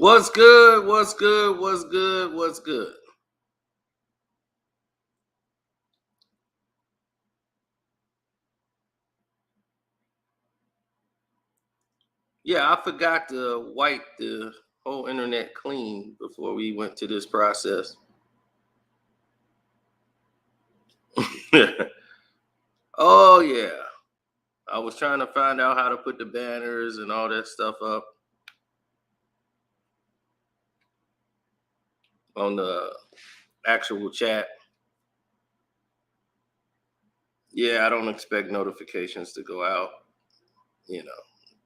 What's good? What's good? What's good? What's good? Yeah, I forgot to wipe the whole internet clean before we went to this process. Oh yeah. I was trying to find out how to put the banners and all that stuff up on the actual chat. Yeah, I don't expect notifications to go out. You know,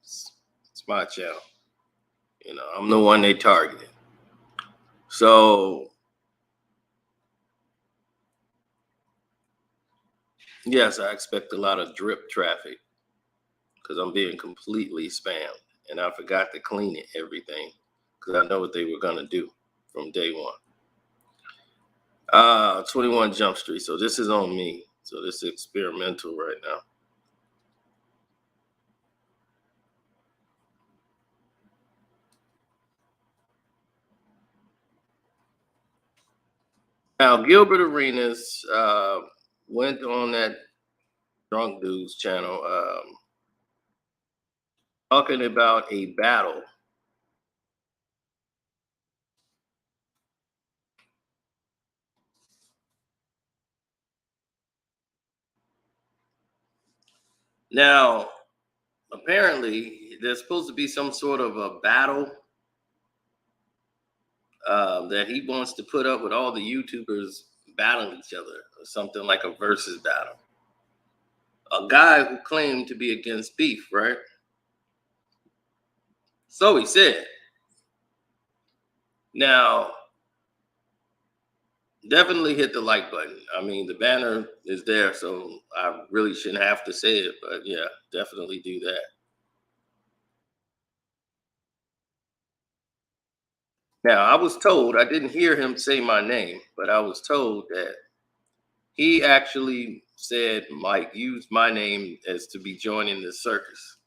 it's my channel. I'm the one they targeted. So yes, I expect a lot of drip traffic because I'm being completely spammed. And I forgot to clean it, everything, because I know what they were gonna do from day one. 21 Jump Street. So this is on me. So this is experimental right now. Now Gilbert Arenas went on that drunk dude's channel talking about a battle. Now, apparently, there's supposed to be some sort of a battle that he wants to put up with all the YouTubers battling each other, or something like a versus battle. A guy who claimed to be against beef, right? So he said. Now, definitely hit the like button. I mean, the banner is there, so I really shouldn't have to say it, but yeah, definitely do that. Now, I was told, I didn't hear him say my name, but I was told that he actually said, Mike, use my name as to be joining the circus.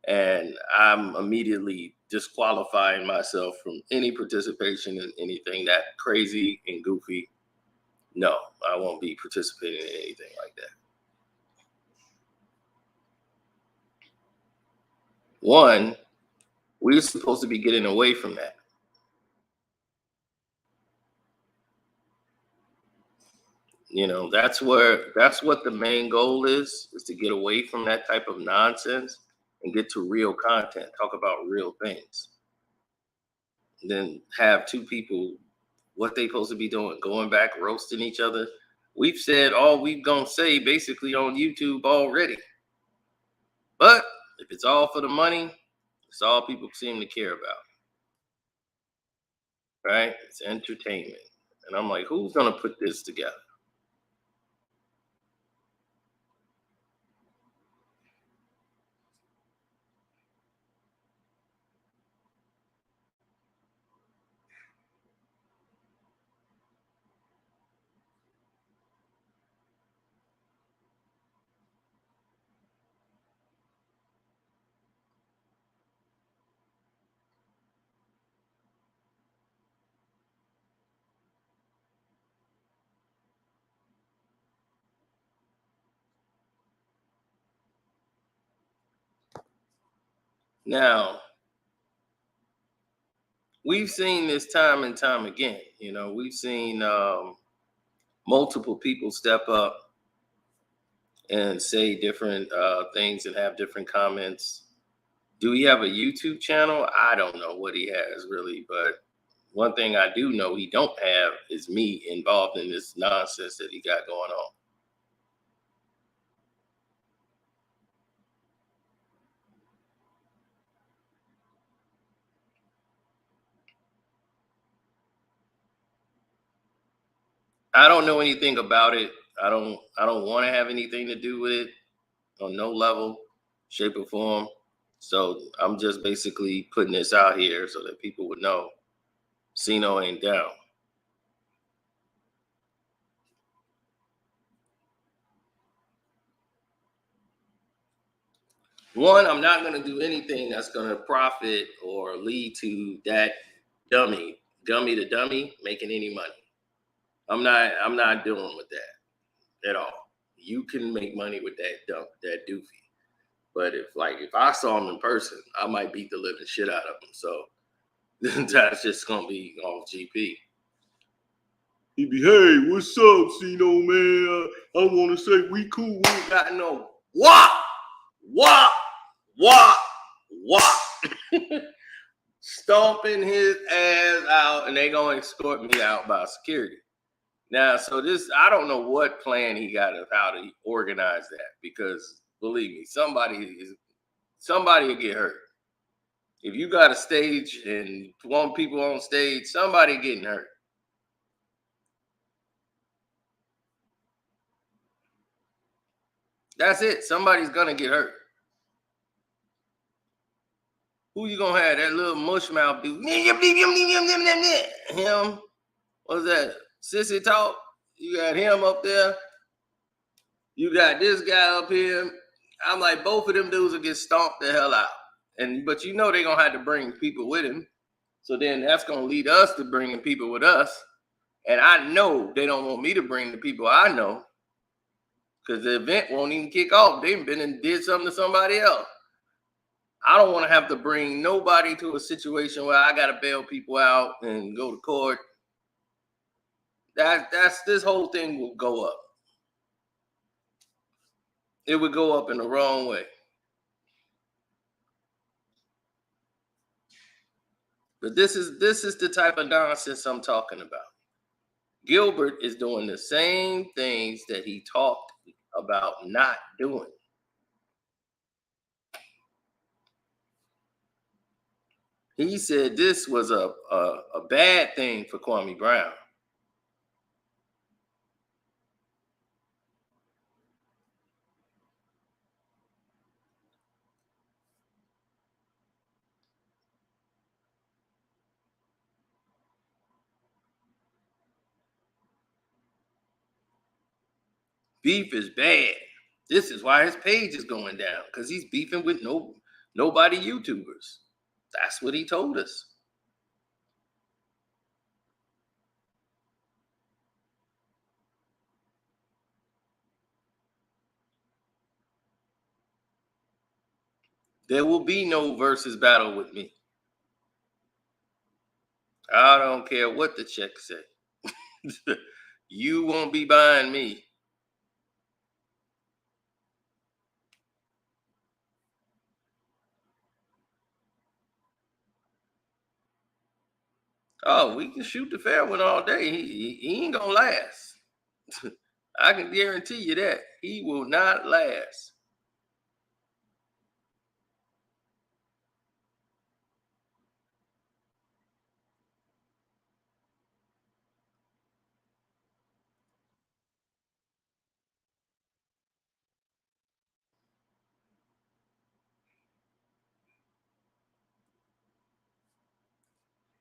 And I'm immediately disqualifying myself from any participation in anything that crazy and goofy. No, I won't be participating in anything like that. One, we're supposed to be getting away from that. That's what the main goal is to get away from that type of nonsense and get to real content, talk about real things. And then have two people, what they supposed to be doing, going back roasting each other. We've said all we've gonna say basically on YouTube already. But if it's all for the money, it's all people seem to care about. Right? It's entertainment. And I'm like, who's gonna put this together? Now, we've seen this time and time again. We've seen multiple people step up and say different things and have different comments. Do he have a YouTube channel? I don't know what he has really, but one thing I do know he don't have is me involved in this nonsense that he got going on. I don't know anything about it. I don't want to have anything to do with it on no level, shape, or form. So I'm just basically putting this out here so that people would know Cino ain't down. One, I'm not going to do anything that's going to profit or lead to that Gummy the dummy making any money. I'm not doing with that at all. You can make money with that doofy. But if I saw him in person, I might beat the living shit out of him. So that's just gonna be off GP. He'd be, hey, what's up, Cino, man? I want to say we cool. We ain't got no wop, wop, wop, wop. Stomping his ass out, and they gonna escort me out by security. Now, so this, I don't know what plan he got of how to organize that, because believe me, somebody will get hurt. If you got a stage and want people on stage, somebody getting hurt. That's it. Somebody's gonna get hurt. Who you gonna have? That little mush mouth dude. Him. What's that? Sissy talk. You got him up there. You got this guy up here. I'm like, both of them dudes will get stomped the hell out. But you know they're gonna have to bring people with him. So then that's gonna lead us to bringing people with us. And I know they don't want me to bring the people I know, because the event won't even kick off. They've been and did something to somebody else. I don't want to have to bring nobody to a situation where I gotta bail people out and go to court. That's this whole thing will go up. It would go up in the wrong way. But this is the type of nonsense I'm talking about. Gilbert is doing the same things that he talked about not doing. He said this was a bad thing for Kwame Brown. Beef is bad. This is why his page is going down, because he's beefing with nobody YouTubers. That's what he told us. There will be no versus battle with me. I don't care what the check say. You won't be buying me. Oh, we can shoot the fair one all day. He ain't gonna last. I can guarantee you that. He will not last.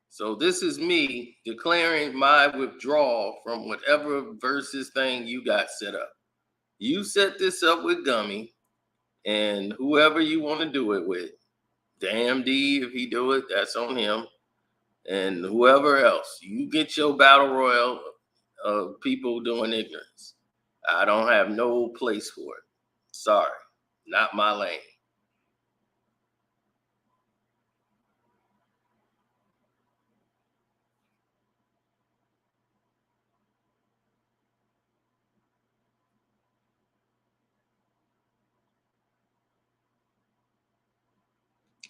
So this is me declaring my withdrawal from whatever versus thing you got set up. You set this up with Gummy and whoever you want to do it with. Damn D, if he do it, that's on him. And whoever else. You get your battle royal of people doing ignorance. I don't have no place for it. Sorry, not my lane.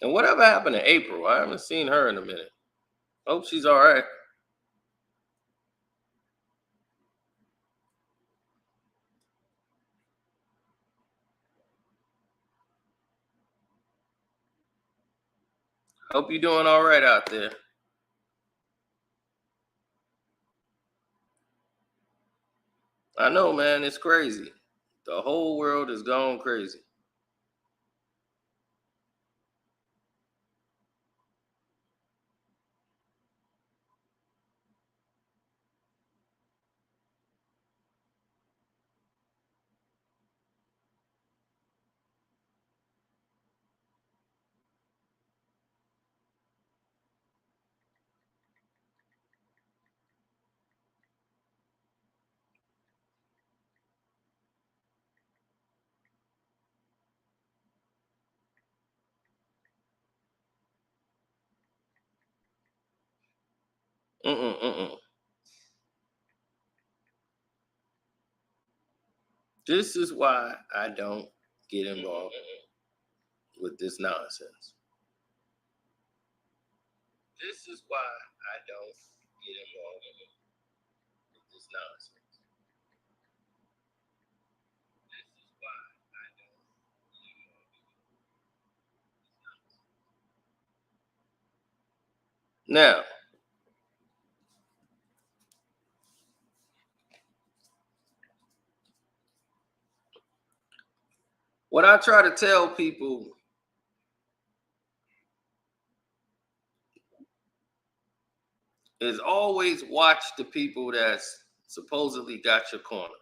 And whatever happened to April? I haven't seen her in a minute. Hope she's all right. Hope you're doing all right out there. I know, man, it's crazy. The whole world is gone crazy. This is why I don't get involved with this nonsense. This is why I don't get involved with this nonsense. This is why I don't get involved with this nonsense. Now, what I try to tell people is always watch the people that's supposedly got your corner.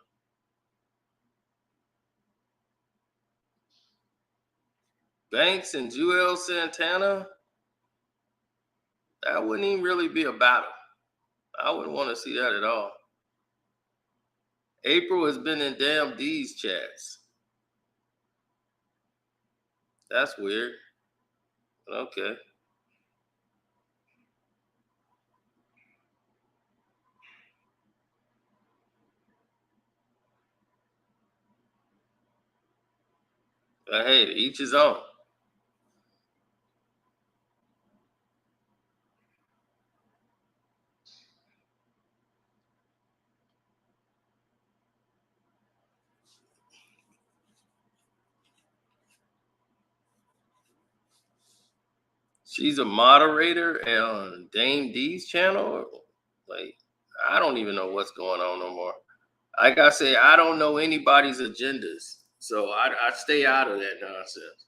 Banks and Joel Santana, that wouldn't even really be a battle. I wouldn't want to see that at all. April has been in damn D's chats. That's weird. Okay. But hey, to each his own. She's a moderator on Dame D's channel. Like, I don't even know what's going on no more. Like I say, I don't know anybody's agendas. So I stay out of that nonsense.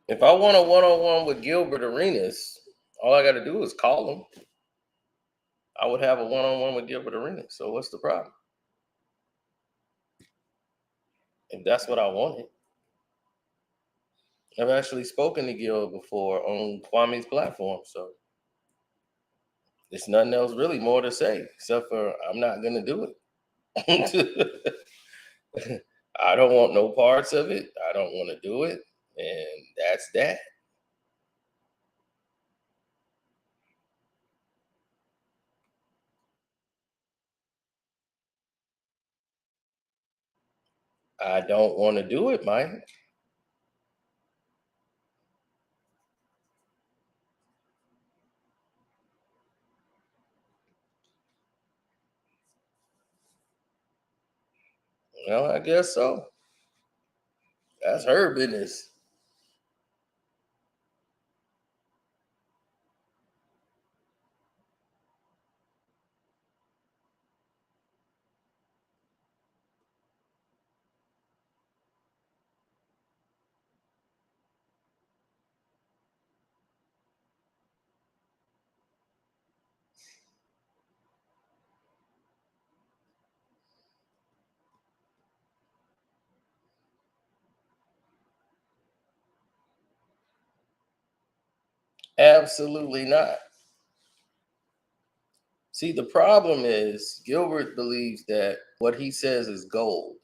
If I want a one-on-one with Gilbert Arenas, all I got to do is call him. I would have a one-on-one with Gilbert Arenas. So what's the problem? If that's what I wanted. I've actually spoken to Gil before on Kwame's platform, so there's nothing else really more to say, except for I'm not going to do it. I don't want no parts of it. I don't want to do it. And that's that. I don't want to do it, Mike. Well, I guess so. That's her business. Absolutely not. See, the problem is Gilbert believes that what he says is gold.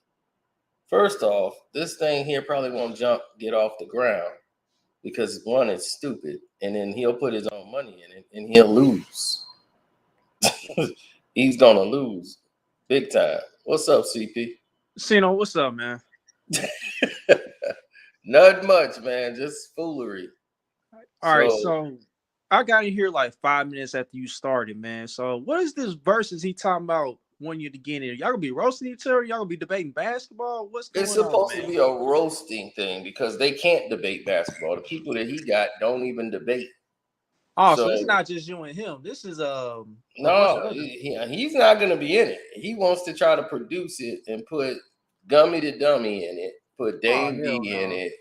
First off, this thing here probably won't get off the ground because one, it's stupid, and then he'll put his own money in it and he'll lose. He's gonna lose big time. What's up, CP? Cino, what's up, man? Not much, man. Just foolery. All right, so I got in here like 5 minutes after you started, man. So what is this versus he talking about when you're beginning? Y'all gonna be roasting each other? Y'all gonna be debating basketball? What's going on? It's supposed to be a roasting thing because they can't debate basketball. The people that he got don't even debate. Oh, so it's not just you and him. This is no, he's not gonna be in it. He wants to try to produce it and put Gummy the Dummy in it, put Dame D in it,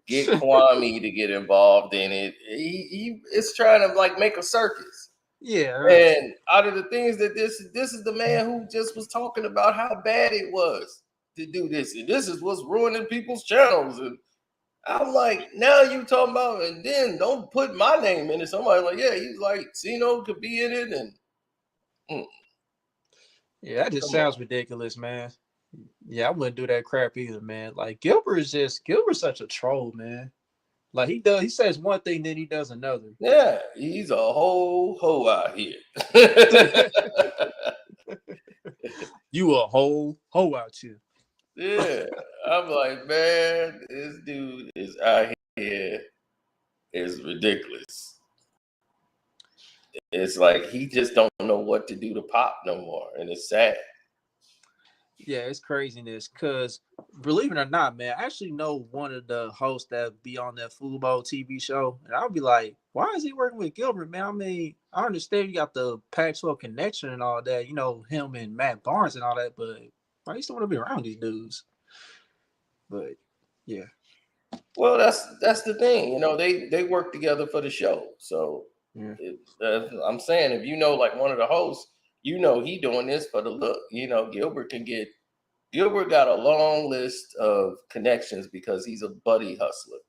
get Kwame to get involved in it. He is trying to like make a circus. Yeah. Right. And out of the things that this is the man who just was talking about how bad it was to do this. And this is what's ruining people's channels. And I'm like, now you talking about, and then don't put my name in it. Somebody like, yeah, he's like, Cino could be in it. And yeah, that just sounds ridiculous, man. Yeah, I wouldn't do that crap either, man. Like Gilbert's such a troll, man. Like he says one thing, then he does another. Yeah, he's a whole hoe out here. You a whole hoe out here. Yeah, I'm like, man, this dude is out here is ridiculous. It's like he just don't know what to do to Pop no more, and it's sad. Yeah, it's craziness. Cause believe it or not, man, I actually know one of the hosts that be on that Football TV show, and I'll be like, why is he working with Gilbert, man? I mean, I understand you got the Pac-12 connection and all that, you know, him and Matt Barnes and all that, but why you still want to be around these dudes? But yeah. Well, that's the thing, you know. They work together for the show, so Yeah. I'm saying if you know like one of the hosts, you know he doing this for the look. You know, Gilbert got a long list of connections because he's a buddy hustler.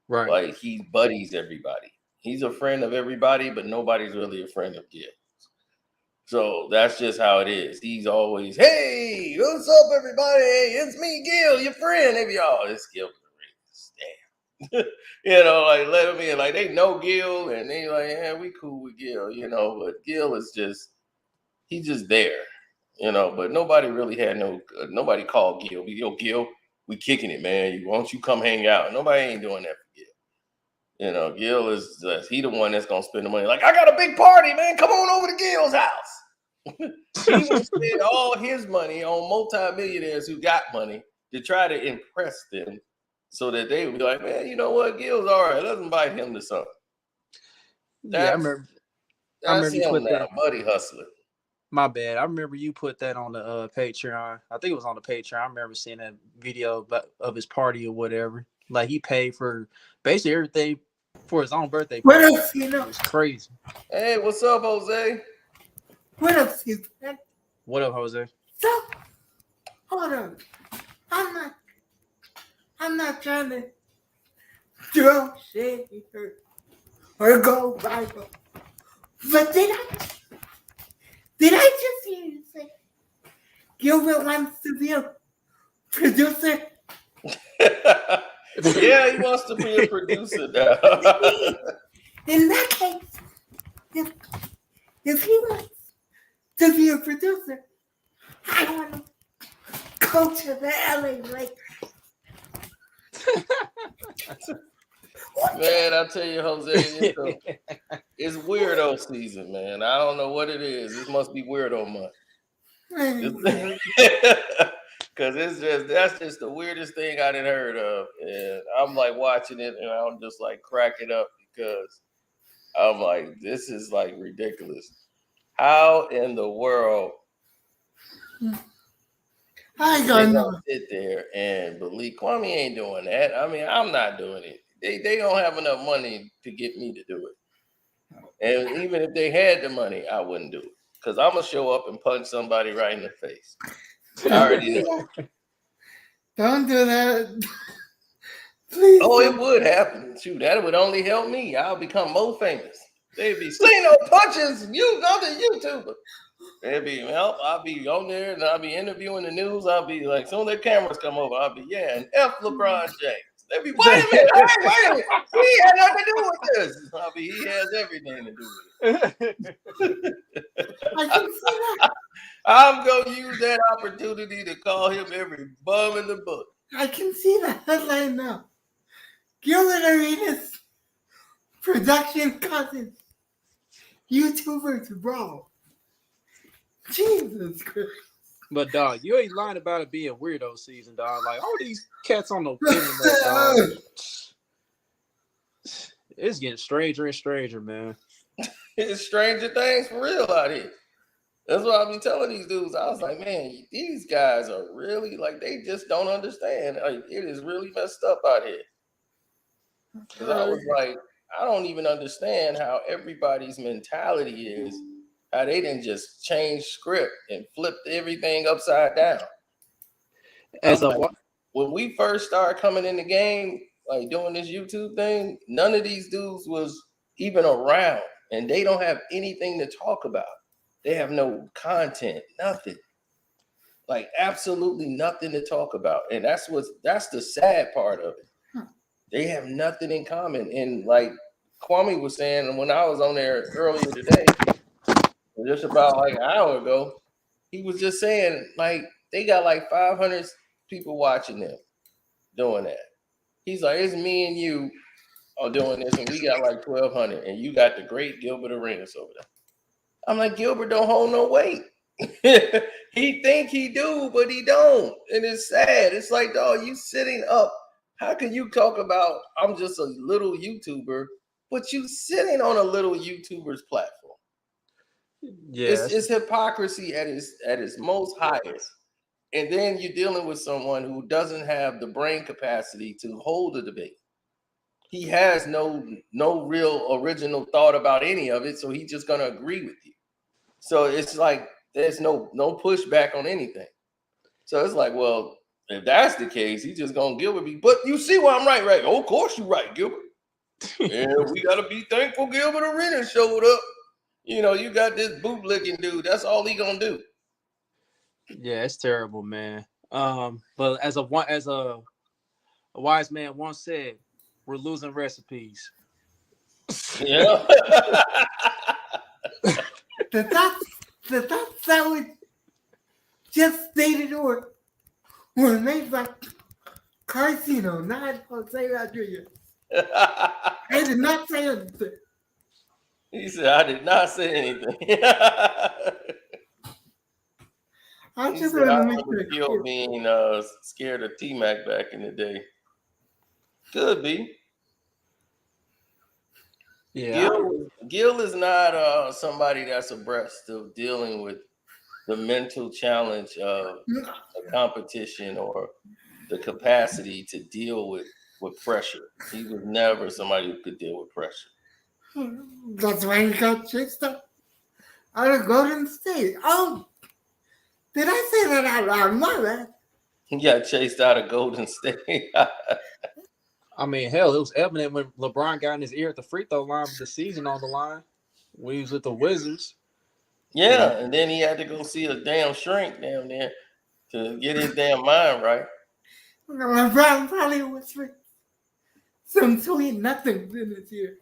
Right. Like he buddies everybody. He's a friend of everybody, but nobody's really a friend of Gil. So that's just how it is. He's always, hey, what's up, everybody? Hey, it's me, Gil, your friend. They be all, it's Gil. Damn. You know, like let them in. Like they know Gil and they like, yeah, we cool with Gil, you know, but Gil is just, he's just there, you know, but nobody really had nobody called Gil. Yo, Gil, we kicking it, man. Why don't you come hang out? Nobody ain't doing that for Gil. You know, Gil is just, he the one that's going to spend the money. Like, I got a big party, man. Come on over to Gil's house. He would spend all his money on multimillionaires who got money to try to impress them so that they would be like, man, you know what? Gil's all right. Let's invite him to something. Yeah, I remember you him put now, that. buddy hustler. My bad. I remember you put that on the Patreon. I think it was on the Patreon. I remember seeing that video of his party or whatever. Like he paid for basically everything for his own birthday party. What up, Cino? It's crazy. Hey, what's up, Jose? What up, Cino? What up, Jose? So, hold on. I'm not trying to throw shit or go viral. But did I just hear you say Gilbert wants to be a producer? Yeah, he wants to be a producer now. In that case, if he wants to be a producer, I want to go to the LA Lakers. Man, I tell you, Jose, it's weirdo season, man. I don't know what it is. This must be weirdo month. Because that's just the weirdest thing I done heard of. And I'm like watching it and I'm just like cracking up because I'm like, this is like ridiculous. How in the world I don't know. sit there and believe Kwame ain't doing that? I mean, I'm not doing it. They don't have enough money to get me to do it. And even if they had the money, I wouldn't do it. Because I'm going to show up and punch somebody right in the face. I already know. Don't do that. Please. Oh, it would happen. Shoot, that would only help me. I'll become more famous. They'd be Cino punches you, other YouTuber. They'd be, well, I'll be on there and I'll be interviewing the news. I'll be like, soon as the cameras come over, I'll be, yeah, and F LeBron James. They'd be, wait a minute, wait a minute. He had nothing to do with this. I'll be, he has everything to do with it. I can see that. I'm going to use that opportunity to call him every bum in the book. I can see the headline now. Gilbert Arenas production cousins. YouTubers brawl. Jesus Christ. But dog, you ain't lying about it being weirdo season, dog. Like all these cats on the internet, dog. It's getting stranger and stranger, man. It's stranger things for real out here. That's what I've been telling these dudes. I was like, man, these guys are really like they just don't understand. Like, it is really messed up out here. Because I was like, I don't even understand how everybody's mentality is how they didn't just change script and flipped everything upside down. As a Like, when we first started coming in the game, like doing this YouTube thing, none of these dudes was even around, and they don't have anything to talk about. They have no content, nothing. Like absolutely nothing to talk about. And that's the sad part of it. They have nothing in common. And like Kwame was saying, when I was on there earlier today, just about like an hour ago, he was just saying, like, they got like 500 people watching them doing that. He's like, it's me and you are doing this, and we got like 1,200, and you got the great Gilbert Arenas over there. I'm like, Gilbert don't hold no weight. He think he do, but he don't. And it's sad. It's like, dog, you sitting up. How can you talk about I'm just a little YouTuber, but you sitting on a little YouTuber's platform? It's hypocrisy at its most highest. And then you're dealing with someone who doesn't have the brain capacity to hold a debate. He has no real original thought about any of it, so he's just gonna agree with you. So it's like there's no pushback on anything. So it's like, well, if that's the case, he's just gonna Gilbert be. But you see why I'm right, right? Oh, of course you're right, Gilbert. Yeah, we gotta be thankful Gilbert Arenas showed up. You know, you got this bootlicking dude. That's all he gonna do. Yeah, it's terrible, man. But as a wise man once said, we're losing recipes. Yeah. The thoughts that was just stated were made by Karceno, not Jose Rodriguez. I did not say anything. He said, I did not say anything. I just want to make sure Gil being scared of T-Mac back in the day. Could be. Yeah. Gil is not somebody that's abreast of dealing with the mental challenge of a competition or the capacity to deal with pressure. He was never somebody who could deal with pressure. That's why he got chased up out of Golden State. Oh, did I say that out loud? My bad. He got chased out of Golden State. I mean, hell, it was evident when LeBron got in his ear at the free throw line with the season on the line when he was with the Wizards. Yeah, and then he had to go see a damn shrink down there to get his damn mind right. LeBron probably was with some sweet nothing in his ear.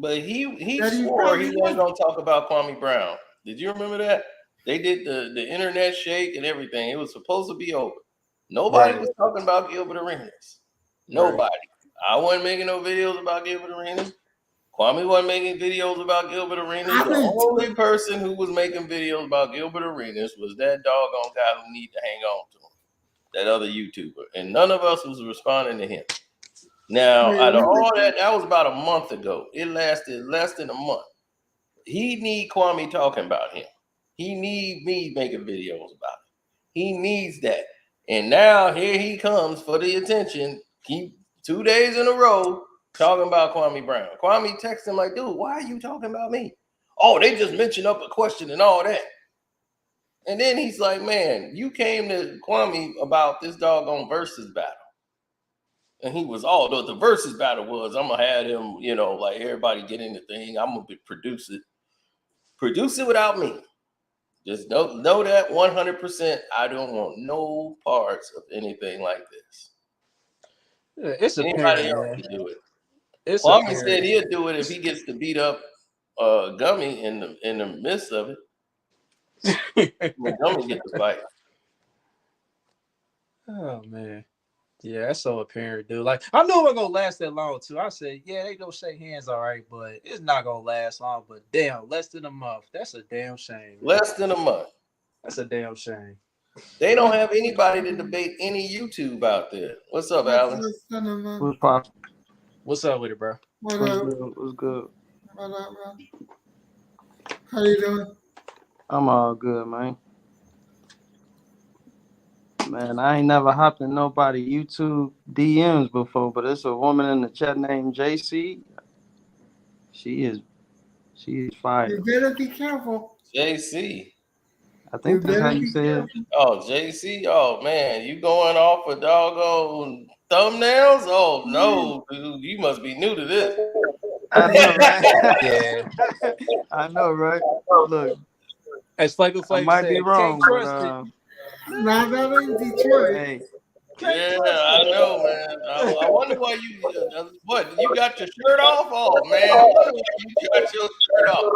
But he swore he wasn't going to talk about Kwame Brown. Did you remember that? They did the internet shake and everything. It was supposed to be over. Nobody was talking about Gilbert Arenas. Nobody. Right. I wasn't making no videos about Gilbert Arenas. Kwame wasn't making videos about Gilbert Arenas. The only person who was making videos about Gilbert Arenas was that doggone guy who need to hang on to him, that other YouTuber. And none of us was responding to him. Now, out of all that was about a month ago. It lasted less than a month. He need Kwame talking about him. He need me making videos about it. He needs that. And now here he comes for the attention. Keep 2 days in a row talking about Kwame Brown. Kwame texts him like, dude, why are you talking about me? Oh, they just mentioned up a question and all that. And then he's like, man, you came to Kwame about this doggone versus battle. And he was the versus battle was, I'm going to have him, you know, like everybody get in the thing. I'm going to produce it. Produce it without me. Just know that 100%. I don't want no parts of anything like this. Yeah, it's anybody else can do it. Kwame said he'll do it if he gets to beat up Gummy in the midst of it. When Gummy gets the fight. Oh man. Yeah, that's so apparent, dude. Like, I knew it wasn't gonna last that long too. I said, yeah, they gonna shake hands, all right, but it's not gonna last long. But damn, less than a month. That's a damn shame. Man. Less than a month. That's a damn shame. They don't have anybody to debate any YouTube out there. What's up, Alan? What's poppin'? What's up with it, bro? What up? What's good? What up, man? How you doing? I'm all good, man. Man, I ain't never hopped in nobody YouTube DMs before, but it's a woman in the chat named JC. She is fire. You better be careful. JC. I think that's how you say it. Oh, JC. Oh man, you going off with doggone thumbnails? Oh no, dude, you must be new to this. I know, right? Yeah. I know, right? Look, As Flavor I Flav might said, be wrong, can't but trust it. Not in Detroit. hey, Yeah, I know, man. I wonder why you. What? You got your shirt off? Oh man, I wonder why you got your shirt off.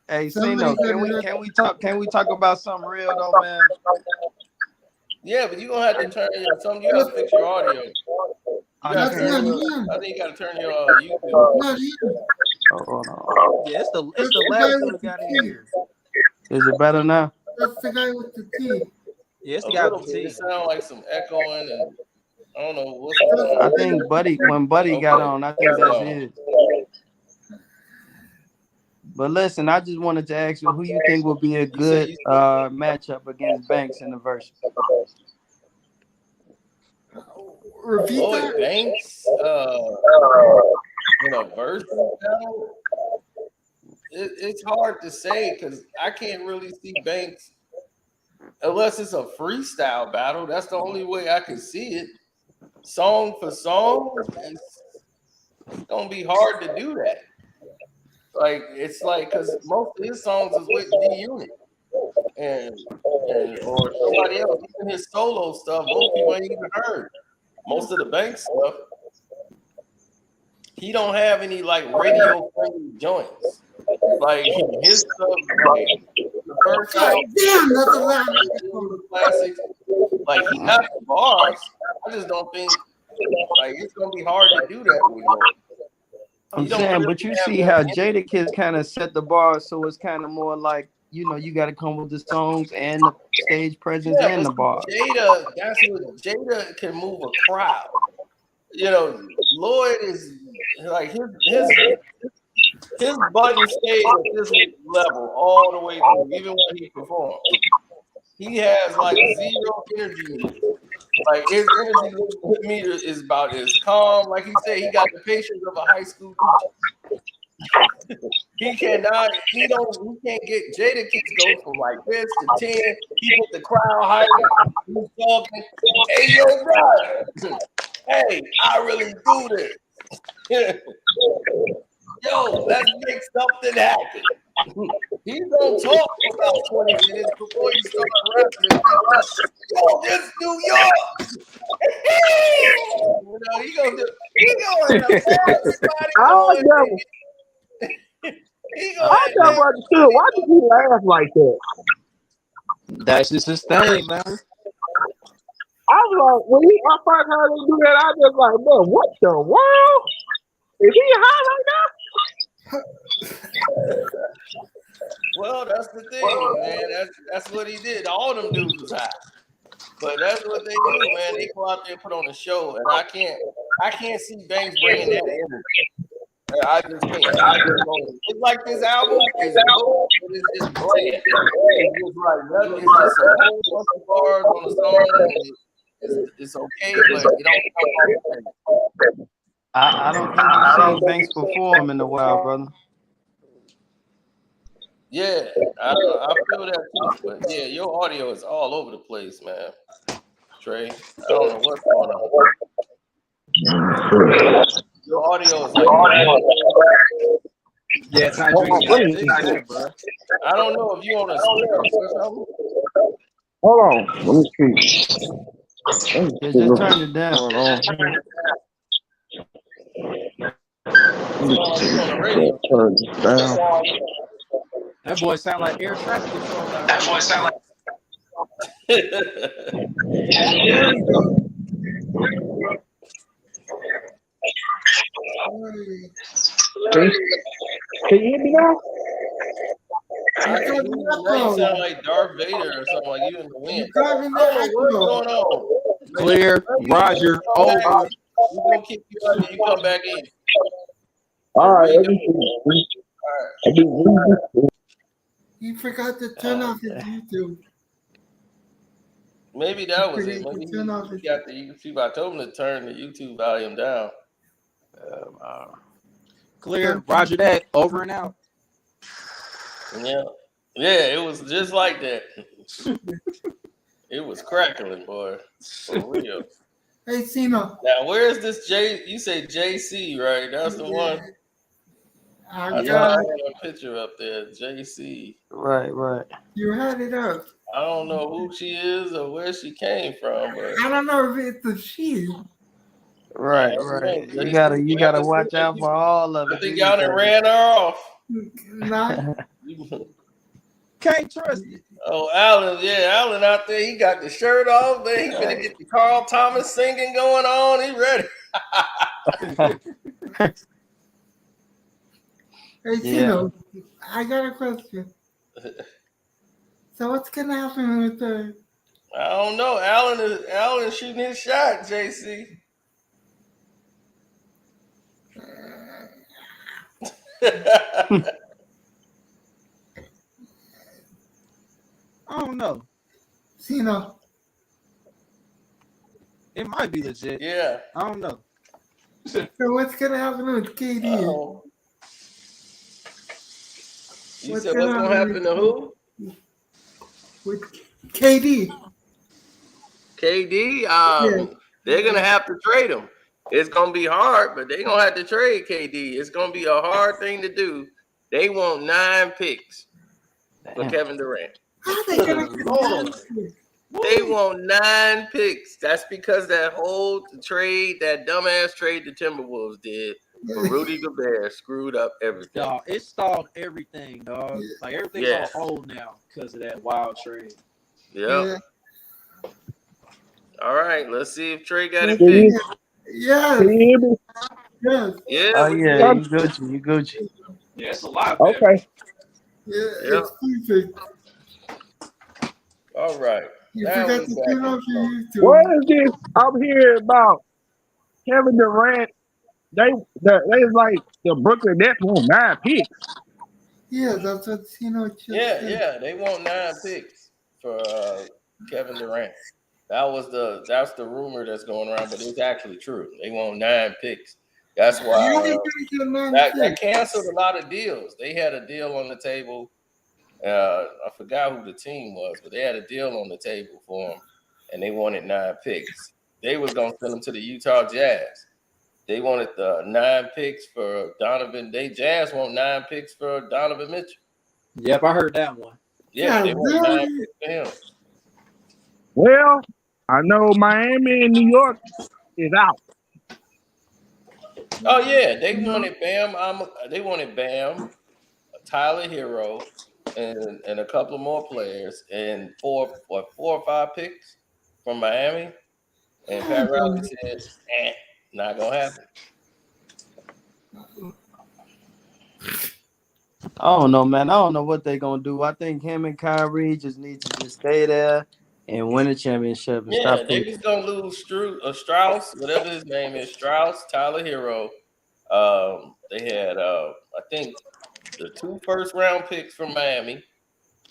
hey, Somebody Sino, can we talk about something real though, man? Yeah, but you gonna have to turn your something. You gotta fix your audio. You gotta That's not turn your, him. I think you gotta turn your YouTube. Not him. Oh, hold on. Yeah, it's the That's last guy dude with we got the in T. here. Is it better now? That's the guy with the T. Yeah, it's A the guy little with the bit. T. It sounds like some echoing, and I don't know what's going I on. think when Buddy got on, I think that's it. But listen, I just wanted to ask you who you think would be a good matchup against Banks in the verse. Repeat Lloyd that. Banks, in a verse battle. It's hard to say because I can't really see Banks unless it's a freestyle battle. That's the only way I can see it. Song for song, it's gonna be hard to do that. Like it's like because most of his songs is with D Unit and or somebody else. Even his solo stuff, most people ain't even heard. Most of the Banks stuff, he don't have any like radio friendly joints. Like his stuff, like the first album, Damn, that's a lot. the classics. Like he got the bars. I just don't think like it's gonna be hard to do that with Lloyd. I'm saying, but you see how Jadakiss kind of set the bar, so it's kind of more like, you know, you got to come with the songs and the stage presence and the bar. Jada, that's what Jada can move a crowd. You know, Lloyd is like his button stays at this level all the way through, even when he performs. He has like zero energy meter. Like his energy meter is about as calm. Like he said, he got the patience of a high school teacher. He can't get Jadakiss go from like this to 10. He put the crowd hype. He's talking, hey yo, bro. Hey, I really do this. Yo, let's make something happen. He's gonna talk for about 20 minutes before he starts rapping. Yo, this New York. You know, he gonna I never understood why did he laugh like that? That's just his thing, man. I was like, when I first heard him do that, I was like, bro, what the world? Is he high right now? Well, that's the thing, man. That's what he did. All them dudes was high. But that's what they do, man. They go out there and put on a show, and I can't see Banks bringing that energy. I just can't. It's like this album is dope, but it's just bland. It's just like nothing. It's just a whole bunch of bars on the song. And it's okay, but it don't come off. I don't think you've seen Banks perform in a while, brother. Yeah, I feel that too. But yeah, your audio is all over the place, man. Trey, I don't know what's going on. Your audio is like. Yeah, it's not drinking, bro. I don't know if you on a speaker or something. Hold on, let me see. Yeah, just turn it down. Turn it down. That boy sound like air traffic control. That boy sound like. Can you hear me now? You sound like Darth Vader or something, like you in the wind. Driving What's going on? Clear, Roger, over. We're gonna kick you out and you come back in. All right. He forgot to turn off his YouTube. Maybe that was it. Maybe he got the YouTube. I told him to turn the YouTube volume down. Clear. Roger that. Over and out. Yeah. Yeah, it was just like that. It was crackling, boy. For real. Hey, Cena. Now, where's this J? You say JC, right? That's the one. I I thought got I had a picture up there. JC. Right. you had it up. I don't know who she is or where she came from, but I don't know if it's a she. Right. You gotta watch out for all of I it. think y'all done ran her off. Not. Can't trust it. Oh, Allen, yeah, Allen out there, he got the shirt off. There, he gonna get the Carl Thomas singing going on. He ready. Hey, Cena, I got a question. So what's gonna happen with the? I don't know. Allen shooting his shot, JC. I don't know. Cena. It might be legit. Yeah. I don't know. So what's gonna happen with KD? Uh-oh. You said what's gonna happen to who? With KD. KD. They're gonna have to trade him. It's gonna be hard, but they're gonna have to trade KD. It's gonna be a hard thing to do. They want 9 picks for Kevin Durant. How they gonna get They want 9 picks. That's because that whole trade, that dumbass trade the Timberwolves did for Rudy Gobert screwed up everything. Dog, it stalled everything, dog. Like everything's on hold now because of that wild trade. Yep. All right, let's see if Trey got it fixed. Yes. Can you hear me? Yes. Yeah. Oh yeah, you Gucci. Yeah, it's a lot. Okay. Yeah. Yep. It's perfect. All right. You Now forgot we to back turn in off your talk. YouTube. What is this I'm hearing about Kevin Durant? They like the Brooklyn Nets want 9 picks. Yeah, that's what Cena just said. Yeah, they want 9 picks for Kevin Durant. That's the rumor that's going around, but it's actually true. They want 9 picks. That's why that canceled a lot of deals. They had a deal on the table. I forgot who the team was, but they had a deal on the table for them, and they wanted 9 picks. They was gonna send them to the Utah Jazz. They wanted the 9 picks for Donovan. Jazz want 9 picks for Donovan Mitchell. Yep, I heard that one. Yeah, they want 9 picks for him. Well, I know Miami and New York is out. Oh yeah, they wanted Bam. They wanted Bam, Tyler Hero, and a couple of more players, and 4 or 5 picks from Miami. And Pat Riley said, not gonna happen. I don't know, man. I don't know what they're gonna do. I think him and Kyrie just need to just stay there and win a championship and stop. They just gonna lose Strauss, whatever his name is, Strauss, Tyler Hero. They had I think the 2 first-round picks from Miami,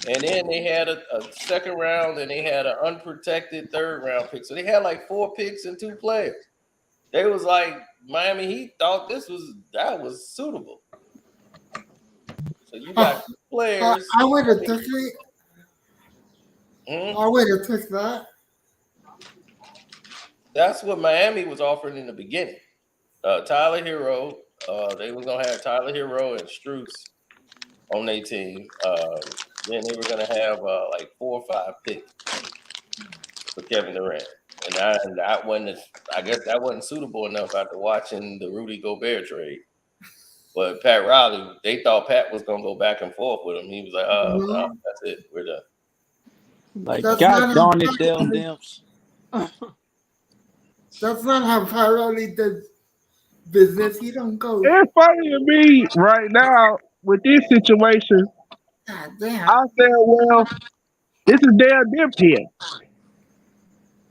and then they had a second round, and they had an unprotected 3rd-round pick. So they had like 4 picks and 2 players. They was like Miami Heat thought that was suitable. So you got 2 players. I would have took it. I would have took that. That's what Miami was offering in the beginning. Tyler Hero. They were gonna have Tyler Hero and Strus on their team. Then they were gonna have like 4 or 5 picks for Kevin Durant, and that wasn't. I guess that wasn't suitable enough after watching the Rudy Gobert trade. But Pat Riley, they thought Pat was gonna go back and forth with him. He was like, no, that's it, we're done. Like, God darn it, Dell Demps. That's not how Pat Riley does business. He don't go. It's funny to me right now with this situation. God damn. I said, well, this is Dale Demps here.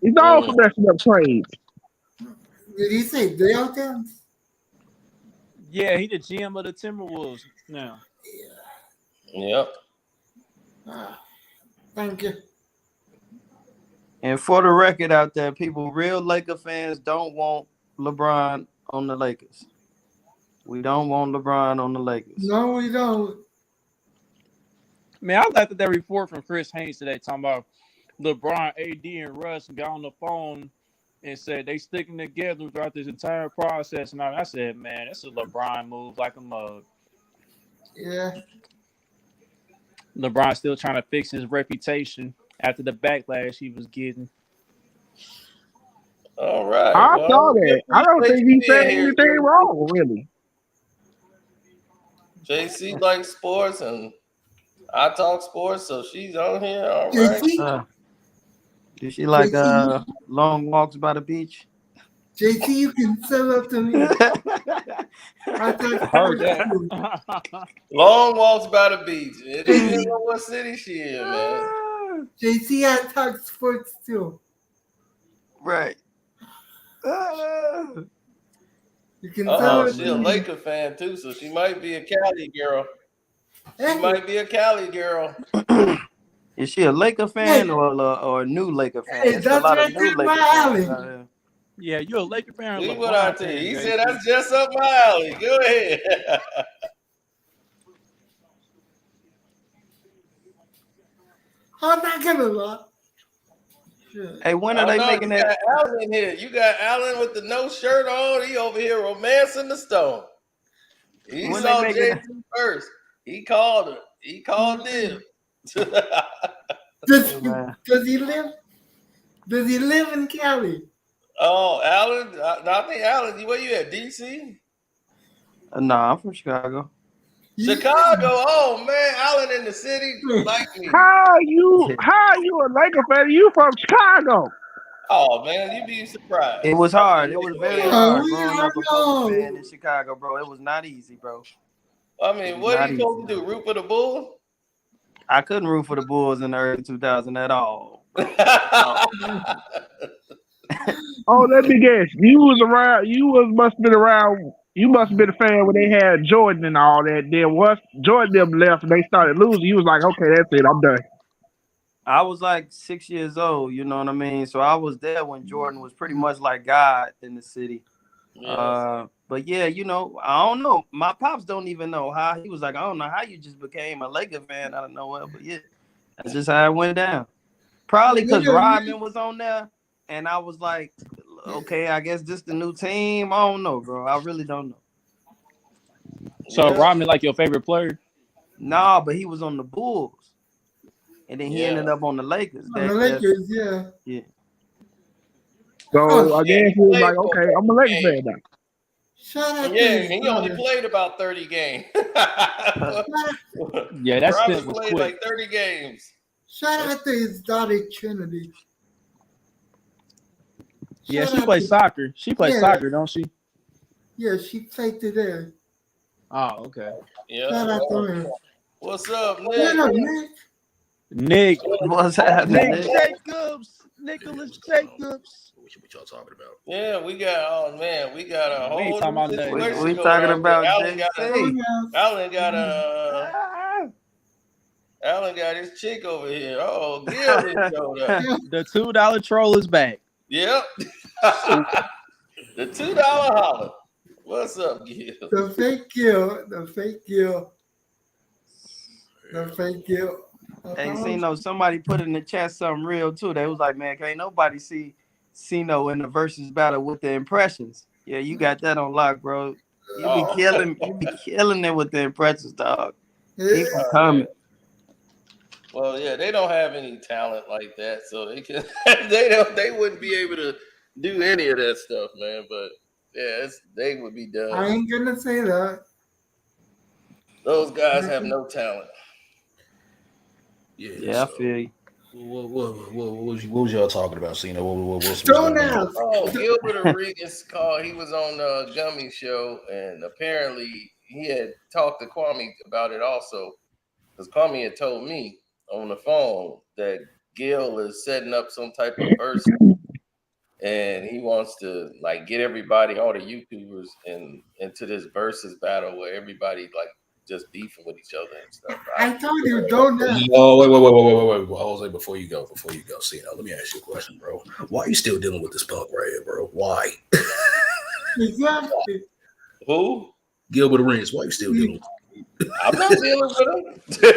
He's all for messing up trades. Did he say Dale Demps? Yeah, he the GM of the Timberwolves now. Yep. Thank you. And for the record out there, people, real Laker fans don't want LeBron on the Lakers. We don't want LeBron on the Lakers. No, we don't. Man, I laughed at that report from Chris Haynes today talking about LeBron, AD, and Russ got on the phone and said they sticking together throughout this entire process. And I said, man, that's a LeBron move like a mug. Yeah. LeBron still trying to fix his reputation after the backlash he was getting. All right. I saw that. I don't think he said anything wrong, really. JC likes sports and I talk sports, so she's on here. All right. JT, Did she like long walks by the beach? JT, you can sell up to me. I Heard that. Long walks by the beach. It depends on what city she in, man. JT, I talk sports too. Right. You can sell it She to a me. Laker fan too, so she might be a Cali girl. She might be a Cali girl. Is she a Laker fan or a new Laker fan? Hey, There's that's a lot right of new there, Laker my fans alley. out here. Yeah, you a Laker fan. See LeBron what I tell fan, you. He JC. said that's just up my alley. Go ahead. I'm not gonna lie. Sure. Hey, when are they making you that? got Allen in here. You got Allen with the no shirt on. He over here romancing the stone. He When saw they making JT first. He called her. He called him. Does, man. does he live? Does he live in Cali? Oh, Allen. I think Allen. Where you at? DC? Nah, I'm from Chicago. Chicago. Oh man, Allen in the city like me. How are you a Laker fan? You from Chicago? Oh man, you'd be surprised. It was hard. It was very hard we growing are up a Bulls fan in Chicago, bro. It was not easy, bro. I mean, what are you supposed to do? Root for the Bulls? I couldn't root for the Bulls in the early 2000s at all. Oh, let me guess. You must have been around. You must have been a fan when they had Jordan and all that. Then once Jordan them left and they started losing, you was like, okay, that's it. I'm done. I was like 6 years old, you know what I mean? So I was there when Jordan was pretty much like God in the city. Yeah. But yeah, you know, I don't know. My pops don't even know how. He was like, I don't know how you just became a Laker fan out of nowhere. But yeah, that's just how it went down. Probably because Rodman was on there. And I was like, okay, I guess this the new team. I don't know, bro. I really don't know. So Rodman like your favorite player? Nah, but he was on the Bulls. And then he ended up on the Lakers. On the Lakers, yeah. So I guess he was like, okay, I'm a Lakers fan now. Shout out Yeah, to he only played about 30 games. Yeah, that's Robin still was played quick. like 30 games. Shout out to his daughter Trinity. Yeah, Shout she out plays to- soccer. She plays Yeah. soccer, don't she? Yeah, she played today. Oh, okay. Yeah. Shout out to her. What's up, What up, Nick? Nick? Nick. What's happening? Nick Jacobs. Nicholas Jacobs. What y'all talking about? Yeah, we got a We ain't whole talking about that. situation We going talking on. about Allen got JC. Allen got his chick over here. Oh, Gil just showed up. The $2 troll is back. Yep. The $2 holler. What's up, Gil? The fake Gil. The fake Gil. The fake Gil. Hey, Cino, somebody put in the chat something real too. They was like, man, can't nobody see Cino in the versus battle with the impressions. Yeah, you got that on lock, bro. You be killing it with the impressions, dog. Keep them coming. Well, yeah, they don't have any talent like that, so they can they wouldn't be able to do any of that stuff, man. But yeah, they would be done. I ain't gonna say that. Those guys have no talent. Yeah, I feel you. What was y'all talking about, Cena? What's Don't going on? ask. Oh, Gilbert Arenas called. He was on the Gummy show, and apparently he had talked to Kwame about it also, because Kwame had told me on the phone that Gil is setting up some type of verse, and he wants to like get everybody, all the YouTubers, into this versus battle where everybody like just beefing with each other and stuff. I told you, don't ask. Oh, wait. Jose, before you go, Cena, let me ask you a question, bro. Why are you still dealing with this punk right here, bro? Why? Exactly. Who? Gilbert Arenas, why you still dealing with him? I'm not dealing with him.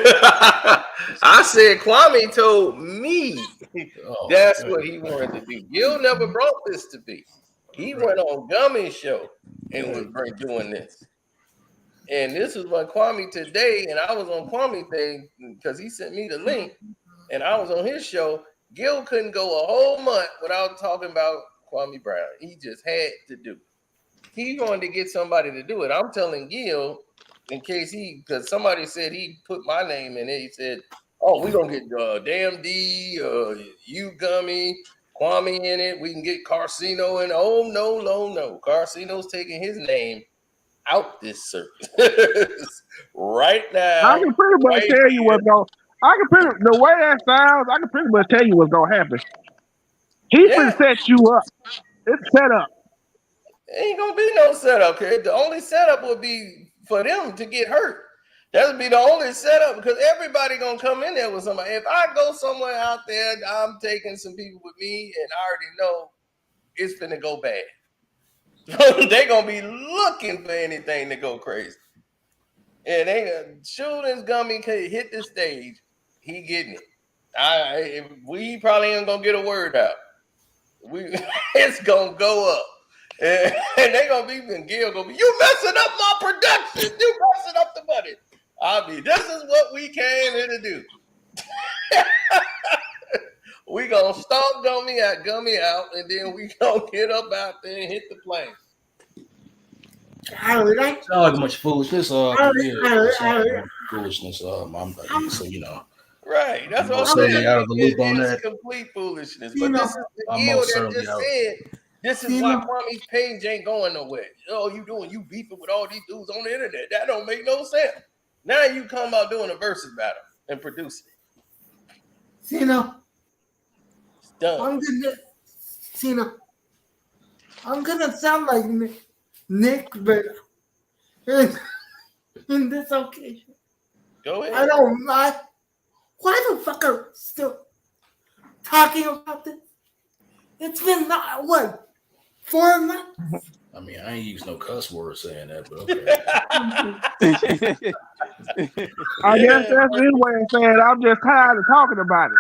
I said Kwame told me that's what he wanted to do. Gil never brought this to be. He went on Gummy's show and was doing this. And this is what Kwame today, and I was on Kwame thing because he sent me the link, and I was on his show. Gil couldn't go a whole month without talking about Kwame Brown. He just had to do it. He wanted to get somebody to do it. I'm telling Gil, in case because somebody said he put my name in it. He said, "Oh, we're gonna get Damn D, you Gummy, Kwame in it. We can get Karceno in." Oh no. Karceno's taking his name out this circus right now. I can pretty much tell you what's going. The way that sounds, I can pretty much tell you what's gonna happen. He's gonna set you up. It's set up. Ain't gonna be no setup. The only setup would be for them to get hurt. That would be the only setup because everybody gonna come in there with somebody. If I go somewhere out there, I'm taking some people with me, and I already know it's finna go bad. They gonna be looking for anything to go crazy. And they soon as Gummy hit the stage, he getting it. We probably ain't gonna get a word out. It's gonna go up. And they gonna be, and Gil gonna be, you messing up my production. You messing up the money. This is what we came here to do. We gonna stomp Gummy out, and then we gonna get up out there and hit the plane. Sound like a much foolishness. Foolishness. So you know. Right. That's what I'm saying. Out of the loop on that. Complete foolishness. But this is the Gil that just said. This is why Kwame's page ain't going nowhere. Oh, you beefing with all these dudes on the internet. That don't make no sense. Now you come out doing a versus battle and producing it. Cena. It's done. I'm gonna sound like Nick, but in this occasion. Go ahead. I don't mind. Why the fuck are we still talking about this? It's been 4 months? I mean, I ain't use no cuss word saying that, but okay. I guess that's his way of saying I'm just tired of talking about it.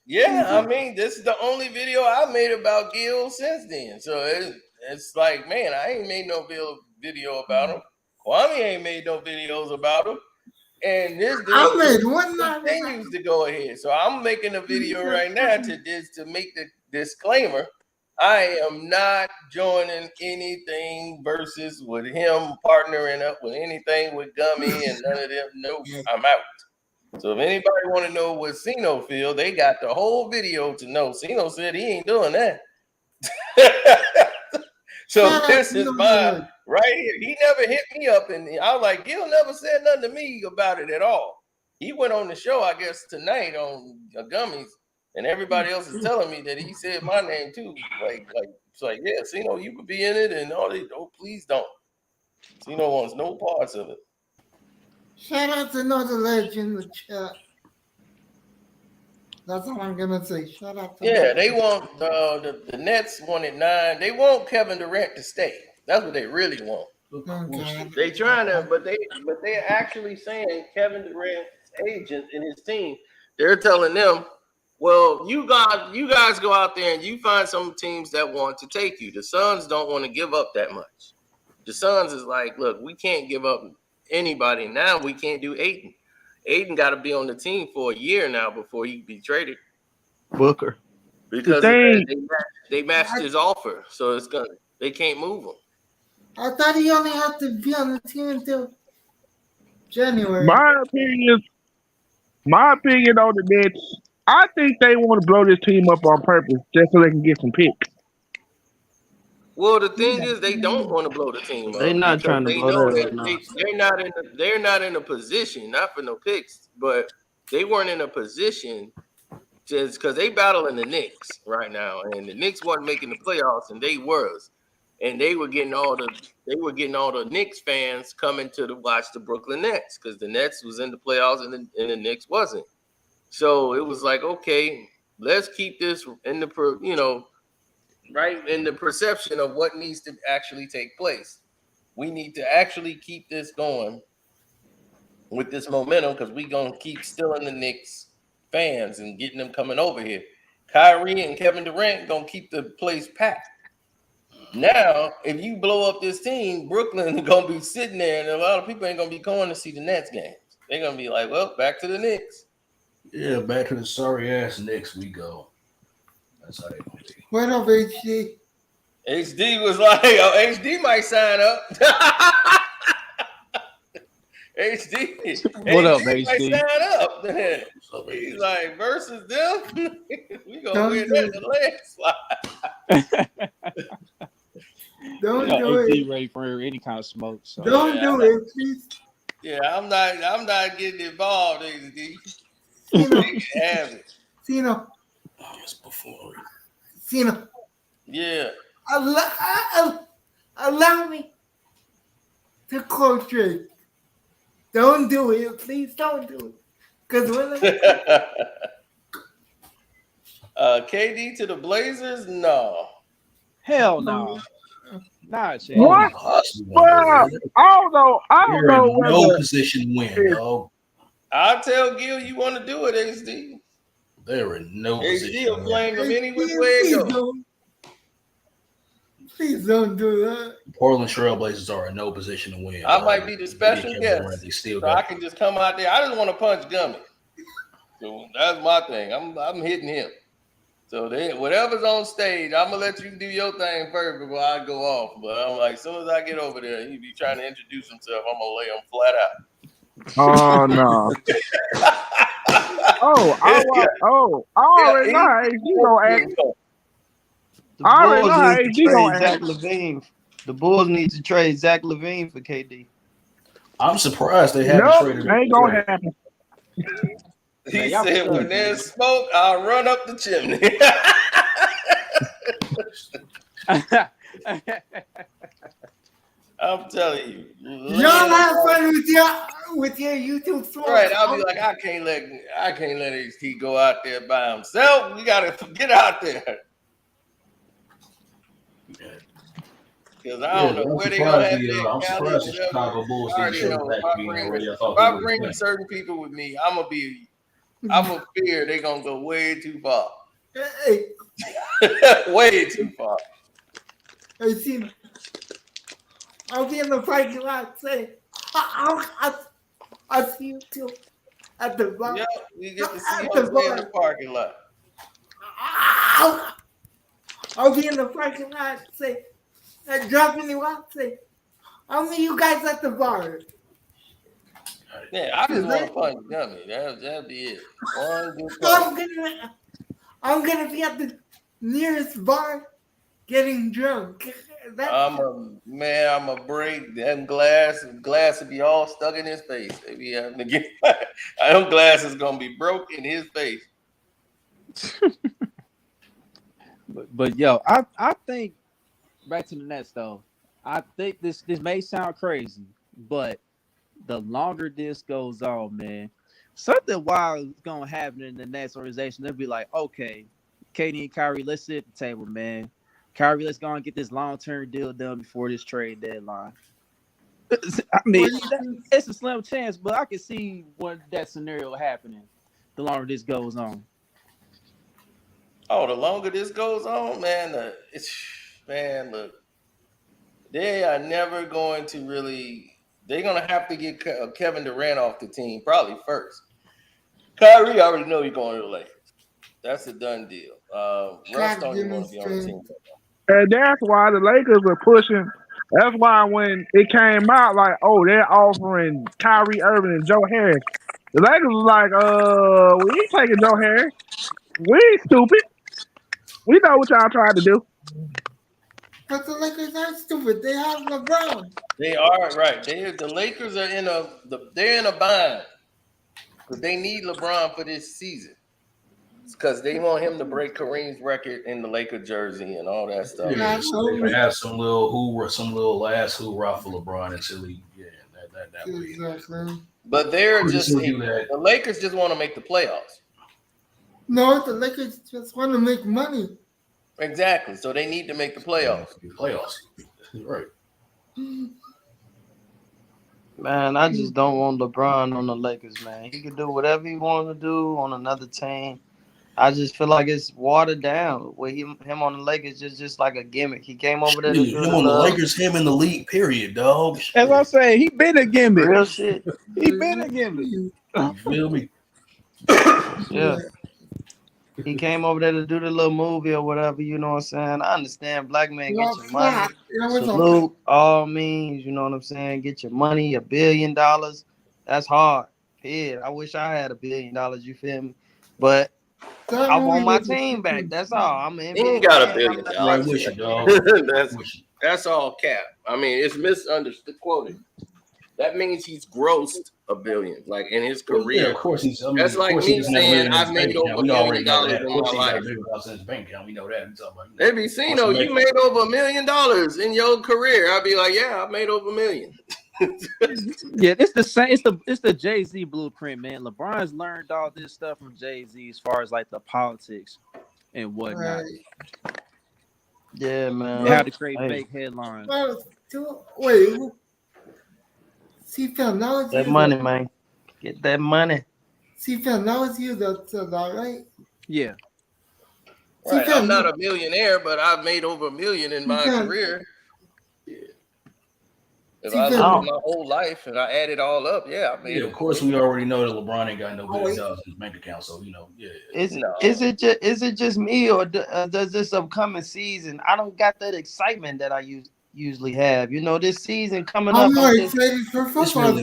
Yeah, I mean, this is the only video I made about Gil since then. So it's like, man, I ain't made no video about him. Kwame ain't made no videos about him. And this dude continues to go ahead. So I'm making a video right now to make the disclaimer. I am not joining anything versus with him partnering up with anything with Gummy and none of them. No, I'm out. So if anybody want to know what Ceno feel, they got the whole video to know. Ceno said he ain't doing that. So this is mine right here. He never hit me up, and I was like, Gil never said nothing to me about it at all. He went on the show, I guess, tonight on Gummies. And everybody else is telling me that he said my name too. It's like, yeah, Ceno, you could be in it, and all these. Oh, please don't. Ceno wants no parts of it. Shout out to another legend in the chat. That's all I'm gonna say. Shout out to they want the Nets wanted 9. They want Kevin Durant to stay. That's what they really want. Okay. They trying to, but they're actually saying Kevin Durant's agent and his team. They're telling them, well, you guys go out there and you find some teams that want to take you. The Suns don't want to give up that much. The Suns is like, look, we can't give up anybody now. We can't do Ayton. Ayton got to be on the team for a year now before he be traded. Booker. Because they matched his offer, so they can't move him. I thought he only had to be on the team until January. My opinion on the Nets, I think they want to blow this team up on purpose just so they can get some picks. Well, the thing is, they don't want to blow the team up. They're not trying to blow it up. They're not in a position, not for no picks, but they weren't in a position just because they battling the Knicks right now, and the Knicks weren't making the playoffs, and they was, and they were getting all the Knicks fans coming to watch the Brooklyn Nets because the Nets was in the playoffs and the Knicks wasn't. So it was like, okay, let's keep this in the right in the perception of what needs to actually take place. we need to actually keep this going with this momentum because we're going to keep stealing the Knicks fans and getting them coming over here. Kyrie and Kevin Durant going to keep the place packed. Now, if you blow up this team, Brooklyn going to be sitting there, and a lot of people ain't going to be going to see the Nets games. They're going to be like, well, back to the Knicks. Yeah, back to the sorry ass Knicks we go. That's how they gonna be. What up, HD? HD was like, oh, HD might sign up. HD. What up, might HD? sign up. So, He's like, versus them, we gonna Don't win do that landslide. Don't You know, do AD it. ready for any kind of smoke. So Don't do it, please. Yeah, I'm not getting involved, HD. Cino, They can have it. Cino, oh, it's before. Cino. Yeah. Allow me to quote Drake. Don't do it, please. Don't do it. Because we're like, KD to the Blazers? No. hell no. Nah, Chad. What? Well, I don't know. You're in no whether position to win, dog. I'll tell Gil you want to do it, HD. They're in no position. HD will to flame win. them any which way it goes. Please don't do that. Portland Trailblazers are in no position to win. I might be the special guest. They still So I got can just come out there. I just want to punch Gummy. So that's my thing. I'm hitting him. So whatever's on stage, I'm gonna let you do your thing first before I go off. But I'm like, as soon as I get over there, he be trying to introduce himself, I'm gonna lay him flat out. Oh no! I already know how HD gonna act. The I already Bulls know how need to AD gonna trade Zach act. LaVine. The Bulls need to trade Zach LaVine for KD. I'm surprised they haven't No, traded. ain't gonna happen. He Man, y'all said, when suck, there's smoke, I'll run up the chimney. I'm telling you. Y'all have fun with your YouTube source. Right, I'll be like, I can't let HT go out there by himself. We gotta get out there. Because I don't know where they're gonna have that. I'm surprised the Chicago Bulls didn't trade back to being already. I thought If they I would bring win. certain people with me, I'm gonna fear they're gonna go way too far. Hey, Way too far. hey, see, I'll be in the parking lot saying, I'll see you too at the bar. Yeah, we get to see At Jose the in bar. the parking lot. I'll be in the parking lot saying, dropping you off, say, I'll meet you guys at the bar. Yeah, I just want to punch Gummy. That'd be it. One good punch. I'm gonna be at the nearest bar getting drunk. I'm a break that glass. Glass will be all stuck in his face. They be having to get. Them glasses gonna be broke in his face. but yo, I think back to the Nets though. I think this may sound crazy, but the longer this goes on, man, something wild is gonna happen in the Nets organization. They'll be like, okay, KD and Kyrie, let's sit at the table, man. Kyrie, let's go and get this long-term deal done before this trade deadline. I mean, it's a slim chance, but I can see that scenario happening the longer this goes on. Oh, the longer this goes on, man, look, they are never going to really. They're gonna have to get Kevin Durant off the team probably first. Kyrie already know he's going to the Lakers. That's a done deal. Russ don't even want to be on the team. And that's why the Lakers are pushing. That's why when it came out, like, oh, they're offering Kyrie Irving and Joe Harris. The Lakers was like, we ain't taking Joe Harris. We ain't stupid. We know what y'all tried to do. But the Lakers aren't stupid. They have LeBron. They are right. The Lakers are they're in a bind because they need LeBron for this season. Because they want him to break Kareem's record in the Laker jersey and all that stuff. Yeah, so they can have some little last hoorah for LeBron until he, that way. Exactly. But the Lakers just want to make the playoffs. No, the Lakers just want to make money. Exactly. So they need to make the playoffs. Playoffs. Right. Man, I just don't want LeBron on the Lakers, man. He can do whatever he wants to do on another team. I just feel like it's watered down. With him on the Lakers just like a gimmick. He came over there to do Him on the Lakers, him in the league, period, dog. As I say, he been a gimmick. real shit. He been a gimmick. You feel me? Yeah. He came over there to do the little movie or whatever, you know what I'm saying? I understand black man get your money. Salute all means, you know what I'm saying? Get your money, $1 billion. That's hard. Yeah, I wish I had $1 billion, you feel me? But I want my team back. That's all. I'm an He ain't NBA got $1 fan. billion. Right with you, dog. That's all cap. I mean, it's misunderstood quoted. That means he's grossed $1 billion, like in his career. Yeah, of course he's. I mean, That's like me saying I've made over $1 million in my life. His bank account. We know that. They be saying, "Oh, you made over $1 million in your career." I'd be like, "Yeah, I made over $1 million." Yeah, it's the same. It's the Jay-Z blueprint, man. LeBron's learned all this stuff from Jay-Z as far as like the politics and whatnot. Right. Yeah, man. How to create fake headlines. Wait, CFL now is That money, man. Get that money. CFL now is you, that's right? Yeah. Right. I'm not a millionaire, but I've made over $1 million in my career. Yeah. If I look at my whole life and I add it all up, yeah, I made. Yeah, of course, we already know that LeBron ain't got no $1 billion in his bank account, so you know, yeah. Is it just me, or does this upcoming season? I don't got that excitement that I usually have. You know, this season coming up. I'm more excited for football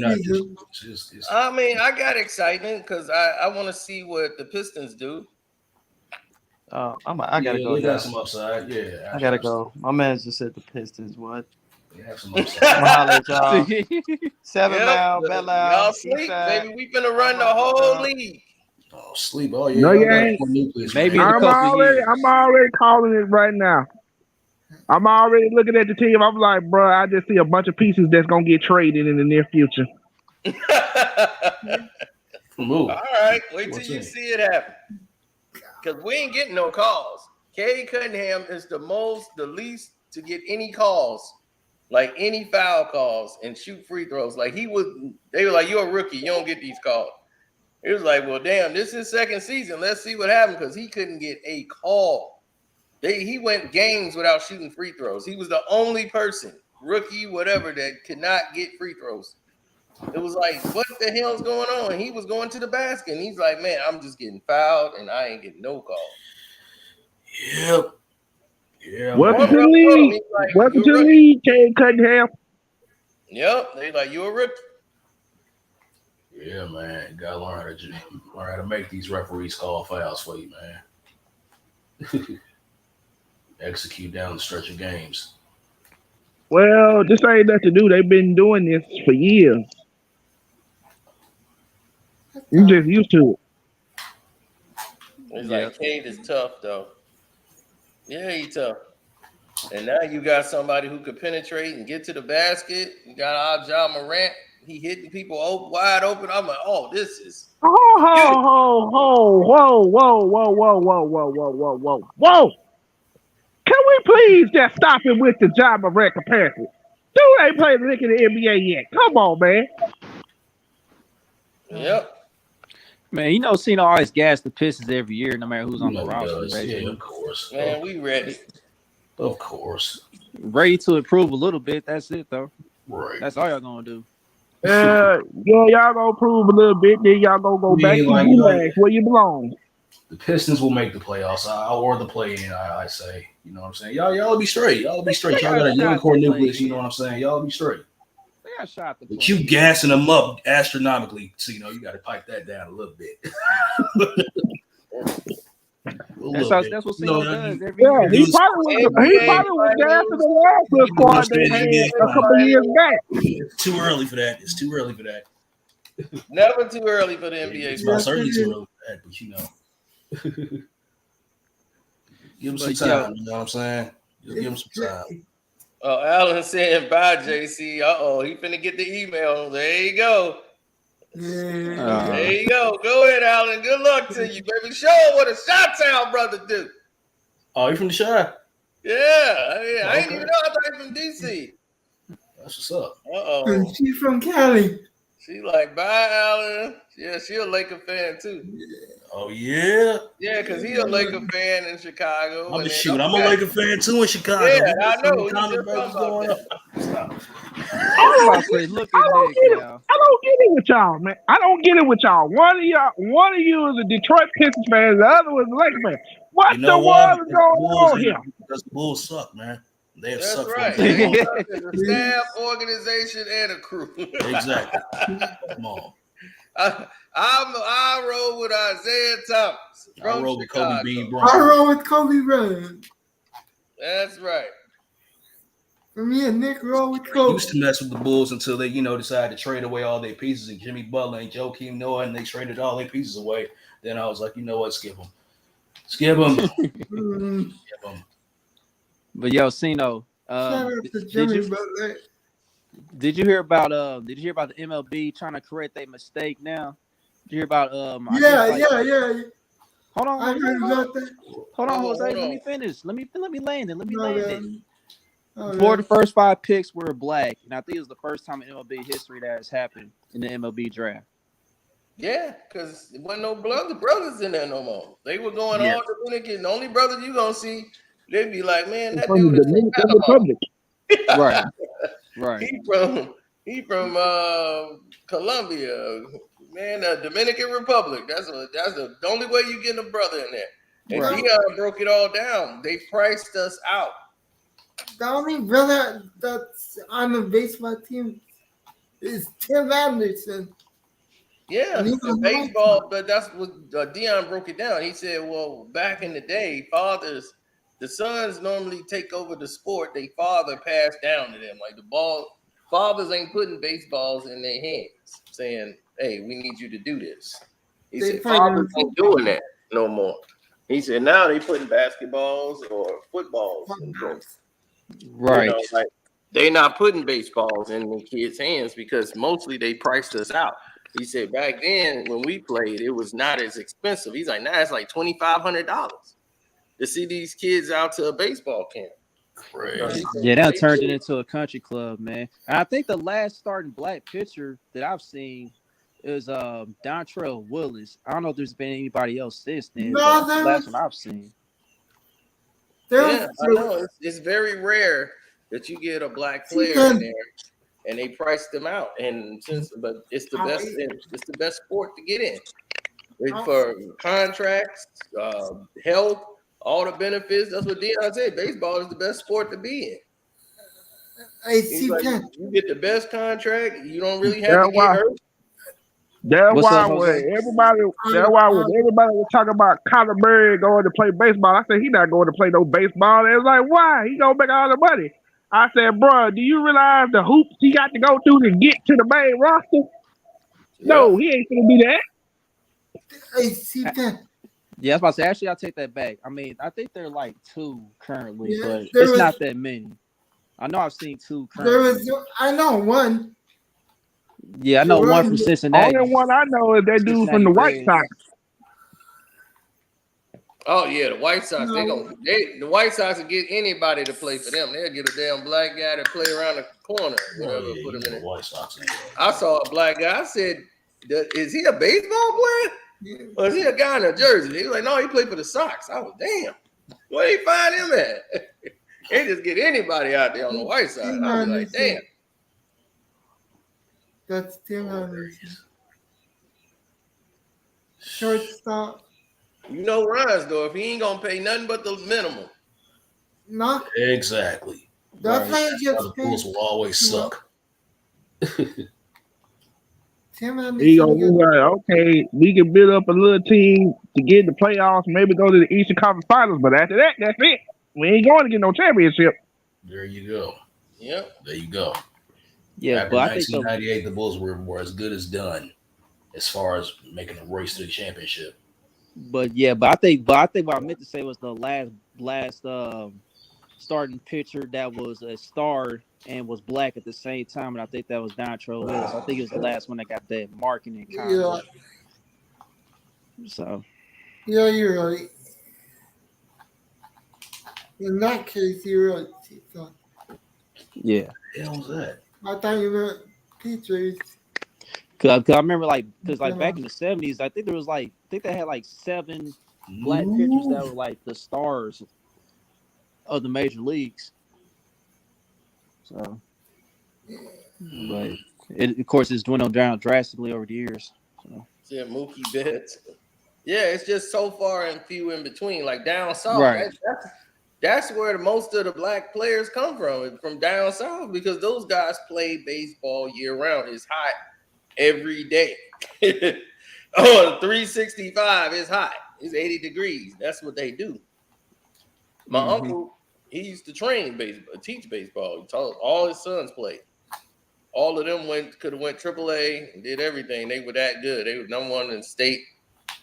season. I mean, I got excitement because I want to see what the Pistons do. I gotta go. They got some upside. Yeah, I gotta go. My man just said the Pistons. What? They have some upside. Y'all. 7 Mile, Belle Isle. Y'all sleep, baby. We finna run the whole league. Oh, sleep. Oh yeah. No, you ain't. Maybe I'm already calling it right now. I'm already looking at the team. I'm like, bro, I just see a bunch of pieces that's gonna get traded in the near future. All right, wait till you see it happen. Because we ain't getting no calls. Cade Cunningham is the least to get any calls, like any foul calls and shoot free throws. Like they were like, you're a rookie, you don't get these calls. It was like, well, damn, this is second season. Let's see what happened because he couldn't get a call. He went games without shooting free throws. He was the only person, rookie, whatever, that could not get free throws. It was like, what the hell's going on? He was going to the basket, and he's like, man, I'm just getting fouled, and I ain't getting no call. Yep. Yeah. Welcome to the league. Welcome to the league, Cade Cunningham. Yep. They like, you're a rookie. Yeah, man. You gotta learn how to make these referees call fouls for you, man. Execute down the stretch of games. Well, this ain't nothing to do. They've been doing this for years. You just used to it. It's like, Cade is tough, though. Yeah, he's tough. And now you got somebody who could penetrate and get to the basket. You got Ja Morant. He hitting people wide open. I'm like, oh, this is. Whoa. Can we please just stop it with the Ja Morant comparison? Dude ain't played a lick in the NBA yet. Come on, man. Yep. Man, you know, Cena always gas the Pistons every year, no matter who's on the roster. Yeah, of course. Man, we ready. Of course. Ready to improve a little bit. That's it, though. Right. That's all y'all gonna do. Yeah, y'all gonna improve a little bit, then y'all gonna go back to the where you belong. The Pistons will make the playoffs. Or the play-in, I say. You know what I'm saying? Y'all be straight. Y'all be straight. Y'all got a young core nucleus. You know what I'm saying? Y'all be straight. They got shot the But you gassing them up astronomically, so you know you got to pipe that down a little bit. That's what Cena does every year. Yeah, he probably was gassing the last little squad they had a couple of years back. It's too early for that. It's too early for that. Never too early for the NBA. It's not certainly too early for that, but you know. Give him some time, you know what I'm saying? Just give him some time. Oh, Alan saying bye, JC. Uh-oh, he finna get the email. There you go. There you go. Go ahead, Alan. Good luck to you, baby. Show what a Chi-Town brother do. Oh, you from the Chi? Yeah. I ain't even know. I thought he from DC. That's what's up. Uh-oh. She's from Cali. She like, bye, Alan. Yeah, she a Laker fan too. Oh yeah. Yeah, because he a Laker fan in Chicago. I'm and just then shoot. I'm a Laker fan too in Chicago. Yeah, I know. We Kind just of talking going about up. I was about to say, look at Nick, y'all. I don't get it with y'all, man. I don't get it with y'all. One of you is a Detroit Pistons fan, the other was a Lakers fan. What You know the what? world is going on here? Because the Bulls suck, man. They have That's sucked right. from the beginning. It's a staff, organization, and a crew. Exactly. Come on. I roll with Isaiah Thomas I from roll with Chicago. Kobe Bean I Bryant. roll with Kobe Bryant. That's right. For me and Nick roll with They Kobe. used to mess with the Bulls until they, decided to trade away all their pieces, and Jimmy Butler and Joakim Noah, and they traded all their pieces away. Then I was like, you know what? Skip them. Skip them. Mm, Skip them. But yo, Sino, shout out to did Jimmy you Butler. did you hear about the MLB trying to correct their mistake now? Did you hear about I Yeah, guess, like- yeah. Hold on, I heard about that. hold on, Hold Jose. on. Let me finish. Let me land it. Let me No, land no. it. Oh, Four of yeah. the first 5 picks were black, and I think it was the first time in MLB history that has happened in the MLB draft. Yeah, because there wasn't no brothers in there no more. They were going Yeah. all Dominican. The only brother you gonna see, they'd be like, man, that From dude the is Dominican from Republic. Right. Right. He from Colombia, man, the Dominican Republic. That's the only way you get a brother in there. And Right. Dion broke it all down. They priced us out. The only brother that's on the baseball team is Tim Anderson. Yeah, And he the was baseball, but that's what Dion broke it down. He said, well, back in the day, the sons normally take over the sport. They father passed down to them. Like the ball, fathers ain't putting baseballs in their hands, saying, hey, we need you to do this. He They said, put it fathers in ain't doing that no more. He said, now they putting basketballs or footballs in things. Right. Like they not putting baseballs in the kids' hands because mostly they priced us out. He said back then when we played, it was not as expensive. He's like, now it's like $2,500 to see these kids out to a baseball camp. Crazy. Yeah, that turned it into a country club, man. And I think the last starting black pitcher that I've seen is Dontrell Willis. I don't know if there's been anybody else since then. No, But that's the there last was- one I've seen. Yeah, I know. It's very rare that you get a black player in there and they price them out. But it's the best sport to get in. For contracts, health, all the benefits. That's what Dion said. Baseball is the best sport to be in. He's like, you get the best contract. You don't really have to get hurt. That's What's why up, when Jose? everybody was talking about Conor Murray going to play baseball, I said he's not going to play no baseball. They was like, why? He gonna make all the money. I said, bro, do you realize the hoops he got to go through to get to the main roster? No, he ain't gonna do that. Yeah, I was about to say, actually, I'll take that back. I mean, I think they're like 2 currently, Yeah, but there it's was- not that many. I know I've seen 2 There currently. was, I know one. Yeah, I know one from Cincinnati. Only one I know is that dude from the White Sox. Oh yeah, the White Sox. The White Sox will get anybody to play for them. They'll get a damn black guy to play around the corner, whatever. Put him in it. White Sox. I saw a black guy. I said, "Is he a baseball player, or is he a guy in a jersey?" He was like, "No, he played for the Sox." I was damn. Where did he find him at? They just get anybody out there on the White Sox. I was like, damn. That's Tim Anderson. Shortstop. You know Reinsdorf, he ain't gonna pay nothing but the minimum. No, Exactly. that's how you The get Bulls paid. will always suck. Tim Anderson. He gonna be like, okay, we can build up a little team to get in the playoffs, maybe go to the Eastern Conference Finals, but after that, that's it. We ain't going to get no championship. There you go. Yep. There you go. Yeah, After but I think 1998, the Bulls were as good as done as far as making a race to the championship. But I think what I meant to say was the last starting pitcher that was a star and was black at the same time, and I think that was Dontrell Willis. I think it was the last one that got that marketing contract. So Yeah, you're right. In that case, you're right. yeah. The hell was that? I thought you meant teachers. Cause I remember because back in the 70s, I think they had like 7 black pitchers that were like the stars of the major leagues. So, but of course, it's dwindled down drastically over the years. So. Yeah, Mookie Betts. Yeah, it's just so far and few in between. Like down south, Right. that's where most of the black players come from down south, because those guys play baseball year round. It's hot every day. 365 is hot. It's 80 degrees. That's what they do. My uncle, he used to teach baseball. He taught all his sons played. All of them could have went AAA and did everything. They were that good. They were number one in state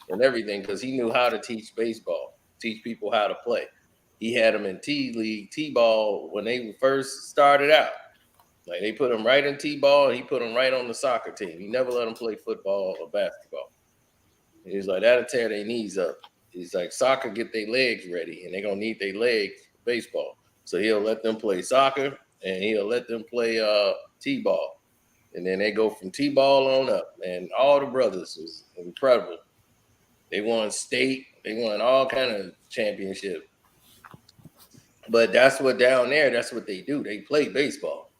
and everything, because he knew how to teach baseball, teach people how to play. He had them in T-League, T-ball when they first started out. Like they put them right in T-ball, and he put them right on the soccer team. He never let them play football or basketball. He was like, that'll tear their knees up. He's like, soccer get their legs ready, and they're going to need their legs for baseball. So he'll let them play soccer, and he'll let them play T-ball. And then they go from T-ball on up. And all the brothers was incredible. They won state. They won all kind of championships. But that's what down there, that's what they do. They play baseball.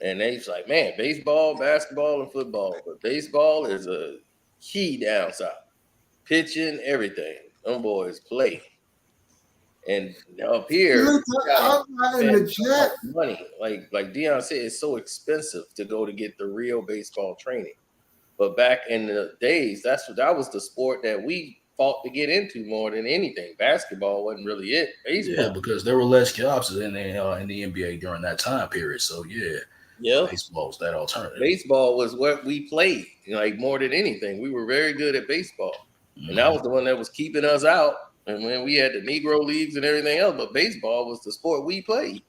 And they's like, man, baseball, basketball, and football. But baseball is a key down south. Pitching, everything. Them boys play. And up here, money. Like Dion said, it's so expensive to go to get the real baseball training. But back in the days, that was the sport that we fought to get into more than anything. Basketball wasn't really it. Baseball. Yeah, because there were less jobs in the NBA during that time period. So baseball was that alternative. Baseball was what we played, like more than anything. We were very good at baseball, and that was the one that was keeping us out. And when we had the Negro leagues and everything else, but baseball was the sport we played,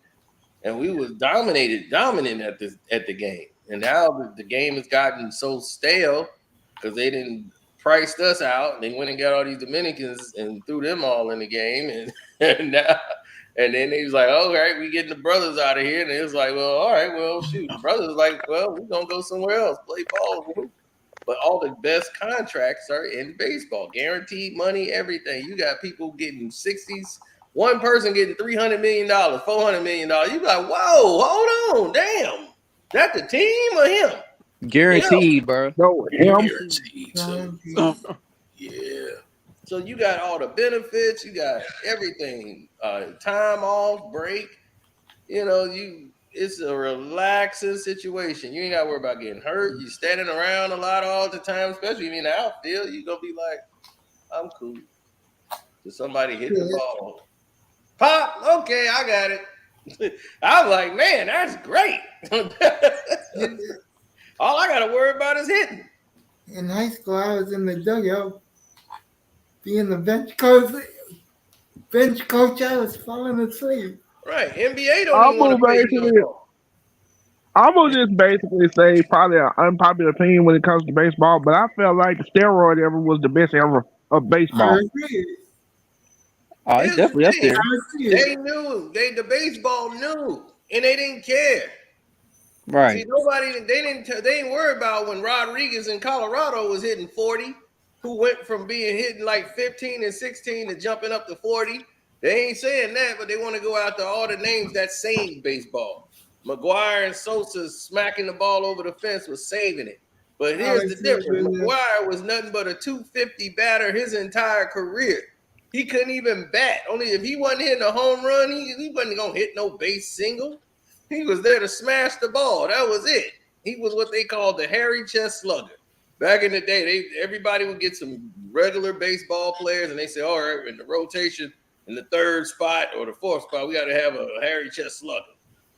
and we was dominant at the game. And now the game has gotten so stale because they didn't priced us out. They went and got all these Dominicans and threw them all in the game, and then they was like, all right, we getting the brothers out of here. And it was like, well, all right, well, shoot. The brothers like, well, we're gonna go somewhere else, play ball. But all the best contracts are in baseball, guaranteed money, everything. You got people getting 60s, one person getting $300 million, $400 million. You like, whoa, hold on, damn, that the team or him? Guaranteed, bro. No, Guaranteed. Yeah. So you got all the benefits, you got everything, time off, break. It's a relaxing situation. You ain't got to worry about getting hurt. You're standing around a lot all the time, especially in the outfield. You're going to be like, I'm cool. So somebody hit the ball. Pop, okay, I got it. I was like, man, that's great. All I got to worry about is hitting. In high school, I was in the dugout, being the bench coach. I was falling asleep. Right, NBA don't even want to play baseball. I'm gonna just basically say probably an unpopular opinion when it comes to baseball, but I felt like the steroid era was the best era of baseball. Oh, it's definitely up there. They knew. The baseball knew, and they didn't care. Right. See, they didn't worry about when Rodriguez in Colorado was hitting 40, who went from being hitting like 15 and 16 to jumping up to 40. They ain't saying that, but they want to go after all the names that saved baseball. McGuire and Sosa smacking the ball over the fence was saving it. But here's the difference. McGuire was nothing but a 250 batter his entire career. He couldn't even bat. Only if he wasn't hitting a home run, he wasn't going to hit no base single. He was there to smash the ball. That was it. He was what they called the hairy chest slugger. Back in the day, everybody would get some regular baseball players, and they say, all right, in the rotation, in the third spot or the fourth spot, we got to have a hairy chest slugger.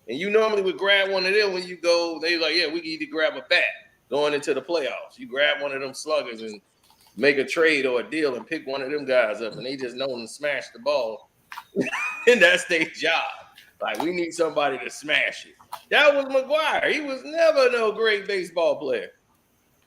And you normally would grab one of them when you go. They like, yeah, we need to grab a bat going into the playoffs. You grab one of them sluggers and make a trade or a deal and pick one of them guys up, and they just know them to smash the ball. And that's their job. Like, we need somebody to smash it. That was McGuire. He was never no great baseball player.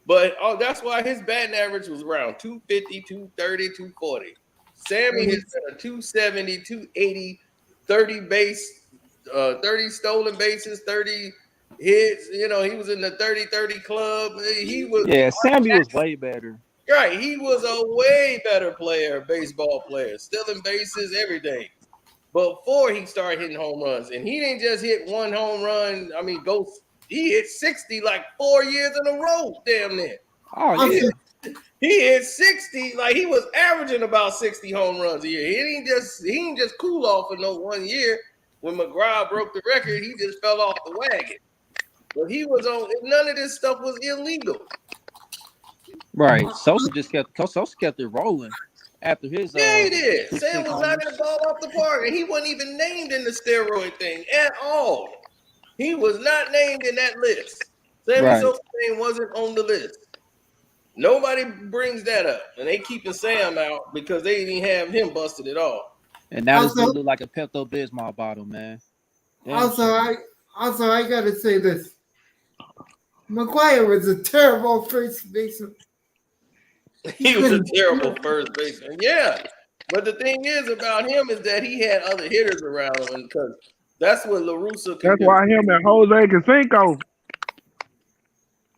But that's why his batting average was around 250, 230, 240. Sammy has been a 270, 280, 30 stolen bases, 30 hits. You know, he was in the 30-30 club. He was Sammy was way better. right. He was a way better player, baseball player, stealing bases, everything. Before he started hitting home runs, and he didn't just hit one home run. I mean, he hit 60 like 4 years in a row, damn near. Oh yeah. He hit 60, like he was averaging about 60 home runs a year. He didn't just cool off for no 1 year. When McGraw broke the record, he just fell off the wagon. But he was on. None of this stuff was illegal. Right. Sosa kept it rolling after his. Yeah, he did. Sam was knocking the ball off the park, and he wasn't even named in the steroid thing at all. He was not named in that list. Sammy Sosa's name wasn't on the list. Nobody brings that up, and they keeping Sam out because they didn't have him busted at all. And now this dude look like a Pepto Bismol bottle, man. Damn. Also, I gotta say this: McGuire was a terrible first baseman. He was a terrible first baseman. Yeah, but the thing is about him is that he had other hitters around him, because that's what LaRussa. That's why him and Jose Canseco.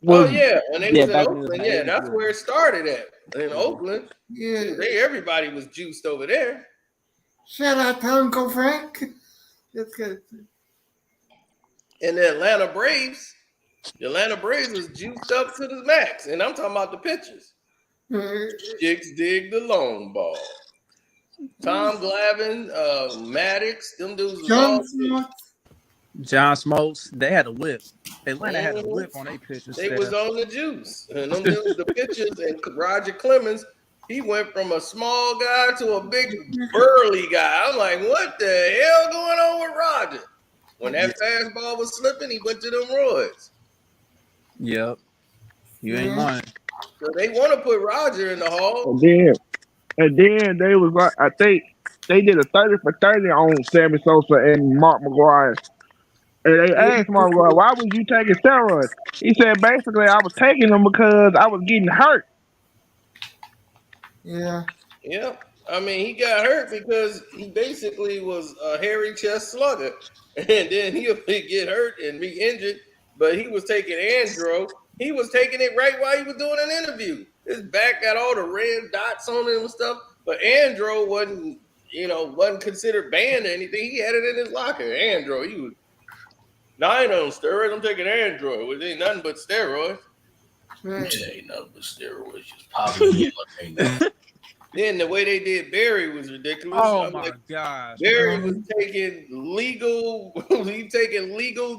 Oh yeah, when they was in back Oakland, that's where it started at. In Oakland, Yeah. Everybody was juiced over there. Shout out to Uncle Frank. That's good. And the Atlanta Braves was juiced up to the max, and I'm talking about the pitchers. Chicks dig the long ball. Tom Glavine, Maddox, them dudes was all John Smoltz, they had a whip. Atlanta had a whip on their pitchers. They was on the juice. And them dudes, the pitchers, and Roger Clemens, he went from a small guy to a big burly guy. I'm like, what the hell going on with Roger? When that fastball was slipping, he went to them roids. Yep. You ain't lying. So they want to put Roger in the hall. And then they was like, I think they did a 30 for 30 on Sammy Sosa and Mark McGuire. And they asked Mark McGuire, why was you taking steroids? He said, basically, I was taking them because I was getting hurt. Yeah. Yep. I mean, he got hurt because he basically was a hairy chest slugger. And then he'll get hurt and be injured. But he was taking Andro. He was taking it right while he was doing an interview. His back got all the red dots on it and stuff. But Andro wasn't considered banned or anything. He had it in his locker. Andro, he was, I ain't on steroids. I'm taking Andro. It ain't nothing but steroids. Right. It ain't nothing but steroids. Just popping. Then the way they did Barry was ridiculous. Oh my gosh. Barry was taking legal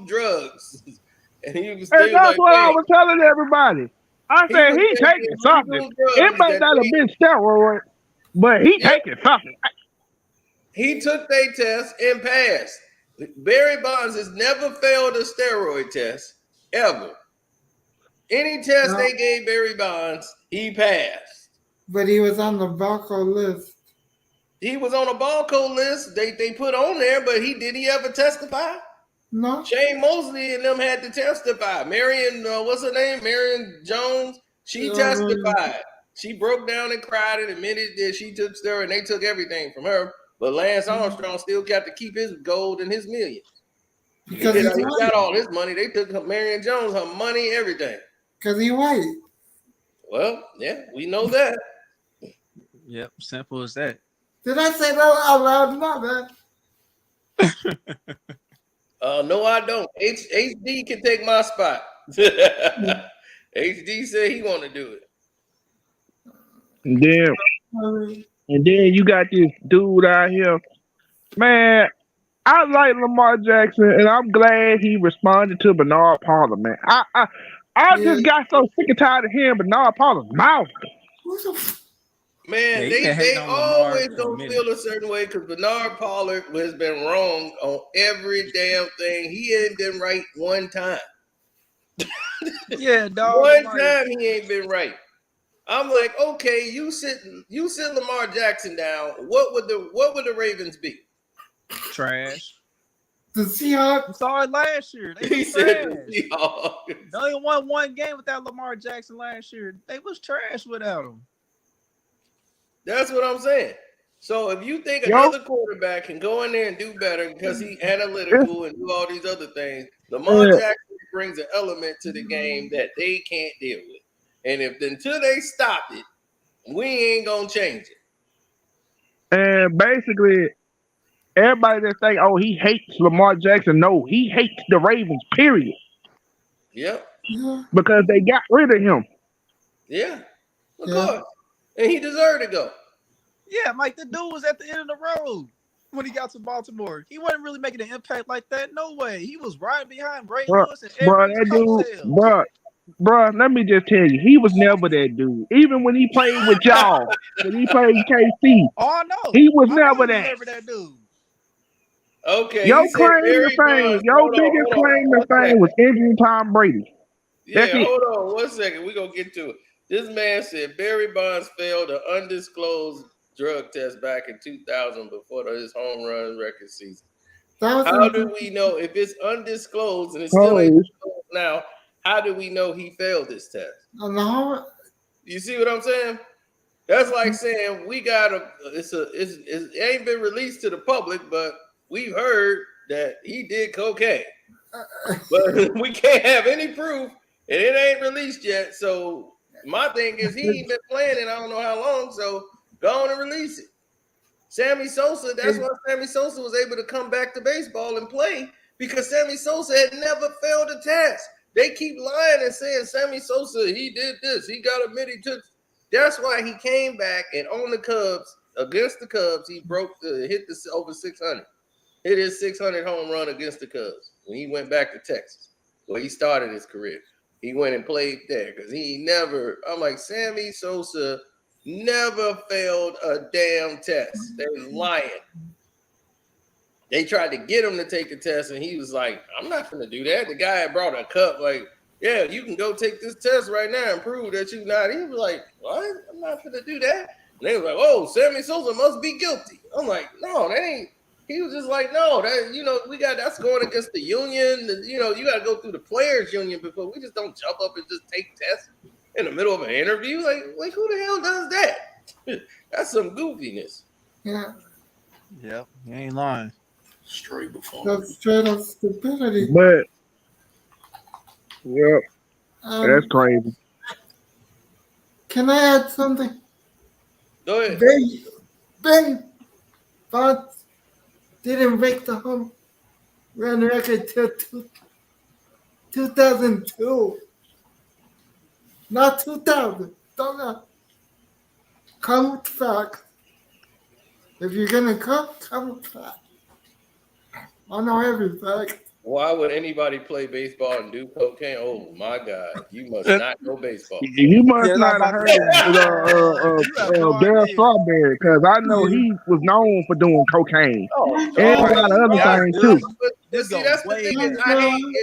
drugs. And he was still And that's what I was telling everybody. I said he taking something. It might not have been steroid, but he taking something. He took their test and passed. Barry Bonds has never failed a steroid test, ever. Any test they gave Barry Bonds, he passed. But he was on the Balco list. He was on a Balco list. They put on there, but did he ever testify? No. Shane Mosley and them had to testify. Marion, what's her name? Marion Jones. She testified. She broke down and cried and admitted that she took steroids, and they took everything from her. But Lance Armstrong still got to keep his gold and his millions. Because he got all his money. They took Marion Jones, her money, everything. Because he white. Well, yeah, we know that. Yep, simple as that. Did I say that out loud? My bad. No, I don't. HD can take my spot. HD said he want to do it. And then you got this dude out here. Man, I like Lamar Jackson, and I'm glad he responded to Bernard Pollard, man. I just got so sick and tired of hearing Bernard Pollard's mouth. Man, they always don't feel a certain way because Bernard Pollard has been wrong on every damn thing. He ain't been right one time. Yeah, dog. One time he ain't been right. I'm like, okay, you sit Lamar Jackson down. What would the Ravens be? Trash. The Seahawks. We saw it last year. He said the Seahawks. They only won one game without Lamar Jackson last year. They was trash without him. That's what I'm saying. So if you think another quarterback can go in there and do better because he's analytical and do all these other things, Lamar Jackson brings an element to the game that they can't deal with. And until they stop it, we ain't gonna change it. And basically, everybody that think, oh, he hates Lamar Jackson. No, he hates the Ravens, period. Yep. Because they got rid of him. Yeah. Of course. And he deserved to go. Yeah, Mike, the dude was at the end of the road when he got to Baltimore. He wasn't really making an impact like that. No way. He was riding behind Ray Lewis and Bro, let me just tell you, he was never that dude. Even when he played with y'all, when he played KC, he was never that dude. Okay. Your claim to fame, your biggest claim to fame was injuring Tom Brady. Yeah, hold on 1 second. We're going to get to it. This man said Barry Bonds failed an undisclosed drug test back in 2000 before his home run record season. How do we know if it's undisclosed and it's still ain't disclosed now? How do we know he failed this test? You see what I'm saying? That's like saying we got it ain't been released to the public, but we've heard that he did cocaine. But we can't have any proof, and it ain't released yet. So my thing is he ain't been playing in I don't know how long, so go on and release it. Sammy Sosa, that's why Sammy Sosa was able to come back to baseball and play, because Sammy Sosa had never failed a test. They keep lying and saying Sammy Sosa, he did this, he got admitted to. That's why he came back and on the Cubs, against the Cubs, he hit the over 600. Hit his 600 home run against the Cubs when he went back to Texas, where he started his career. He went and played there because I'm like, Sammy Sosa never failed a damn test. They're lying. They tried to get him to take the test, and he was like, I'm not going to do that. The guy had brought a cup, like, yeah, you can go take this test right now and prove that you're not. He was like, what? I'm not going to do that. And they was like, oh, Sammy Sosa must be guilty. I'm like, no, that ain't. He was just like, no, that's going against the union. You got to go through the players' union before we just don't jump up and just take tests in the middle of an interview. Like who the hell does that? That's some goofiness. Yeah. Yep, you ain't lying. Straight before. That's straight up stupidity. But, yep, that's crazy. Can I add something? Go ahead. Ben Bonds didn't break the home run record till 2002. Not 2000. Don't know. Come with facts. If you're going to come with facts. I know every fact. Why would anybody play baseball and do cocaine? Oh my God! You must not know baseball. You must not have heard of Darryl Strawberry, because I know he was known for doing cocaine and a lot of other things too. But see, that's the thing I hate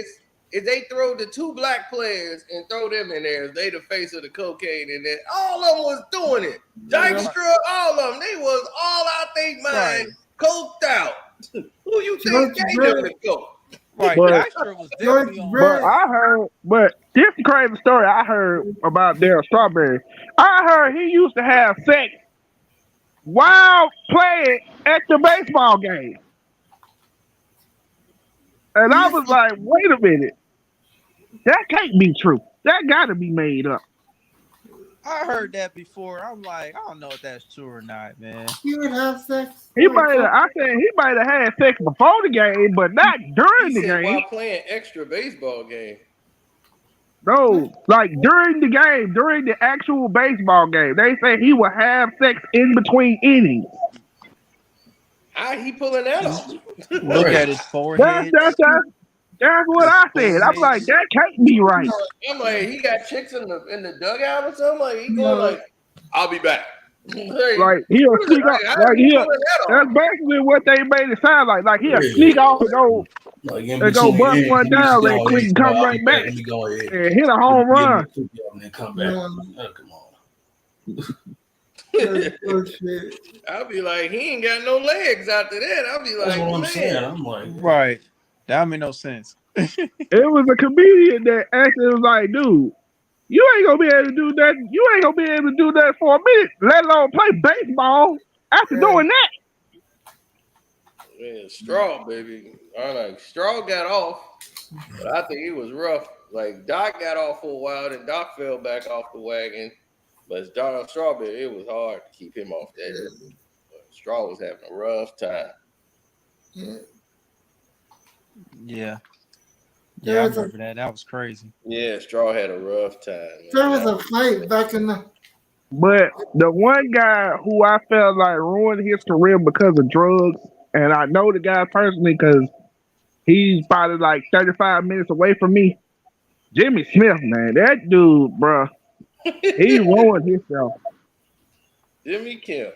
is they throw the two black players and throw them in there. They the face of the cocaine, and then all of them was doing it. Dykstra, all of them, they was all out their mind, coked out. Who you think gave them the coke? Right, But was definitely on. But this is a crazy story I heard about Darryl Strawberry. I heard he used to have sex while playing at the baseball game. And I was like, wait a minute. That can't be true. That got to be made up. I heard that before. I'm like, I don't know if that's true or not, man. You would have sex. He might have had sex before the game, but not during the game. While playing extra baseball game. No, like during the game, during the actual baseball game, they say he would have sex in between innings. How he pulling that off? Look at his forehead. That's what I said. I'm like, that can't be right. I'm like, he got chicks in the dugout or something. Like he going like, I'll be back. Like he'll sneak off. That's basically what they made it sound like. Like he'll sneak off and go bust one down right quick and come right back and hit a home run. And then come back. Come on. I'll be like, he ain't got no legs after that. I'll be like, that's what I'm saying. I'm like, right. That made no sense. It was a comedian that actually was like, dude, you ain't gonna be able to do that. You ain't gonna be able to do that for a minute, let alone play baseball after doing that. Yeah, Straw, baby. I'm like, Straw got off. But I think it was rough. Like Doc got off for a while, and Doc fell back off the wagon. But Donald Strawberry, it was hard to keep him off that. But Straw was having a rough time. Yeah. Yeah. There Yeah, I was a- remember that. That was crazy. Yeah, Straw had a rough time. Man. There was a fight back in the. But the one guy who I felt like ruined his career because of drugs, and I know the guy personally because he's probably like 35 minutes away from me. Jimmy Smith, man, that dude, bruh, he ruined himself. Jimmy Kim.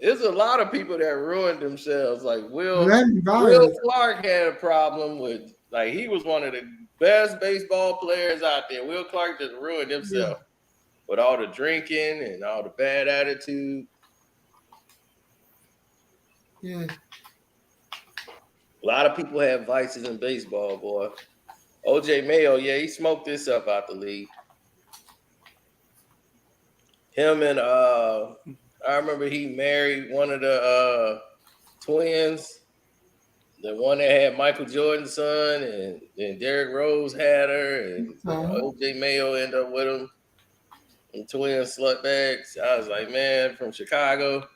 There's a lot of people that ruined themselves. Like Will Clark had a problem with, like, he was one of the best baseball players out there. Will Clark just ruined himself with all the drinking and all the bad attitude. Yeah. A lot of people have vices in baseball, boy. OJ Mayo, yeah, he smoked this up out the league. Him and I remember he married one of the twins, the one that had Michael Jordan's son, and Derrick Rose had her, and OJ Mayo ended up with him. And twin slutbags. I was like, man, from Chicago.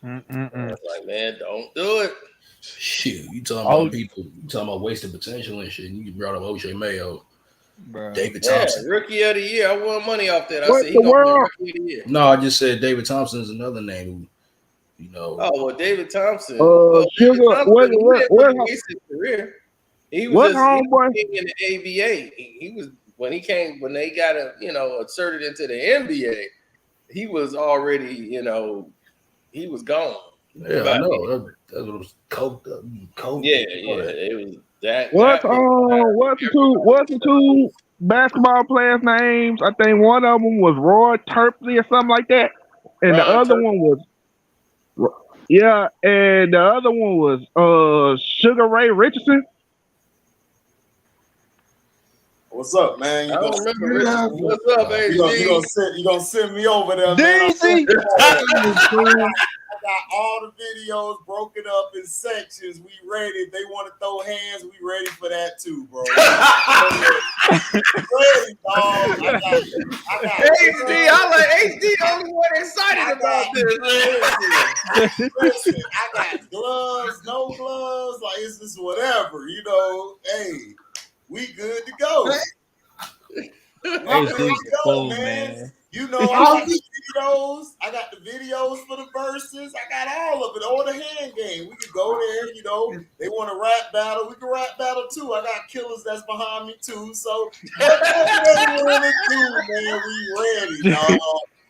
I was like, man, don't do it. Shoot, you talking about people, you talking about wasted potential and shit. And you brought up OJ Mayo, David Thompson. Rookie of the year. I won money off that. I What said he the gonna world? be rookie of the year. No, I just said David Thompson is another name who, you know. Oh well, David Thompson. Sugar, David Thompson, what he didn't waste his career. He was homeboy? in the ABA. He was when they got inserted into the NBA. He was already, he was gone. Yeah, I know. That's what it was coked up. Yeah, it was that. What's the two basketball players' names? I think one of them was Roy Turpley or something like that, and the other one was and the other one was Sugar Ray Richardson. What's up, man? I don't remember Richardson. What's up, HD? You gonna send me over there, man? I got all the videos broken up in sections. We ready. If they want to throw hands, we ready for that too, bro. Ready, dog. I got HD. I like HD. Only one excited about this. Listen, I got gloves, no gloves. Like it's just whatever, Hey, we good to go. Man. I got the videos. I got the videos for the verses. I got all of it. All the hand game. We could go there. They want to rap battle. We can rap battle too. I got killers that's behind me too. So whatever we want to do, man, we ready, dog.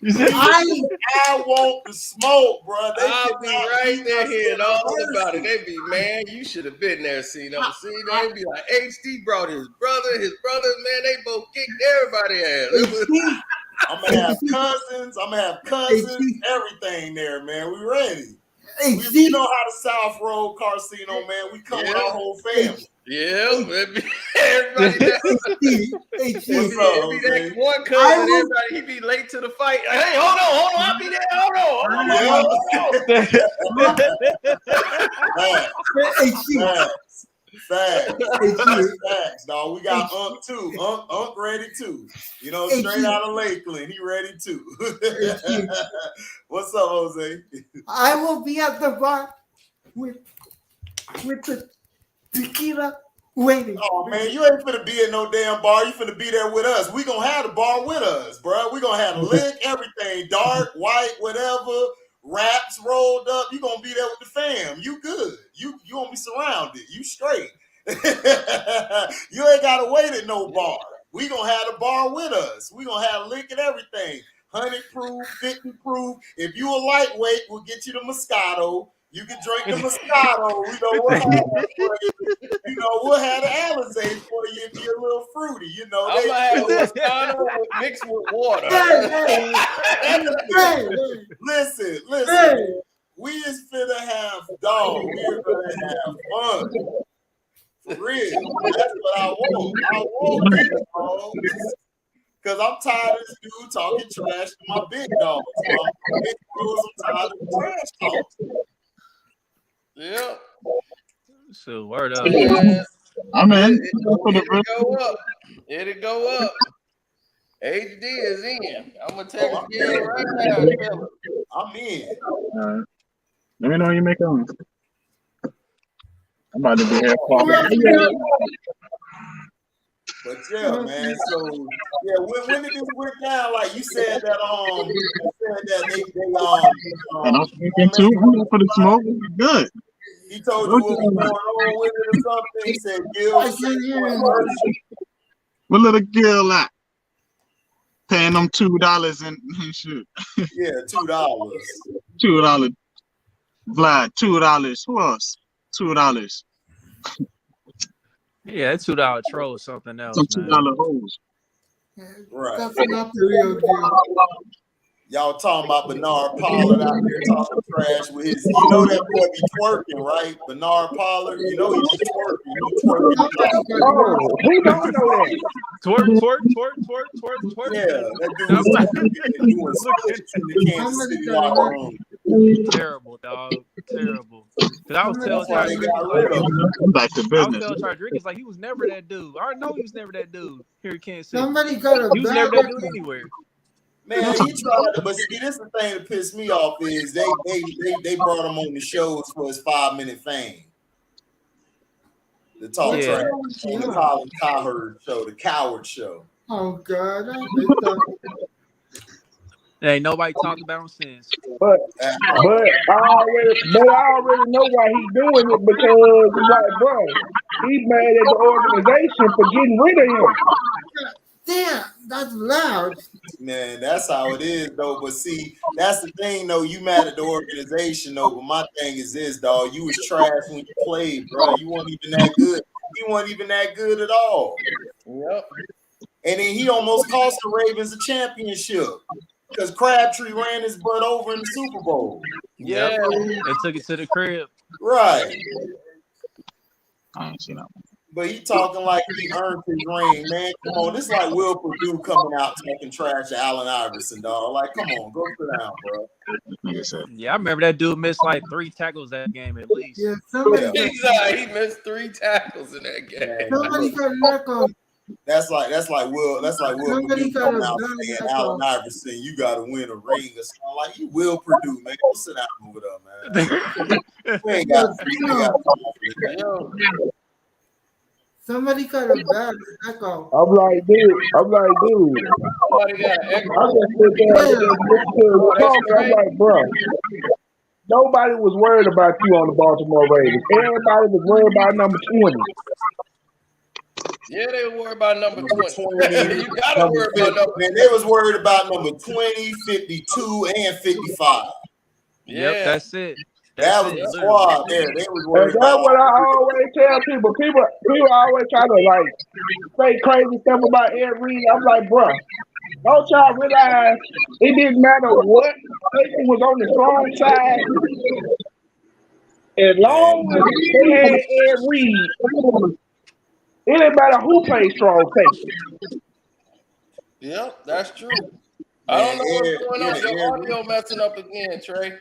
I want the smoke, bro. I'll be right there hearing all about it. They be, man, you should have been there, C-No. They be like, HD brought his brothers, man, they both kicked everybody ass. I'm gonna have cousins, everything there, man. We ready. We know how the South roll, Karceno, man. We come with our whole family. Yeah, everybody What's up, man? one cousin, everybody, he be late to the fight. Hey, hold on, I'll be there. Hold on. Facts, dog. We got Unc too. Unc ready too. Straight out of Lakeland, he ready too. What's up, Jose? I will be at the bar with the tequila waiting. Oh man, you ain't finna be at no damn bar. You finna be there with us. We gonna have the bar with us, bro. We gonna have a lick, everything, dark, white, whatever. Wraps rolled up. You gonna be there with the fam. You good. You gonna be surrounded. You straight. You ain't gotta wait at no bar. We gonna have the bar with us. We gonna have lick and everything. 100 proof, 50 proof. If you a lightweight, we'll get you the Moscato. You can drink the Moscato. We'll have the Alizé for you if you're a little fruity. I'm gonna have Moscato mixed with water. Listen. We is finna have dog. We're gonna have fun. For real. That's what I want. I want that, dog. Because I'm tired of this dude talking trash to my big dogs. I'm tired of the trash talk. Yeah. So word up. Yeah, I'm in. it'll go up. It'll go up. HD is in. I'm gonna text Gil right now. and tell him. I'm in. Let me know when you make it on. I'm about to be here. But yeah, man. So yeah, when did this went down? Like you said that you said that And I'm thinking too. I'm here for the smoke. Good. he told you what was going on with it or something. He said Gil. What little Gil at? Paying them $2 and shit. Yeah, $2. $2. Vlad, $2. Who else? $2. Yeah, that $2 troll is something else, Some man. $2 hoes. Right. That's not the real deal. Y'all talking about Bernard Pollard out here talking trash with his, you know that boy be twerking, right? Bernard Pollard, you know he be twerking. He twerking. Oh, who don't know that? Twerk. Yeah, that dude was doing splits in the Kansas City locker room. Terrible, dog. Terrible. Because I was telling That's why they got rid of him. I'm back to I was business. telling Charles Rickens like he was never that dude. I know he was never that dude here in Kansas City. Somebody got a He was never that dude anywhere. Man, he tried to, but see, this is the thing that pissed me off is they brought him on the shows for his 5-minute fame. The talk trash on the Colin Cowherd show, the Coward show. Oh God! Ain't nobody talked about him since. But I already know why he's doing it because it's like, bro, he's mad at the organization for getting rid of him. Damn, that's loud. Man, that's how it is, though. But see, that's the thing, though. You mad at the organization, though. But my thing is this, dog. You was trash when you played, bro. You weren't even that good. You weren't even that good at all. Yep. And then he almost cost the Ravens a championship because Crabtree ran his butt over in the Super Bowl. Yeah. They took it to the crib. Right. I ain't seen that one. But he talking like he earned his ring, man. Come on, this is like Will Purdue coming out talking trash to Allen Iverson, dog. Like, come on, go sit down, bro. Nigga said, Yeah, I remember that dude missed like 3 tackles that game at least. Yeah, somebody He missed 3 tackles in that game. somebody got an echo. That's like Will Somebody Purdue got coming a out gun saying echo. Allen Iverson, you got to win a ring or something. Like, you Will Purdue, man. Go sit down over there, man. We ain't got time for it. Somebody got a bad echo. I'm like, dude. Somebody got an echo. I just sit there and just listen to the talk. I'm like, bro, nobody was worried about you on the Baltimore Ravens. Everybody was worried about number 20. Yeah, they were worried about number 20. 20. You gotta worry about number. Man, they was worried about number 20, 52, and 55. Yep, that's it. That was the squad there. They was worried And that's what I always tell people. People always try to like say crazy stuff about Ed Reed. I'm like, bro, don't y'all realize it didn't matter what person was on the strong side. As long as they had Ed Reed, it didn't matter who played strong safety. Yep, that's true. I don't know what's going on. Your audio messing up again, Trey.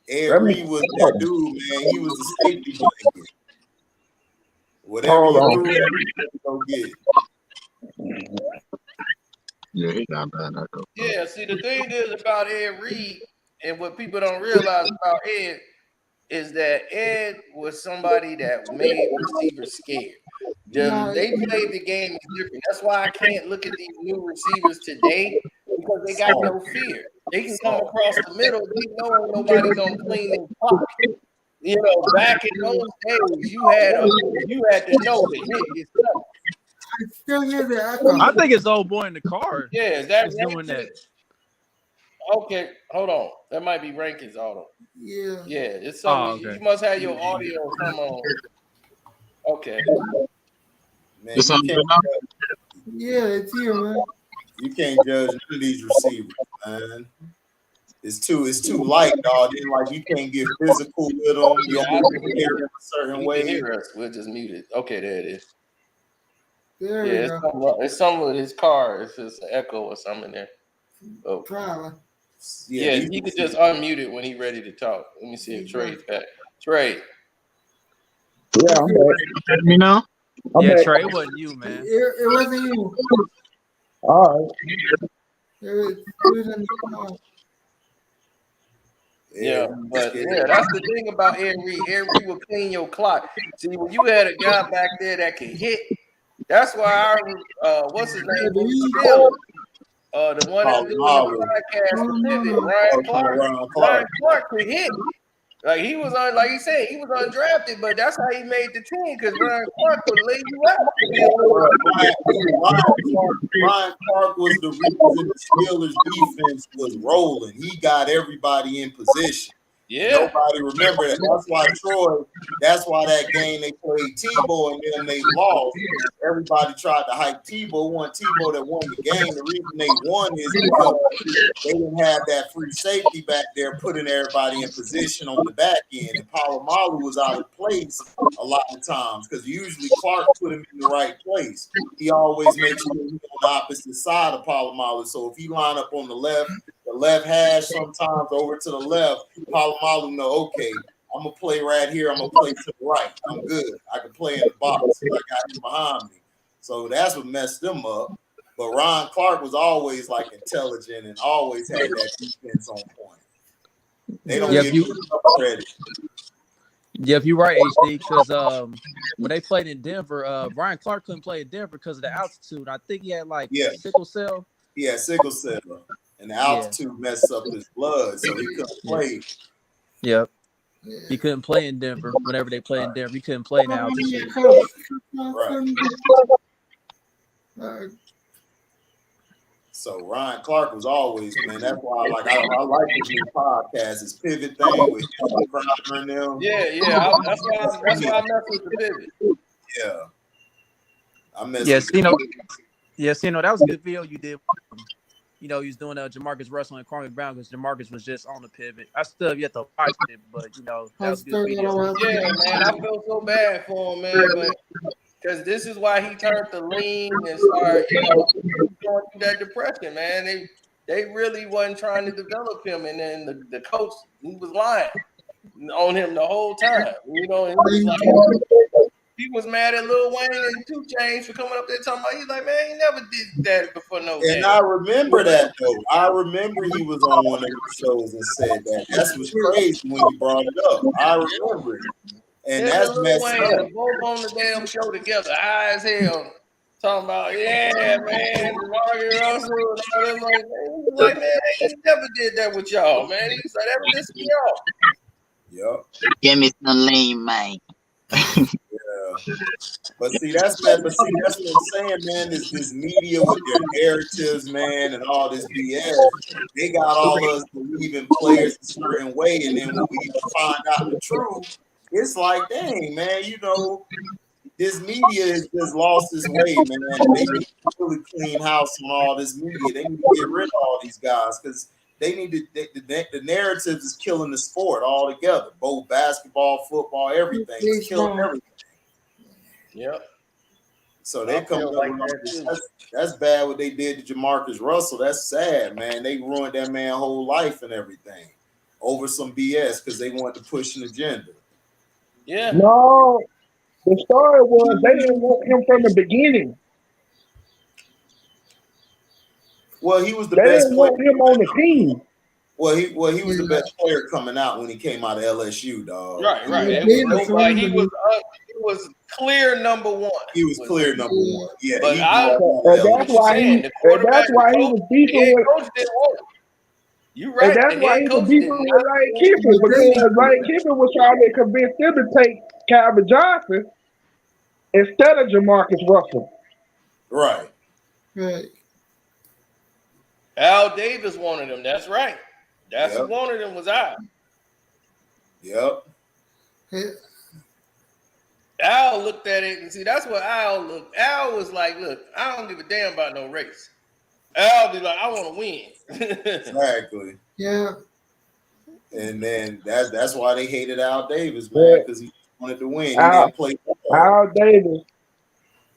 Ed Reed was that dude, man. He was a safety blanket. Whatever you do, go get it. yeah, he got bad echo. Yeah, see, the thing is about Ed Reed, and what people don't realize about Ed is that Ed was somebody that made receivers scared. They played the game different. That's why I can't look at these new receivers today because they got no fear. They can come across the middle. They know nobody's gonna clean their pocket. You know, back in those days, you had to know to hit yourself. I still hear the echo. I think it's old boy in the car. Yeah, that's doing that. Okay, hold on. That might be Rankin's auto. Yeah. Yeah, it's something. okay. You must have your audio come on. Okay. Man, It's something good now? Yeah, it's here, man. you can't judge none of these receivers, man. It's too light, dog. Then like you can't get physical with them. You have to hear them a certain You way. can hear us. We'll just mute it. Okay, there it is. There Yeah, you go. it's something with his car. It's just an echo or something in there. Oh. Probably. Yeah, he could just unmute it when he's ready to talk. Let me see if Trey's back. Trey. Yeah, I'm back. Let me know. I'm Yeah, back. Trey, it wasn't you, man. It wasn't you. All right. It was in the car. Yeah, but yeah, that's the thing about Ed Reed. Ed Reed will clean your clock. See, when you had a guy back there that can hit, that's why what's his name? The one that was doing the podcast with Pivot, Ryan Clark. Ryan Clark could hit. Like he was on, like he said, he was undrafted, but that's how he made the team because Ryan Clark would lay you out. Ryan Clark was the reason the Steelers defense was rolling. He got everybody in position. Yeah. Nobody remember that. That's why that game they played Tebow and then they lost. Everybody tried to hype Tebow. One Tebow that won the game. The reason they won is because they didn't have that free safety back there putting everybody in position on the back end. And Palomalu was out of place a lot of times because usually Clark put him in the right place. He always makes sure he's on the opposite side of Palomalu. So if he line up on the left hash sometimes over to the left, Palomalu know, okay, I'm going to play right here. I'm going to play to the right. I'm good. I can play in the box. I got him behind me. So that's what messed them up. But Ron Clark was always like intelligent and always had that defense on point. They don't give you credit. Yeah, if you're right, HD, because when they played in Denver, Ryan Clark couldn't play in Denver because of the altitude. I think he had sickle cell. Yeah, sickle cell. And the altitude messed up his blood, so he couldn't play. Yep. He couldn't play in Denver. Whenever they played in Denver, he couldn't play in altitude. Right. So Ryan Clark was always, man. That's why I like this new podcast. This pivot thing with Crowder and them. Yeah. That's why I mess with the pivot. Yeah. I mess. That was a good video you did. You know, he was doing Jamarcus Russell and Kwame Brown because Jamarcus was just on the pivot. I still have yet to watch it, but that was a good video. Yeah, man, I feel so bad for him, man, but because this is why he turned to lean and start, going through that depression, man. They really wasn't trying to develop him, and then the coach, he was lying on him the whole time. He was mad at Lil Wayne and 2 Chainz for coming up there talking about. He's like, man, he never did that before no game. And I remember that though. I remember he was on one of the shows and said that. That's what's crazy when you brought it up. I remember it, and that's messed up. Both on the damn show together, high as hell, talking about man, Margaret Russell and all that. Like, man, he never did that with y'all, man. He was like, that was just y'all. Yep. Give me some lean, man. Yeah. But see, that's what I'm saying, man. This media with their narratives, man, and all this BS, they got all us believing players a certain way, and then when we even find out the truth, it's like, dang, man, this media has just lost its way, man. They need to really clean house on all this media. They need to get rid of all these guys because they need to. The narratives is killing the sport altogether. Both basketball, football, everything. It's killing everything. Yep. So they come up with that's bad what they did to Jamarcus Russell. That's sad, man. They ruined that man's whole life and everything over some BS because they wanted to push an agenda. Yeah. No, the story was they didn't want him from the beginning. Well, he was the they best didn't player. want him on the team. Well, he was the best player coming out when he came out of LSU, dog. Right. He was clear number one. He was clear number one. Yeah, but that's why he was beefing with. You right. And that's why he was beefing with Lane Kiffin because Lane Kiffin was trying to convince him to take Calvin Johnson instead of Jamarcus Russell. Right. Al Davis wanted him. That's right. That's who wanted him was Al. Yep. Al looked at it and see that's what Al looked. Al was like, "Look, I don't give a damn about no race." Al be like, "I want to win." Exactly. Yeah. And then that's why they hated Al Davis, man, because he wanted to win. He didn't play football. Al Davis,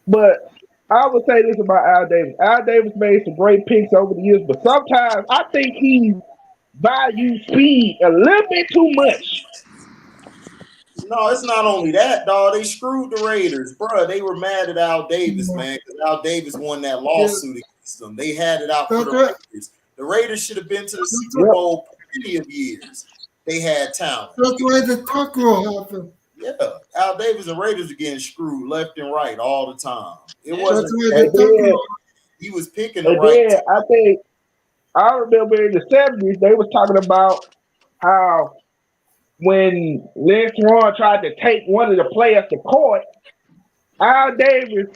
but I would say this about Al Davis. Al Davis made some great picks over the years, but sometimes I think he values speed a little bit too much. No, it's not only that, dog. They screwed the Raiders, bro. They were mad at Al Davis, man, because Al Davis won that lawsuit against them. They had it out for the Raiders. The Raiders should have been to the Super Bowl plenty of years. They had talent. That's why the tackle happened. Yeah, Al Davis and Raiders are getting screwed left and right all the time. It That's wasn't. why the tackle. He was picking the And right. then I think I remember in the 70s they was talking about how when Lynch Ron tried to take one of the players to court, Al Davis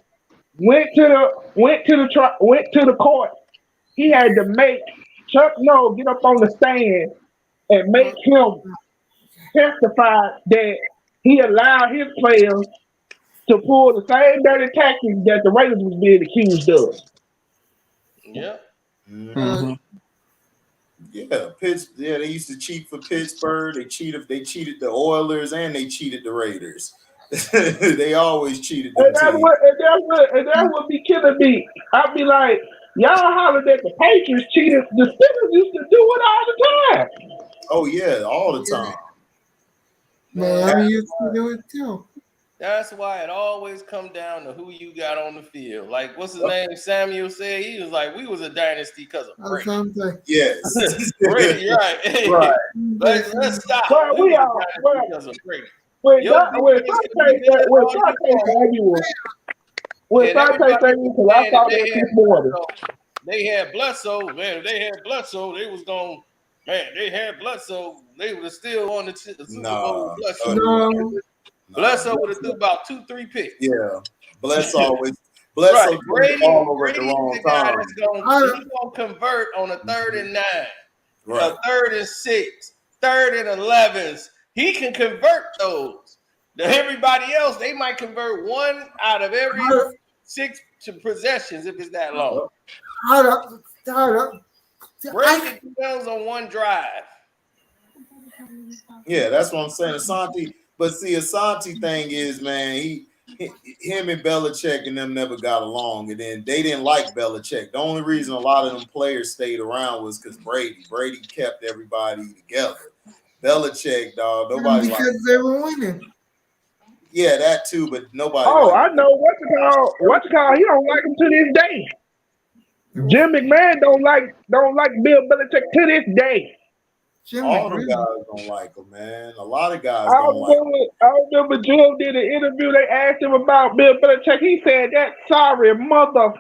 went to the court. He had to make Chuck Noll get up on the stand and make him testify that he allowed his players to pull the same dirty tactics that the Raiders was being accused of. Yeah. Mm-hmm. Yeah, they used to cheat for Pittsburgh. They cheated the Oilers and they cheated the Raiders. They always cheated them And that would be killing me. I'd be like, y'all hollered at the Patriots cheated. The Steelers used to do it all the time. Oh yeah, all the time. Miami used to do it too. That's why it always come down to who you got on the field. Like, what's his name? Samuel said he was like, we was a dynasty because of Brady. Yes. Brady, right. Right. Let's stop. Well, we are. Because of Brady. When Samuel, because I saw that this morning. They had Bledsoe, man. They had Bledsoe. They was going, man. They had Bledsoe. They were still on the Super Bowl. Bledsoe would have threw about 2-3 picks. Yeah, Bledsoe right. Brady all over the wrong time. He's gonna convert on a 3rd and 9, right. a 3rd and 6, 3rd and 11s. He can convert those. Everybody else, they might convert 1 out of every 6 possessions if it's that long. Brady depends on 1 drive. Yeah, that's what I'm saying. Asante, but see, Asante thing is, man, him and Belichick and them never got along, and then they didn't like Belichick. The only reason a lot of them players stayed around was because Brady kept everybody together. Belichick, dog, nobody because they were winning. Yeah, that too, but nobody. Oh, I know what you call. He don't like him to this day. Jim McMahon don't like Bill Belichick to this day. All the guys don't like him, man. A lot of guys don't like him. I remember Jim did an interview. They asked him about Bill Belichick. He said, "That sorry mother."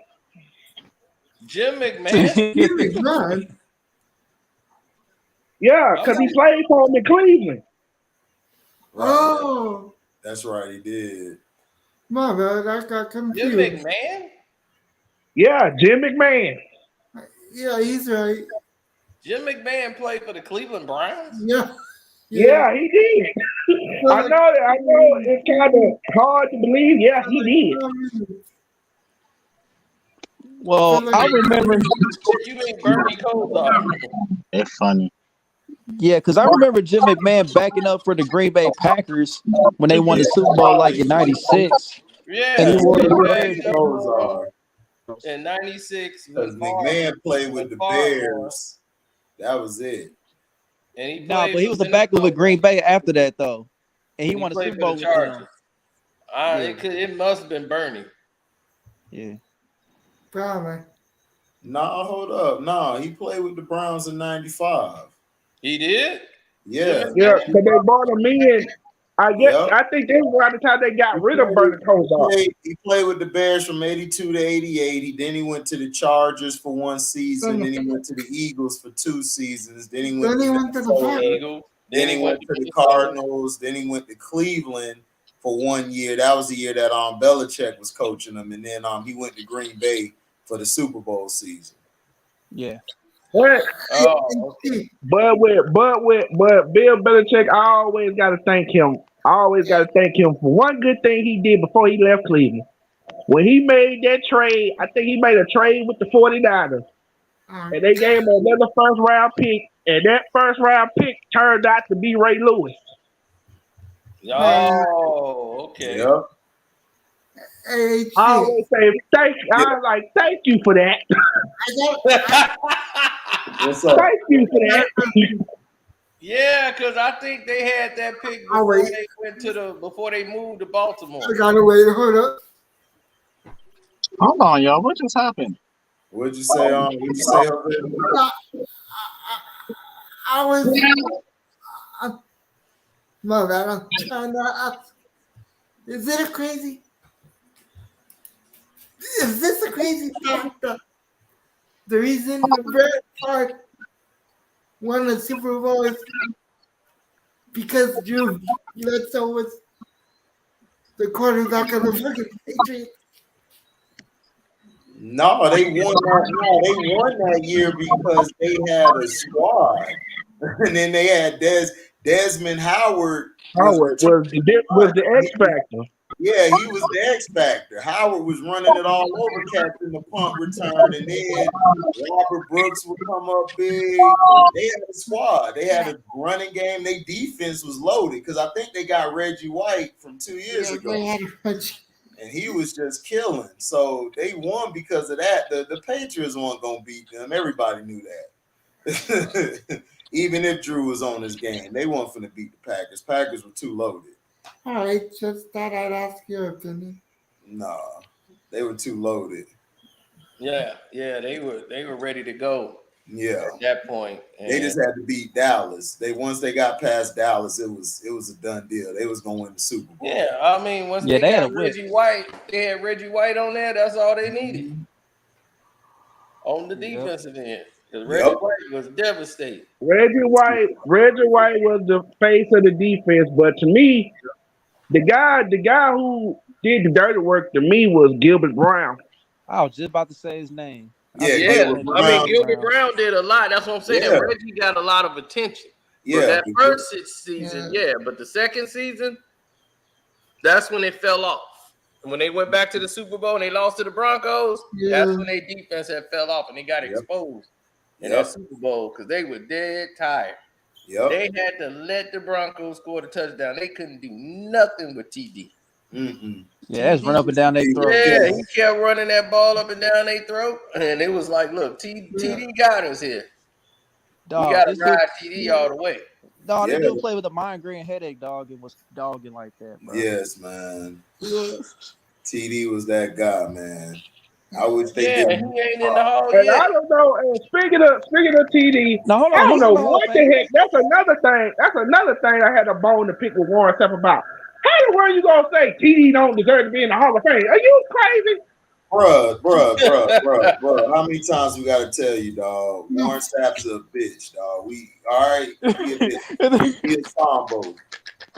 Jim McMahon. Yeah, because he played for him in Cleveland. Right. Oh, that's right. He did. My bad. I got confused. Jim McMahon. Yeah, Jim McMahon. Yeah, he's right. Jim McMahon played for the Cleveland Browns? Yeah, he did. I know it's kind of hard to believe. Yeah, he did. Well, I remember. You mean Bernie Kosar? It's funny. Yeah, because I remember Jim McMahon backing up for the Green Bay Packers when they won the Super Bowl like in '96. Yeah. And he wore the Kosar. In '96, because McMahon played with the Bears. That was it. And but he was a backup with Green Bay after that, though, and he won a Super Bowl with them. It must have been Bernie. Yeah. Probably. Nah, hold up. Nah, he played with the Browns in '95. He did? Yeah. Yeah, because they brought him in. I think this was around the time they got rid of Bernie Kosar. He played with the Bears from '82 to '88. Then he went to the Chargers for 1 season. Then he went to the Eagles for 2 seasons. Then he went to the Eagles. Then he went to the Cardinals. Then he went to Cleveland for 1 year. That was the year that Belichick was coaching him. And then he went to Green Bay for the Super Bowl season. Yeah. But Bill Belichick, I always got to thank him. I always got to thank him for one good thing he did before he left Cleveland. When he made that trade, I think he made a trade with the 49ers. And they gave him another first-round pick. And that first-round pick turned out to be Ray Lewis. Oh, okay. Yep. Hey, I always say thank you. I was like, thank you for that. What's up? Thank you for that. Yeah, because I think they had that pick I'll before wait. they went to before they moved to Baltimore. I gotta wait. Hold up. Hold on, y'all. What just happened? What'd you say? What'd you say? Jose? I was. My bad. I'm trying to ask. Is it a crazy? Is this a crazy fact? The reason Brett Favre won the Super Bowl is because Drew Bledsoe was the quarterback of the fucking Patriots. No, they won that. No, they won that year because they had a squad, and then they had Desmond Howard. Howard was the X factor. Yeah, he was the X factor. Howard was running it all over, catching the punt return, and then Robert Brooks would come up big. They had a squad. They had a running game. Their defense was loaded because I think they got Reggie White from 2 years ago. And he was just killing. So they won because of that. The Patriots weren't going to beat them. Everybody knew that. Even if Drew was on this game, they weren't going to beat the Packers. Packers were too loaded. All right, just thought I'd ask your opinion. Nah, they were too loaded. Yeah, they were ready to go. Yeah, at that point, and they just had to beat Dallas. Once they got past Dallas, it was a done deal. They was going to win the Super Bowl. Yeah, I mean, once they got Reggie White, they had Reggie White on there. That's all they needed on the defensive end. Because Reggie White was devastating. Reggie White was the face of the defense, but to me, the guy who did the dirty work to me was Gilbert Brown. I was just about to say his name. Yeah. I mean, Gilbert Brown did a lot. That's what I'm saying. Yeah. Reggie got a lot of attention. Yeah, but that first season, but the second season, that's when it fell off. And when they went back to the Super Bowl and they lost to the Broncos, that's when their defense had fell off and they got exposed in that Super Bowl because they were dead tired. Yep. They had to let the Broncos score the touchdown. They couldn't do nothing with TD. Mm-hmm. Yeah, it's run up and down their throat. Yeah, he kept running that ball up and down their throat. And it was like, look, TD got us here. Dog, we got to ride TD all the way. Dog, they do play with a migraine headache, dog, and was dogging like that, bro. Yes, man. TD was that guy, man. I wish they did. He ain't in the hall And yet. I don't know. And speaking of TD, no, hold on, I don't know what the heck. That's another thing. I had a bone to pick with Warren Sapp about. How the world you gonna say TD don't deserve to be in the Hall of Fame? Are you crazy? Bruh. How many times we gotta tell you, dog? Warren Sapp's a bitch, dog. We all right. He a bitch.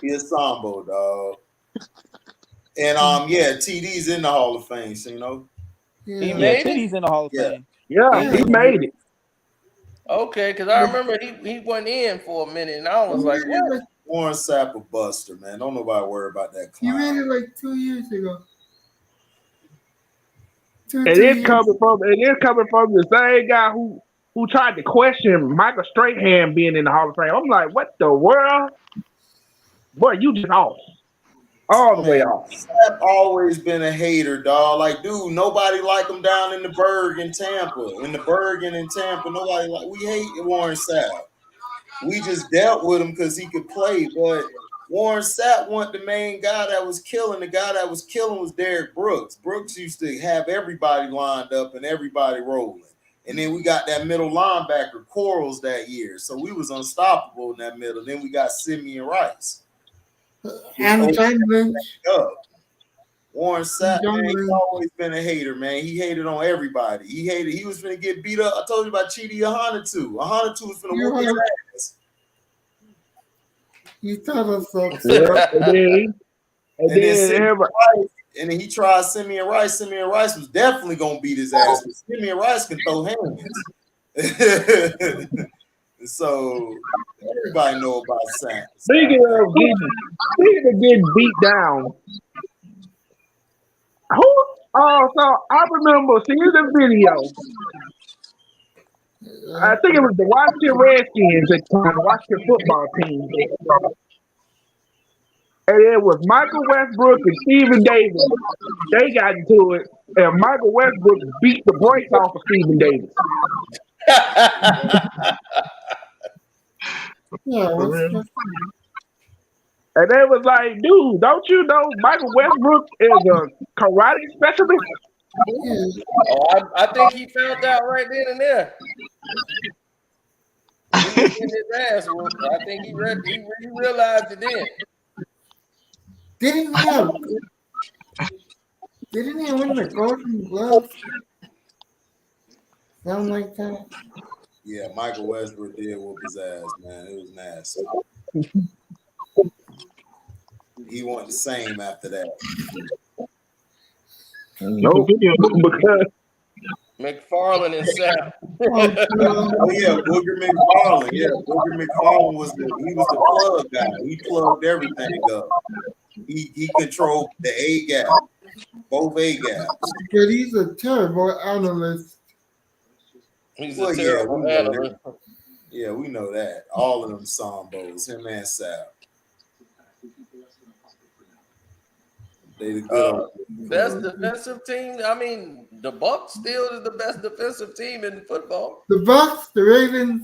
He a Sambo, dog. And TD's in the Hall of Fame, so you know. He made it? TD's in the Hall of Fame. Yeah, he made it. Okay, because I remember he went in for a minute, and I was like, what? Warren Sapp a buster, man. Don't nobody worry about that clown. You made it like 2 years ago. It is coming from the same guy who tried to question Michael Strahan being in the Hall of Fame. I'm like, what the world? Boy, you just off. All the way off. Sapp always been a hater, dog. Like, dude, nobody like him down in the Berg in Tampa. Nobody we hate Warren Sapp. We just dealt with him because he could play, but Warren Sapp wasn't the main guy that was killing. The guy that was killing was Derrick Brooks. Brooks used to have everybody lined up and everybody rolling. And then we got that middle linebacker, Quarles, that year. So we was unstoppable in that middle. Then we got Simeon Rice. And John Lynch. Warren Sapp, man, he's always been a hater, man. He hated on everybody. He was finna get beat up. I told you about Chidi Ahanotu. Ahanotu was finna whoop his ass. You thought of something. And then he tried Simeon Rice. Simeon Rice was definitely gonna beat his ass. But Simeon Rice can throw hands. So everybody know about Sapp. Speaking of getting beat down. So I remember seeing the video. I think it was the Washington Redskins at the time, the Washington football team. And it was Michael Westbrook and Stephen Davis. They got into it, and Michael Westbrook beat the brakes off of Stephen Davis. Yeah, For what's real. the And they was like, dude, don't you know Michael Westbrook is a karate specialist? yeah. Oh, I think he found out right then and there. He was getting his ass whooped. I think he realized it then. Didn't he have win the Golden Glove? Something like that. Yeah, Michael Westbrook did whoop his ass, man. It was nasty. He wasn't the same after that. Nope. Because McFarlane and Sal. Oh yeah, Booger McFarlane. Yeah, Booger McFarlane was the plug guy. He plugged everything up. He controlled the A gap, both A gaps. But he's a terrible analyst. He's Well, a terrible we know analyst. that. Yeah, we know that. All of them Sambos, him and Sal. They the good Best defensive team. I mean, the Bucks still is the best defensive team in football. The Bucks, the Ravens,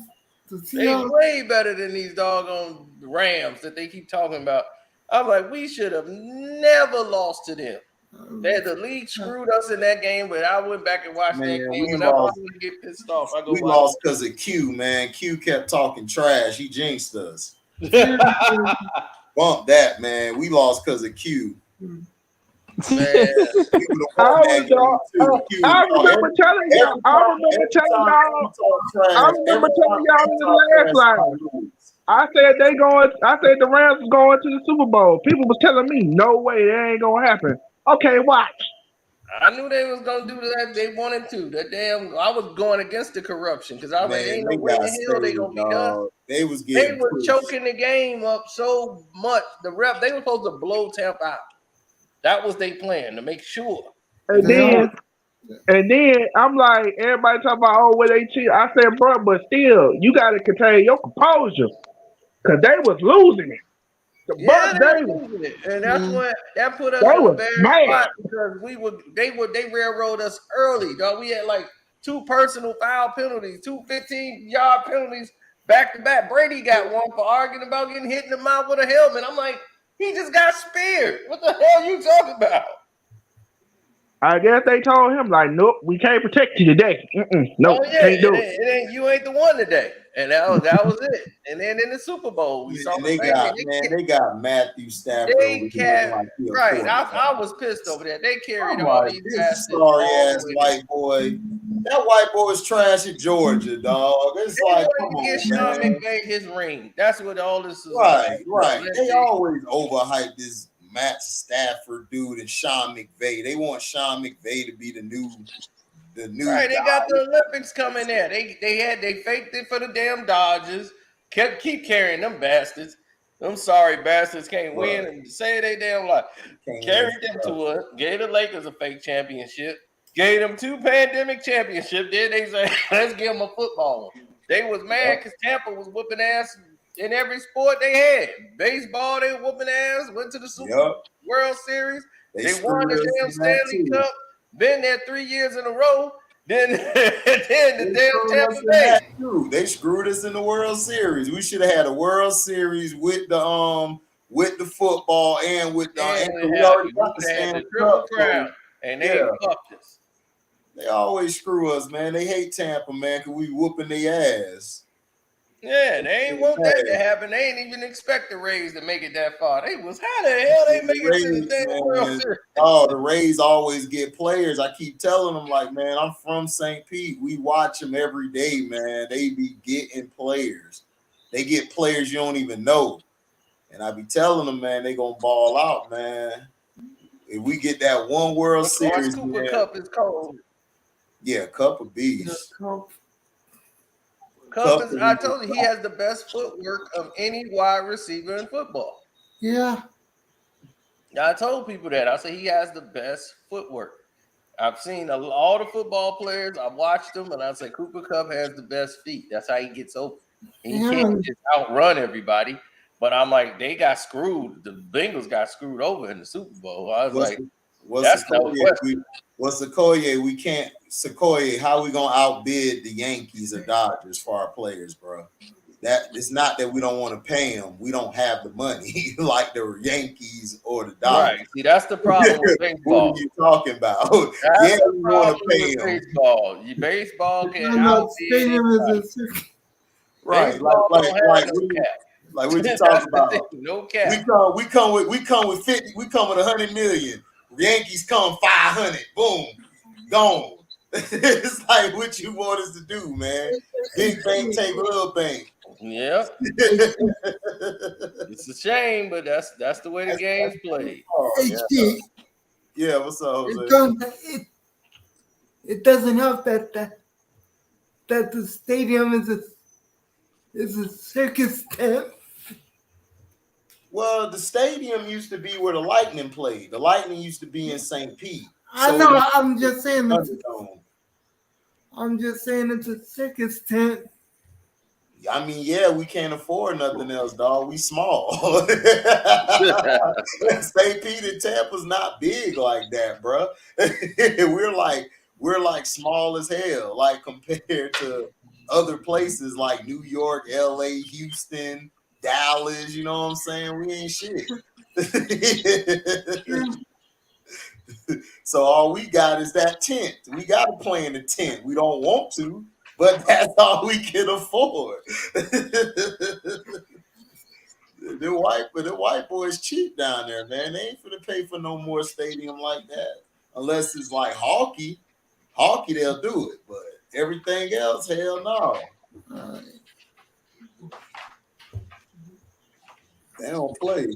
the They Seahawks. way better than these doggone Rams that they keep talking about. I'm like, we should have never lost to them. The league screwed us in that game, but I went back and watched that game. Whenever I'm gonna get pissed off, I go. We lost because of Q, man. Q kept talking trash. He jinxed us. Bump that, man. We lost because of Q. Man. I remember telling y'all in the last line. I said the Rams was going to the Super Bowl. People was telling me, no way, that ain't gonna happen. Okay, watch. I knew they was gonna do that. They wanted to. I was going against the corruption because I was like, ain't no way in the hell they gonna be done. They were choking the game up so much. They were supposed to blow Tampa out. That was their plan to make sure. And then I'm like, everybody talking about, oh, where they cheat. I said, bro, but still, you got to contain your composure because they was losing it. The Bucks, they were losing it, and that's what that put us in a bad spot because they railroad us early, dog. We had like 2 personal foul penalties, 2 15-yard penalties back to back. Brady got one for arguing about getting hit in the mouth with a helmet. I'm like, he just got speared. What the hell are you talking about? I guess they told him, like, nope, we can't protect you today. Nope, can't do it. You ain't the one today. And that was it. And then in the Super Bowl, we saw they got Matthew Stafford. Right. I was pissed over that. They carried all these sorry ass white boy. That white boy is trash at Georgia, dog. It's like, come on, Sean McVay his ring. That's what all this is. Right. They always overhype this Matt Stafford dude and Sean McVay. They want Sean McVay to be the new. Right, they got the Olympics coming there. They faked it for the damn Dodgers. Keep carrying them bastards. Them sorry bastards can't win and say they damn lie. Carried them to us. Gave the Lakers a fake championship. Gave them 2 pandemic championships. Then they say, let's give them a football. They was mad because Tampa was whooping ass in every sport they had. Baseball, they were whooping ass. Went to the Super World Series. They won the damn Stanley Cup. Been there 3 years in a row. Then the damn Tampa Bay. They screwed us in the World Series. We should have had a World Series with the football and with we already got the Stanley Cup. And they fucked us. They always screw us, man. They hate Tampa, man, because we whooping their ass. Yeah, they ain't want that to happen. They ain't even expect the Rays to make it that far. They was, how the hell they make it to the damn World Series? Oh, the Rays always get players. I keep telling them, like, man, I'm from St. Pete. We watch them every day, man. They be getting players. They get players you don't even know. And I be telling them, man, they gonna ball out, man. If we get that one World Series, Cooper Cup is cold. Yeah, Cup of Beast. I told you he has the best footwork of any wide receiver in football. Yeah. I told people that. I said he has the best footwork. I've seen all the football players. I've watched them, and I said Cooper Kupp has the best feet. That's how he gets open. He can't just outrun everybody. But I'm like, they got screwed. The Bengals got screwed over in the Super Bowl. I was that's no question. Sequoia, we can't Sequoia. How we gonna outbid the Yankees or Dodgers for our players, bro? that it's not that we don't want to pay them. We don't have the money like the Yankees or the Dodgers. Right. See, that's the problem with What baseball. are you talking about? That's Yeah, the we want problem to pay with them. baseball. Baseball can I'm not outbid stadium is anybody. a circus. Right, Baseball don't have like no what you- cap. like what you That's talking the about? thing, no cap. We come with 50, we come with 100 million. Yankees come 500. Boom, gone. It's like what you want us to do, man. Big bank take little bank. Yeah, it's a shame, but that's the way the game's played. Oh, yeah. HD. Yeah, what's up, Jose? It doesn't help that the stadium is a circus tent. Well, the stadium used to be where the Lightning played. The Lightning used to be in St. Pete. I know. I'm just saying. Thunderdome. I'm just saying it's a circus tent. I mean, yeah, we can't afford nothing else, dog. We small. St. Pete and Tampa's not big like that, bro. we're like small as hell, like compared to other places like New York, LA, Houston, Dallas. You know what I'm saying? We ain't shit. So all we got is that tent. We got to play in the tent. We don't want to, but that's all we can afford. The white boys cheap down there, man. They ain't finna pay for no more stadium like that. Unless it's like hockey. Hockey, they'll do it. But everything else, hell no. They don't play.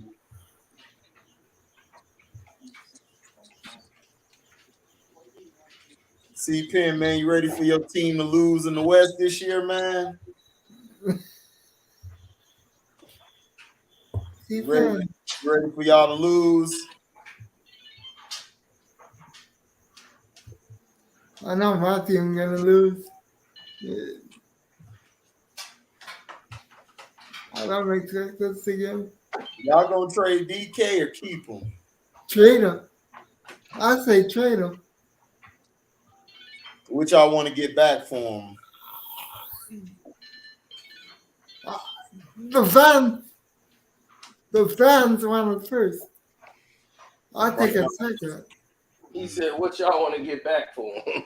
C-Pen, man, you ready for your team to lose in the West this year, man? Ready for y'all to lose? I know my team gonna lose. I don't expect this again. Y'all gonna trade DK or keep him? Trade him. I say trade him. What y'all want to get back for him? The fans want it first. I take a second. He said, "What y'all want to get back for him?"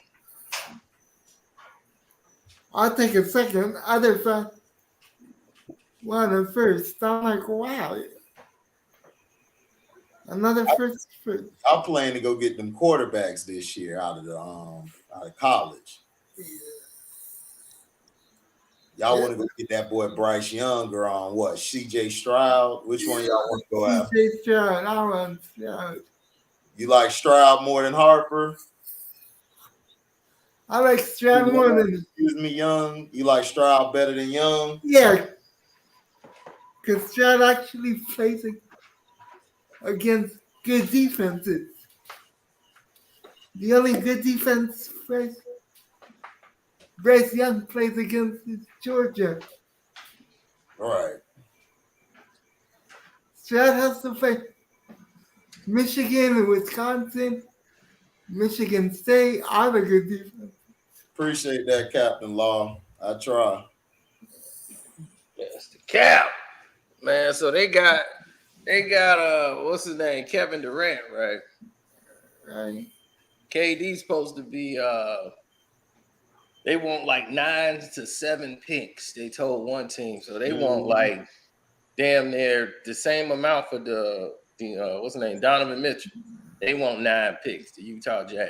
I take a second. Other fans want it first. I'm like, wow. Another first. I'm planning to go get them quarterbacks this year out of college. Y'all want to go get that boy Bryce Young or on what? CJ Stroud? Which one y'all want to go after? CJ Stroud. I want Stroud. You like Stroud more than Harper? I like Stroud more than. Excuse me, Young. You like Stroud better than Young? Yeah. Because Stroud actually plays against good defenses. The only good defense Bryce Young plays against is Georgia. All right. Stroud has to play Michigan and Wisconsin, Michigan State. I'm a good defense. Appreciate that, Captain Law. I try. That's the cap, man. So they got what's his name? Kevin Durant, right? Right. KD's supposed to be they want like 9 to 7 picks. They told one team, so they want like damn near the same amount for the what's his name, Donovan Mitchell. They want 9 picks. The Utah Jazz.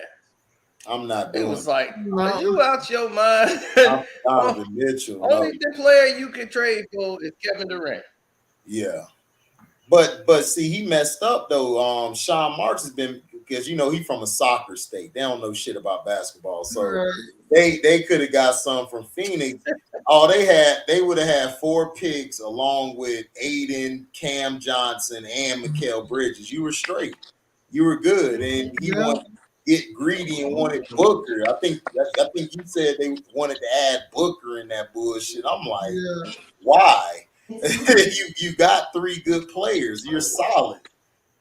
I'm not doing it. Was like, No. are you out your mind? Donovan Mitchell. Only the player you can trade for is Kevin Durant. Yeah. But see, he messed up though. Sean Marks has been, because you know he from a soccer state. They don't know shit about basketball. So they could have got some from Phoenix. They would have had 4 picks along with Aiden, Cam Johnson, and Mikal Bridges. You were straight. You were good. And he wanted to get greedy and wanted Booker. I think you said they wanted to add Booker in that bullshit. I'm like, why? you got 3 good players. You're solid.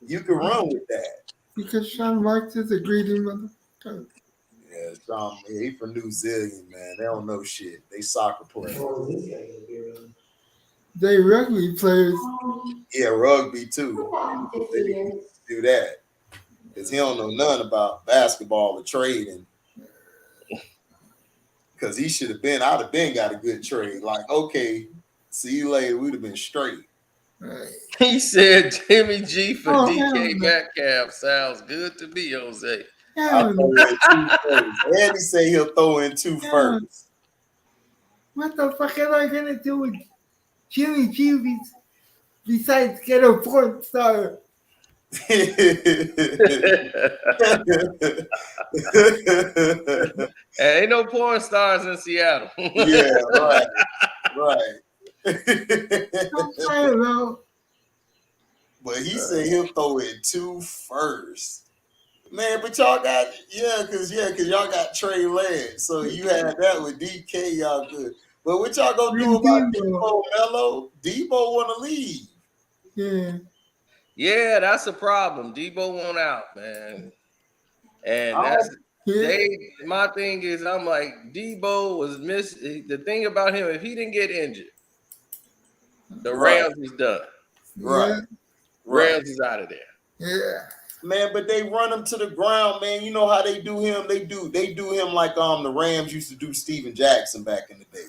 You can run with that. Because Sean Marks is a greedy motherfucker. Yeah, he from New Zealand, man. They don't know shit. They soccer players. They rugby players. Yeah, rugby too. They need to do that because he don't know nothing about basketball or trading. Because he should have been, I'd have been got a good trade. Like, okay, see you later. We'd have been straight. Right. He said Jimmy G for Oh, DK hell no. Metcalf sounds good to me, Jose. I'll throw in 2 first. Eddie say he'll throw in 2 first. What the fuck am I gonna do with Jimmy G besides get a porn star? Ain't no porn stars in Seattle. Yeah, right. I'm saying, bro. But he said he'll throw in 2 first. Man, but y'all got because y'all got Trey Lance. So you had that with DK, y'all good. But what y'all gonna do about Debo Mello? Debo wanna leave. Yeah. Yeah, that's a problem. Debo won't out, man. And that's my thing is I'm like, Debo was the thing about him, if he didn't get injured, the Rams is done. Right. Rams is out of there. Yeah. Man, but they run him to the ground, man. You know how they do him? They do him like the Rams used to do Steven Jackson back in the day.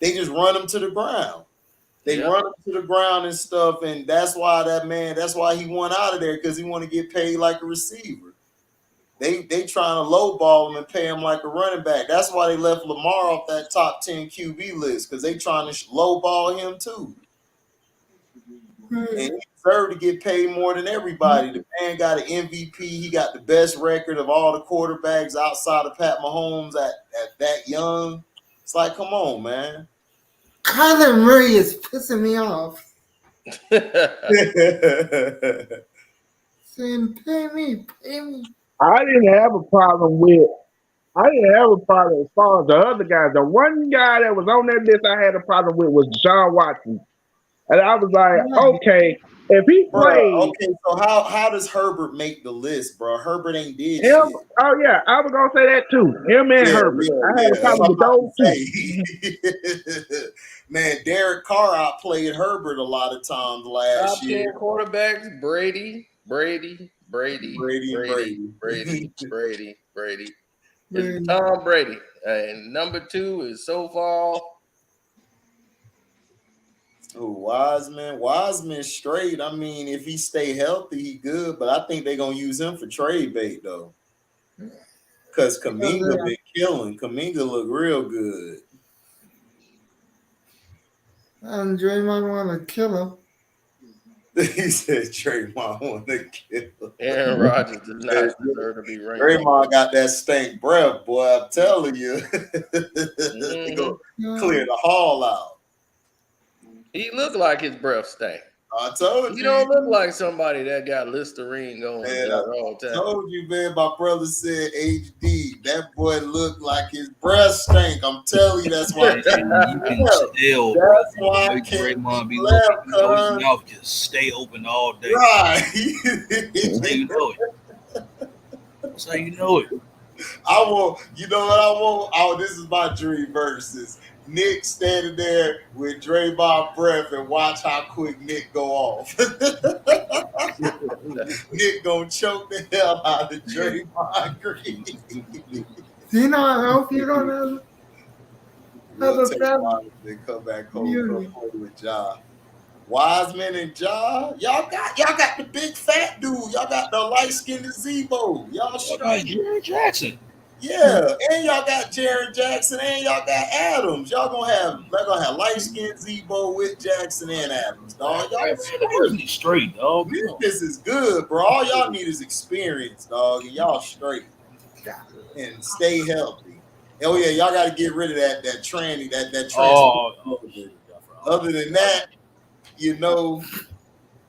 They just run him to the ground. They run him to the ground and stuff, and that's why he went out of there, because he want to get paid like a receiver. They trying to lowball him and pay him like a running back. That's why they left Lamar off that top 10 QB list, because they trying to lowball him too. And he deserved to get paid more than everybody. The man got an MVP. He got the best record of all the quarterbacks outside of Pat Mahomes at that young. It's like, come on, man. Kyler Murray is pissing me off. Saying, pay me. I didn't have a problem as far as the other guys. The one guy that was on that list I had a problem with was John Watson. And I was like, okay, if he played. Okay, so how does Herbert make the list, bro? Herbert ain't did shit. Oh, yeah, I was going to say that too. Him and Herbert. I had a problem with those two. Man, Derek Carr outplayed Herbert a lot of times last Top year. 10 quarterbacks, Brady. It's Tom Brady. And number 2 is so far. Oh, Wiseman straight. I mean, if he stay healthy, he good. But I think they're gonna use him for trade bait though, because Kuminga been killing. Kuminga look real good. And Draymond want to kill him. He said Draymond want to kill him. Aaron Rodgers does not deserve to be ranked. Draymond got that stank breath, boy. I'm telling you. He gonna clear the hall out. He looked like his breath stank. I told you. He don't look like somebody that got Listerine going all the time. I told you, man. My brother said HD. That boy looked like his breath stank. I'm telling you, that's why. You can still. That's why I Draymond be looking. His mouth just stay open all day. Right. That's how you know it. That's how you know it. I want. You know what I want? Oh, this is my dream verses. Nick standing there with Draymond breath and watch how quick Nick go off. Nick gonna choke the hell out of Draymond Green. You know, I hope you don't have a family. Then come back home with Ja. Wiseman and Ja, y'all got the big fat dude. Y'all got the light skinned Zebo. Y'all straight. Jared Jackson. Yeah, and y'all got Jared Jackson, and y'all got Adams. They're gonna have light skinned Zebo with Jackson and Adams, dog. Y'all straight, dog. This is good, bro. All y'all need is experience, dog, and y'all straight and stay healthy. Oh yeah, y'all got to get rid of that tranny, that Other than that, you know,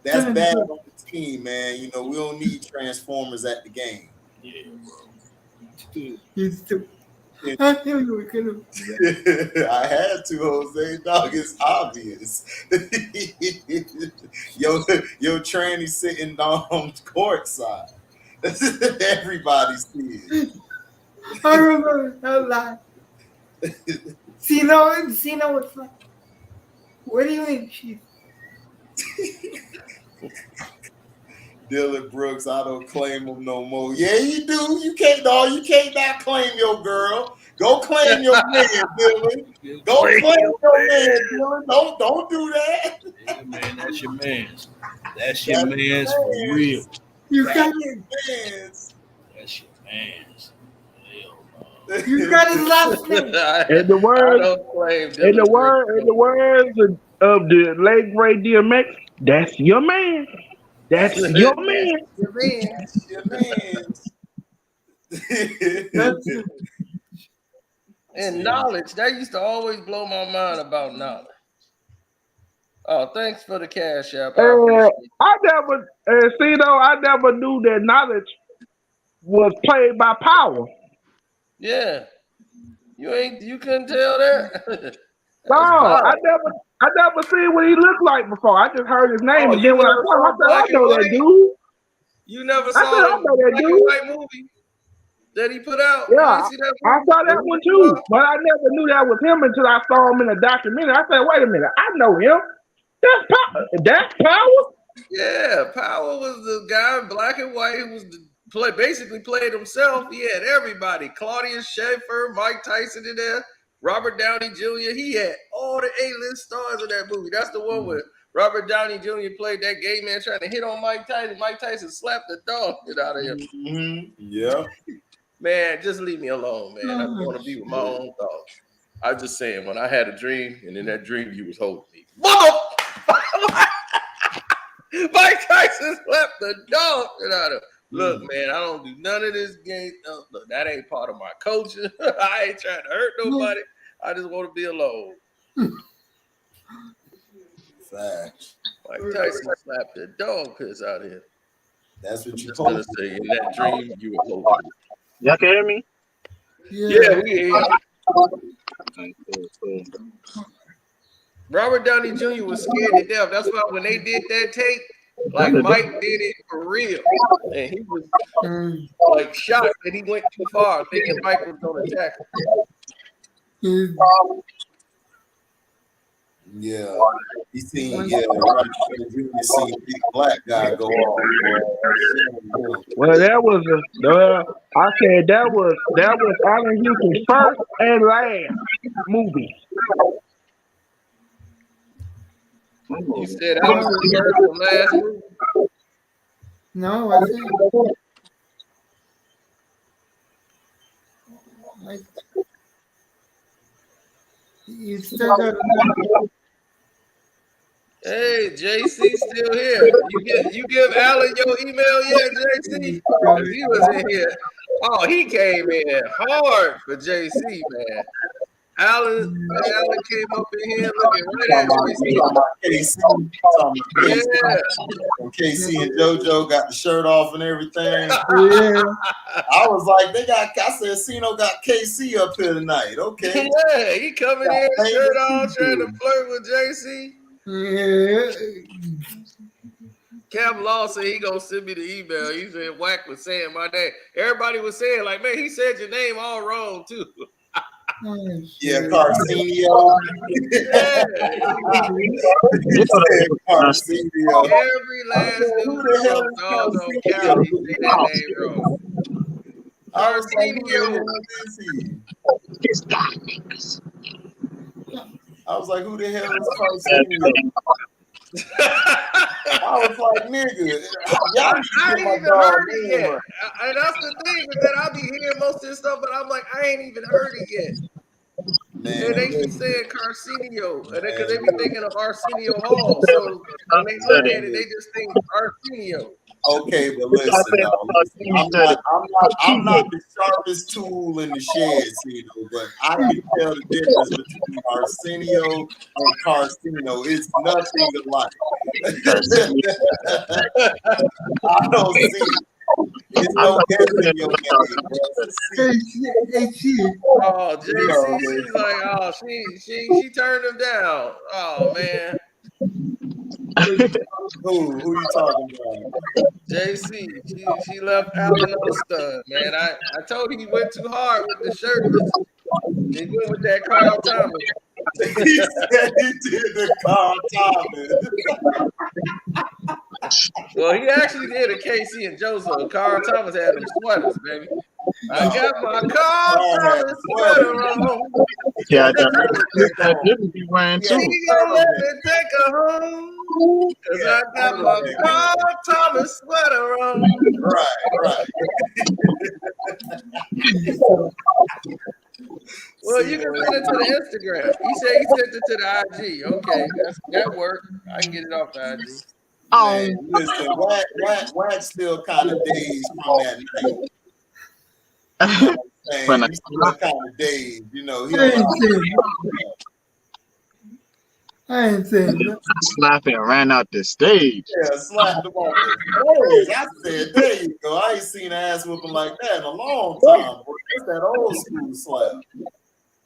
that's bad on the team, man. You know, we don't need transformers at the game. Yeah, bro. He's too. I had to, Jose. Dog, it's obvious. Yo, tranny sitting on courtside. Everybody sees it. I remember a lot. Cena was like, What do you mean? She... Dylan Brooks, I don't claim him no more. Yeah, you do. You can't, dog. You can't not claim your girl. Go claim your man, Dylan. Go claim your man, Dylan. Don't do that. Yeah, man, that's your man's. That's your man's for real. You got it. Man's. That's your man's. You got his last name. In the words of the late great DMX, that's your man. That's your man. Your man. Your man. And knowledge, that used to always blow my mind about knowledge. Oh, thanks for the cash app. I never knew that knowledge was played by Power. Yeah. You couldn't tell that? No, I never seen what he looked like before. I just heard his name, and then when I saw him, I said, I know that dude. You never saw the black and white movie that he put out? Yeah, I saw that one too, but I never knew that was him until I saw him in a documentary. I said, wait a minute, I know him. That's Power? Yeah, Power was the guy in black and white who was basically played himself. He had everybody. Claudius Schiffer, Mike Tyson in there, Robert Downey Jr. He had all the A-list stars in that movie. That's the one where Robert Downey Jr. played that gay man trying to hit on Mike Tyson. Mike Tyson slapped the dog out of him. Mm-hmm. Yeah. Man, just leave me alone, man. I want to be with my own thoughts. I was just saying, when I had a dream, and in that dream, you was holding me. Mike Tyson slapped the dog out of him. Look, man, I don't do none of this game. Look, that ain't part of my culture. I ain't trying to hurt nobody. I just want to be alone. Facts. Mike Tyson slapped the dog piss out of him. That's what you just gonna say. In that dream, you were holding. Y'all can hear me? Yeah, we hear you. Robert Downey Jr. was scared to death. That's why when they did that tape, like Mike did it for real, and he was like shocked that he went too far, thinking Mike was going to attack him. Yeah, he seen Robert Downey Jr. seen a big black guy go off. Well, that was I said that was Allen Houston's first and last movie. You said that was the first and last movie? No, I didn't. You still got to. Hey, JC still here. You give Alan your email yet, JC? Because he was in here. Oh, he came in hard for JC, man. Alan came up in here looking right at JC. Yeah. When KC and JoJo got the shirt off and everything. Yeah. I was like, I said Cino got KC up here tonight. Okay. Yeah, he coming in, shirt on, trying to flirt with JC. Yeah. Cam Law said he gonna send me the email. He said Wack was saying my name. Everybody was saying, like, man, he said your name all wrong too. Yeah, Karceno. Karceno. Every last dude dog on Cali said that name wrong. Karceno. I was like, who the hell is Karceno? I was like, nigga, I ain't even heard it yet. And that's the thing, is that I be hearing most of this stuff, but I'm like, I ain't even heard it yet. Man, and they keep saying Karceno, because they be thinking of Arsenio Hall. So when they look at it, they just think Arsenio. Okay, but listen, I'm not the sharpest tool in the shed, but I can tell the difference between Arsenio and Karceno. It's nothing alike. I don't see it. It's no different in your game. Oh, JC, she's like, oh, she turned him down. Oh man. Who you talking about? JC, she left Allen on the stud, man. I told you he went too hard with the shirt. He went with that Carl Thomas. He said he did the Carl Thomas. Well, he actually did a KC and Joseph. Carl Thomas had them sweaters, baby. I got my Carl Thomas sweater on. Yeah, that didn't be wearing too. He gonna let me take her home. Cause I got my Carl Thomas sweater on. Right. Well, you can send it to the Instagram. He said he sent it to the IG. Okay, that worked. I can get it off the IG. Man, listen, Wack still kind of dazed from that night. When He's still kind of dazed, you know. He I ain't saying nothing. slapping ran out the stage. slapped him on the stage. I said, there you go. I ain't seen an ass whooping like that in a long time. Bro. It's that old school slap.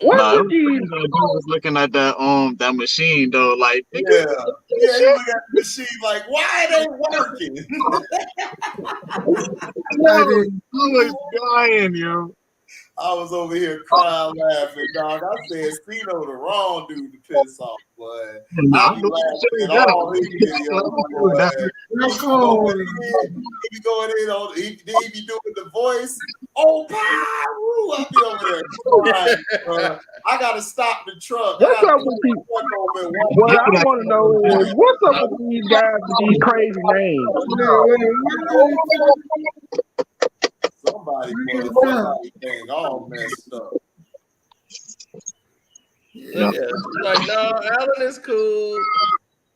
Nah, dude was looking at that machine though, like Yeah, he look at the machine like, why it ain't working? I was dying, yo. I was over here crying, laughing, dog. I said, Cino the wrong dude to piss off, boy. I be laughing at all these videos, boy. He be going in on, he be doing the voice. Oh, pow! I be over there crying, bro. I gotta stop the truck. What's up with these? What I want to know is what's up with these guys with these crazy names? Somebody thing all messed up. Yeah. Like, no, Alan is cool.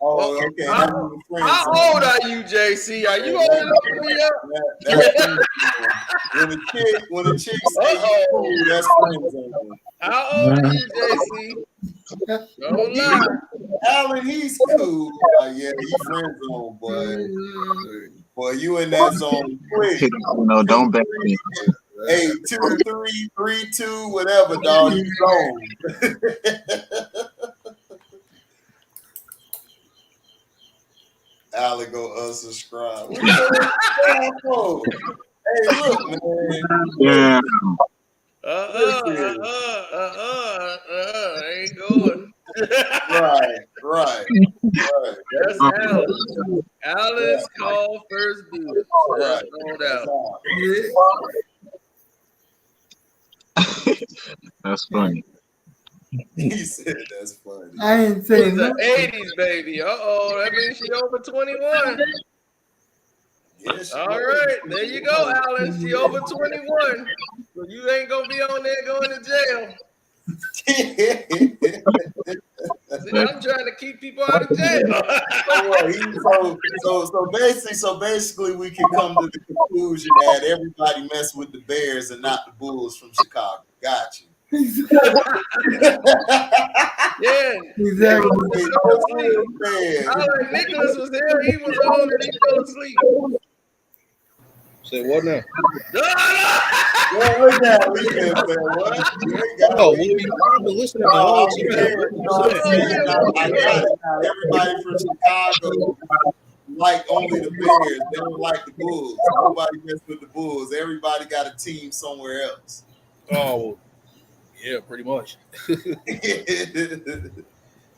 Oh, okay. How old are you, JC? Are you old enough to be up? When a chick say you cool, that's friend zone. How old are you, JC? Don't lie. Alan, he's cool. Yeah, he friend zone, boy. Boy, you in that zone quick. No, don't bet me. Hey, 2, 3, 3, 2, whatever, dog. You zone. Alan go unsubscribe. Hey, look, man. Yeah. Ain't going. Right. That's Alan. Alan's call first booth. Right. No doubt. That's funny. He said that's funny. I ain't saying He's an nothing. 80s baby. That means she over 21. Yes, All right, there you go, Alan. She over 21. So you ain't gonna be on there going to jail. See, I'm trying to keep people out of jail. So basically, we can come to the conclusion that everybody messed with the Bears and not the Bulls from Chicago. Got you. Yeah, Exactly. Nicholas was there. He was on and he fell asleep. Say what now? Oh, we've been listening to all everybody from Chicago like only the Bears. They don't like the Bulls. Nobody mess with the Bulls. Everybody got a team somewhere else. Oh, yeah, pretty much.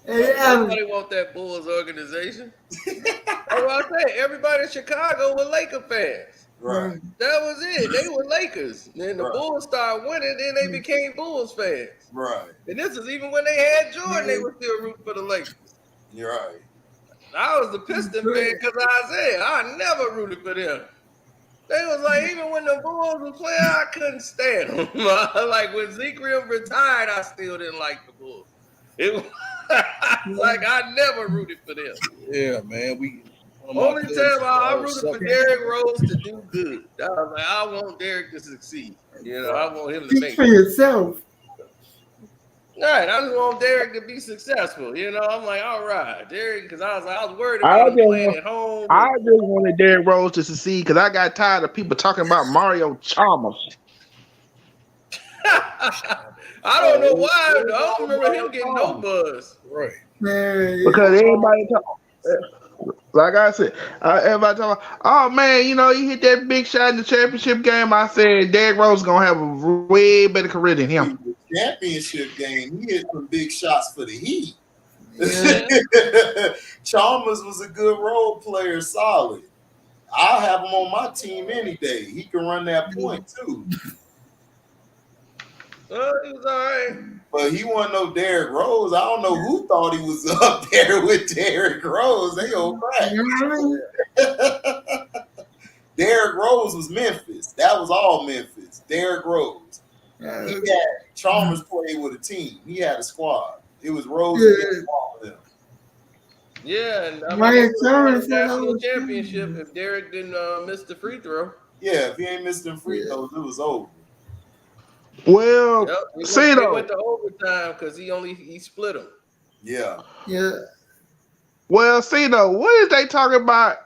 Nobody want that Bulls organization. That's what I say. Everybody in Chicago were Laker fans. Right. That was it. They were Lakers. Then the Bulls started winning, then they became Bulls fans. Right. And this is even when they had Jordan, they were still rooting for the Lakers. You're right. I was the Piston fan because of Isaiah. I never rooted for them. They was like, even when the Bulls were playing, I couldn't stand them. Like when Zeke retired, I still didn't like the Bulls. It was like I never rooted for them. Yeah, man. Only time I rooted for Derrick Rose to do good. I was like, I want Derrick to succeed. You know, I want him to Speak make for it. yourself. Right, I just want Derrick to be successful. You know, I'm like, all right, Derrick, because I was worried about him playing at home. I just wanted Derrick Rose to succeed because I got tired of people talking about Mario Chalmers. I don't know why. I don't remember him getting no buzz. Right. Because everybody like I said, everybody talking about, oh man, you know, he hit that big shot in the championship game. I said Derrick Rose is gonna have a way better career than him. championship game, he hit some big shots for the Heat. Yeah. Chalmers was a good role player, solid. I'll have him on my team any day. He can run that point too. Well, he was all right. But he wasn't no Derrick Rose. I don't know who thought he was up there with Derrick Rose. They old crack. Derrick Rose was Memphis. That was all Memphis. Derrick Rose. He had Chalmers played with a team. He had a squad. It was Rose against all of them. Yeah, and I My mean, insurance national was- championship if Derrick didn't miss the free throw. Yeah, if he ain't missed them free throws, it was over. Well, Yep. see They though. went to overtime because he split them. Yeah. Well, see though. What is they talking about?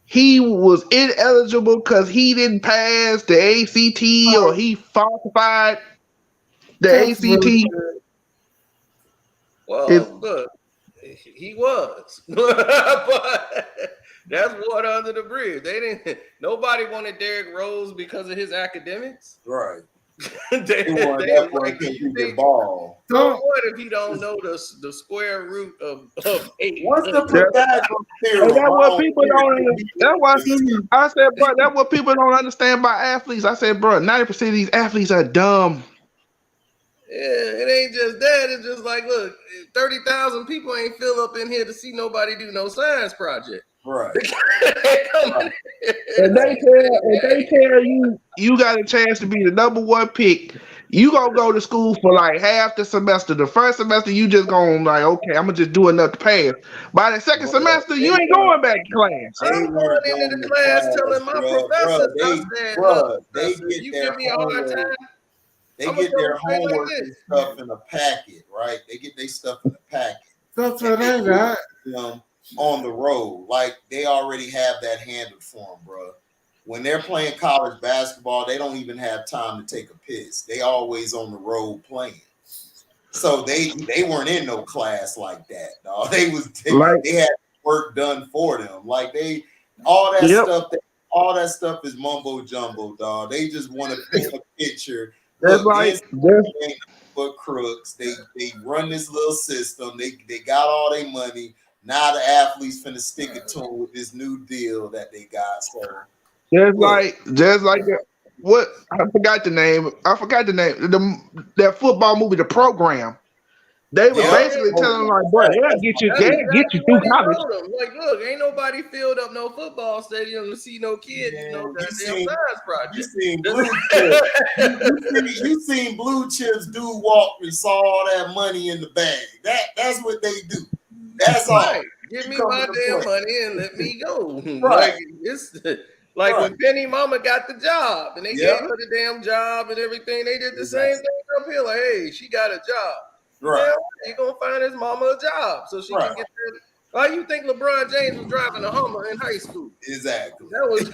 He was ineligible because he didn't pass the ACT or he falsified the ACT. Well, If- look, he was, but that's water under the bridge. They didn't. Nobody wanted Derrick Rose because of his academics. Right. they He wanted they that was boy like, to you get the think, ball. so what if he don't know the square root of 8? What's the Pythagorean theorem? And that's what people don't understand. understand. That's what I said, bro. That's what people don't understand about athletes. I said, bro, 90% of these athletes are dumb. Yeah, it ain't just that. It's just like, look, 30,000 people ain't fill up in here to see nobody do no science project. Right. And they tell you got a chance to be the number one pick. You gonna go to school for like half the semester. The first semester you just gonna like, okay, I'm gonna just do enough to pass. By the second semester, you ain't going back to class. I'm going into the class telling my professors, I said, look, they if get you their give me a hard homework. time, They I'ma get tell their them straight like homework this. and stuff in a packet, right? They get their stuff in a packet. That's what I got. On the road, like they already have that handled for them, bro. When they're playing college basketball, they don't even have time to take a piss. They always on the road playing. So they weren't in no class like that, dog. They had work done for them. Like all that stuff is mumbo jumbo, dog. They just want to paint a picture. That's But crooks, they run this little system. They got all their money. Now the athletes finna stick it to them with this new deal that they got. So just like what I forgot the name. That football movie, The Program. They were basically telling them like, bro, they'll get you through college. Like, look, ain't nobody filled up no football stadium to see no kids, goddamn science project. You seen blue chips do walk and saw all that money in the bag. That's what they do. That's right. all. Give me my damn money and let me go. Right. Like it's like when Penny Mama got the job and they gave her the damn job and everything. They did the same thing up here. Like, hey, she got a job. Right. Yeah, you gonna find his mama a job so she can get there. Why you think LeBron James was driving a Hummer in high school? Exactly. That was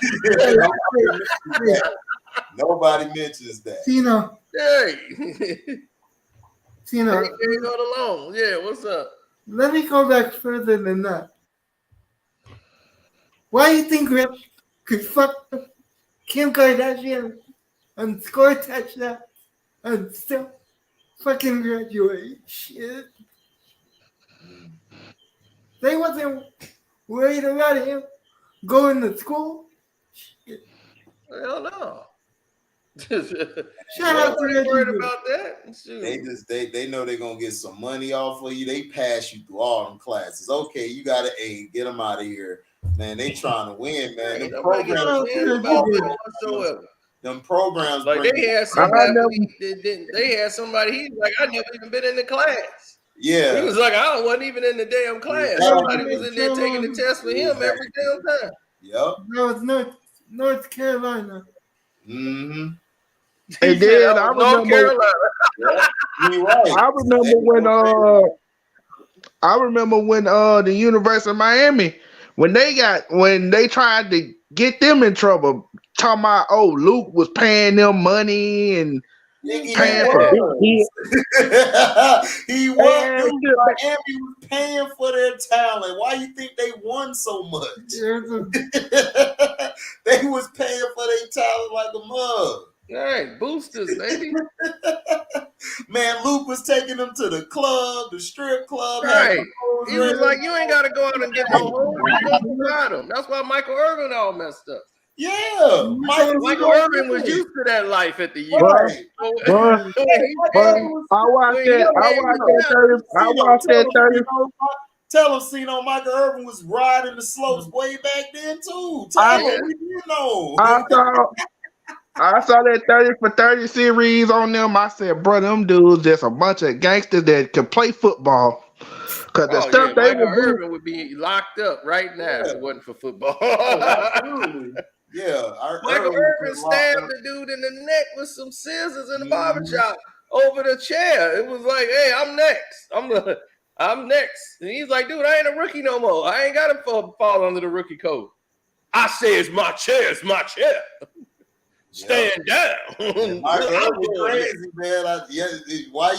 nobody mentions that. Tino. hey. Tino. Ain't going alone. Yeah, what's up? Let me go back further than that. Why do you think Rip could fuck Kim Kardashian and score a touchdown and still fucking graduate? Shit. They wasn't worried about him going to school. Shit. Hell no. Shout out to worried Reggie. about that. Shoot. They know they're gonna get some money off of you. They pass you through all them classes. Okay, you got an A, get them out of here. Man, they trying to win, man. Them programs like bring they had somebody they had somebody he's like, I never even been in the class. Yeah. He was like, I wasn't even in the damn class. Somebody was in there taking the test for him every damn time. Yep. No, it's North Carolina. Mm-hmm. And then I North remember, I remember when the University of Miami when they tried to get them in trouble, talking about Luke was paying them money and paying for he was. Miami was paying for their talent. Why you think they won so much? They was paying for their talent like a mug. All right, boosters, baby. Man, Luke was taking them to the club, the strip club. Right. He was like, you ain't got to go out and get no hoes. We gonna provide them. That's why Michael Irvin all messed up. Yeah, Michael Irvin was used to that life at the U. Right. But I watched that 30. Tell him, Cino, Michael Irvin was riding the slopes way back then too. Tell him, we do know. I saw that 30 for 30 series on them. I said, bro, them dudes just a bunch of gangsters that can play football. Cause the stuff they Michael Irvin would be locked up right now if it wasn't for football. Absolutely. Yeah. Michael Irvin stabbed the dude in the neck with some scissors in the barbershop over the chair. It was like, hey, I'm next. I'm next. And he's like, dude, I ain't a rookie no more. I ain't got to fall under the rookie code. I say it's my chair. Stand down. Michael Irvin crazy, man. Why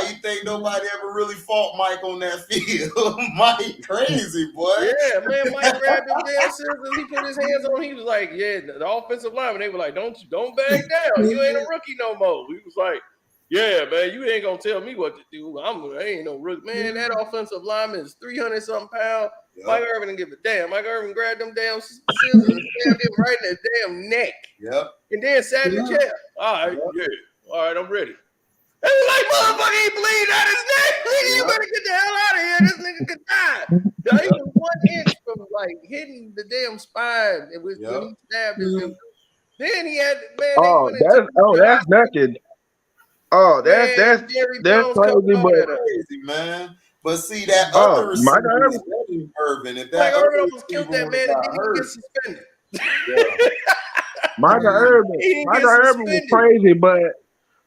you think nobody ever really fought Mike on that field? Mike crazy, boy. Yeah, man. Mike grabbed them damn scissors. He put his hands on. He was like, yeah, the offensive lineman. They were like, don't back down. You ain't a rookie no more. He was like, yeah, man, you ain't gonna tell me what to do. I ain't no rookie. Man, that offensive lineman is 300-something pounds. Yep. Mike Irvin didn't give a damn. Mike Irvin grabbed them damn scissors and stabbed him right in the damn neck. Yep. And then sat in the chair. All right, all right, I'm ready. They was like, motherfucker, he bleeding out his neck. Nigga, you better get the hell out of here. This nigga could die. He was 1 inch from like hitting the damn spine. It was when he stabbed him. Then he had that's nothing. Oh, that's crazy, man. But see that other receiver, Irvin. If that Irvin almost killed that man, and didn't get suspended. Michael Irvin was crazy, but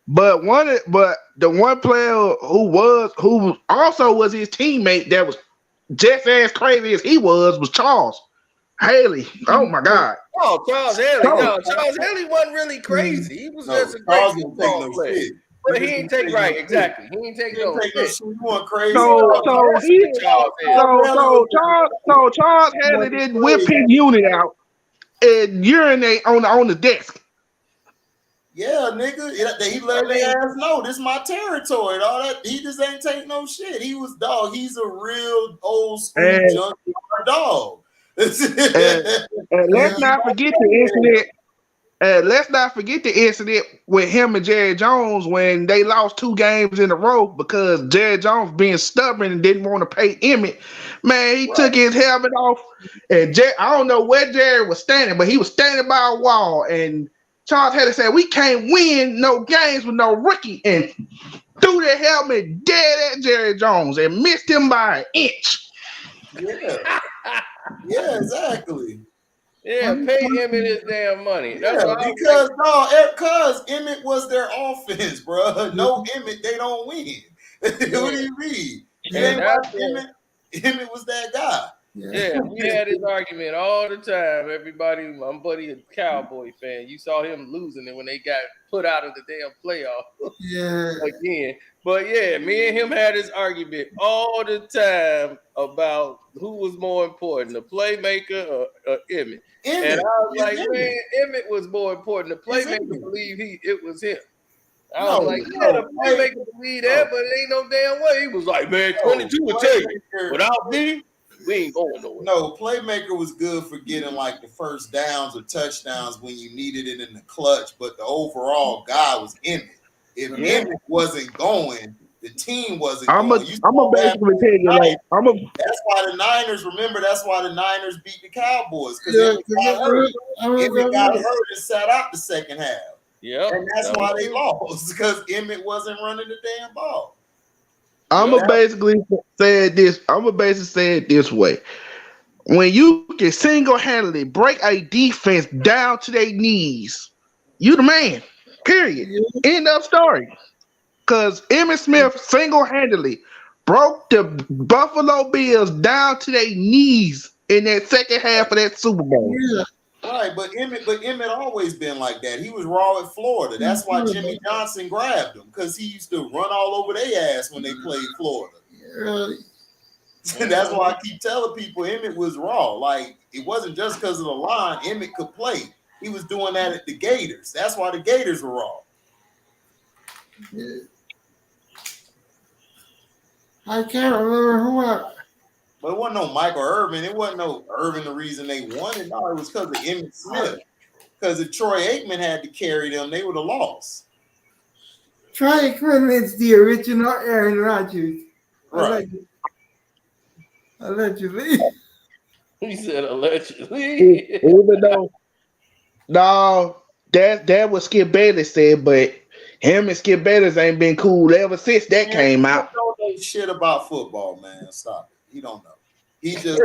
the one player who also was his teammate that was just as crazy as he was Charles Haley. Oh my God. Oh, Charles Haley. No, Charles Haley wasn't really crazy. He was just a great football player. But he ain't take right, exactly. He ain't take no shit. Crazy. So Charles Haley didn't whip his unit out and urinate on the desk. Yeah, nigga. He let their ass know this is my territory. And all that. He just ain't take no shit. He was dog. He's a real old school junkyard dog. And let's not forget the incident. Let's not forget the incident with him and Jerry Jones when they lost 2 games in a row because Jerry Jones being stubborn and didn't want to pay Emmett. Man, he took his helmet off, and I don't know where Jerry was standing, but he was standing by a wall, and Charles had to say, we can't win no games with no rookie, and threw the helmet dead at Jerry Jones and missed him by an inch. Yeah, exactly. Yeah, pay Emmett his damn money. That's because Emmett was their offense, bro. No Emmett, they don't win. What do you mean? Emmett was that guy. Yeah, we had this argument all the time. Everybody, my buddy, a Cowboy fan. You saw him losing it when they got put out of the damn playoff. Again. But yeah, me and him had this argument all the time about who was more important, the playmaker or Emmett. And I was like, man, Emmett was more important. The playmaker believed it was him. I was like, the playmaker believed that, but it ain't no damn way. He was like, man, 22 would take it. Without me, we ain't going nowhere. No, playmaker was good for getting like the first downs or touchdowns when you needed it in the clutch, but the overall guy was Emmett. If Emmett wasn't going, the team wasn't going. I'm gonna basically tell you, that's why the Niners. Remember, that's why the Niners beat the Cowboys because Emmett got hurt and sat out the second half. Yeah, and that's why they lost because Emmett wasn't running the damn ball. I'm gonna basically say it this way: when you can single-handedly break a defense down to their knees, you the man. Period. End of story. Because Emmitt Smith single-handedly broke the Buffalo Bills down to their knees in that second half of that Super Bowl. Yeah. Right, but Emmett always been like that. He was raw at Florida. That's why Jimmy Johnson grabbed him, because he used to run all over their ass when they played Florida. Really? That's why I keep telling people Emmett was raw. Like, it wasn't just because of the line. Emmett could play. He was doing that at the Gators. That's why the Gators were wrong. I can't remember who else. But it wasn't no Michael Irvin. It wasn't no Irvin the reason they won it. No, it was because of Emmitt Smith. Because if Troy Aikman had to carry them, they would have lost. Troy Aikman is the original Aaron Rodgers. Right. Allegedly. He said allegedly. Even though, no, that was Skip Bayless said, but him and Skip Bayless ain't been cool ever since that came out. He don't know shit about football, man. Stop it. He don't know. He just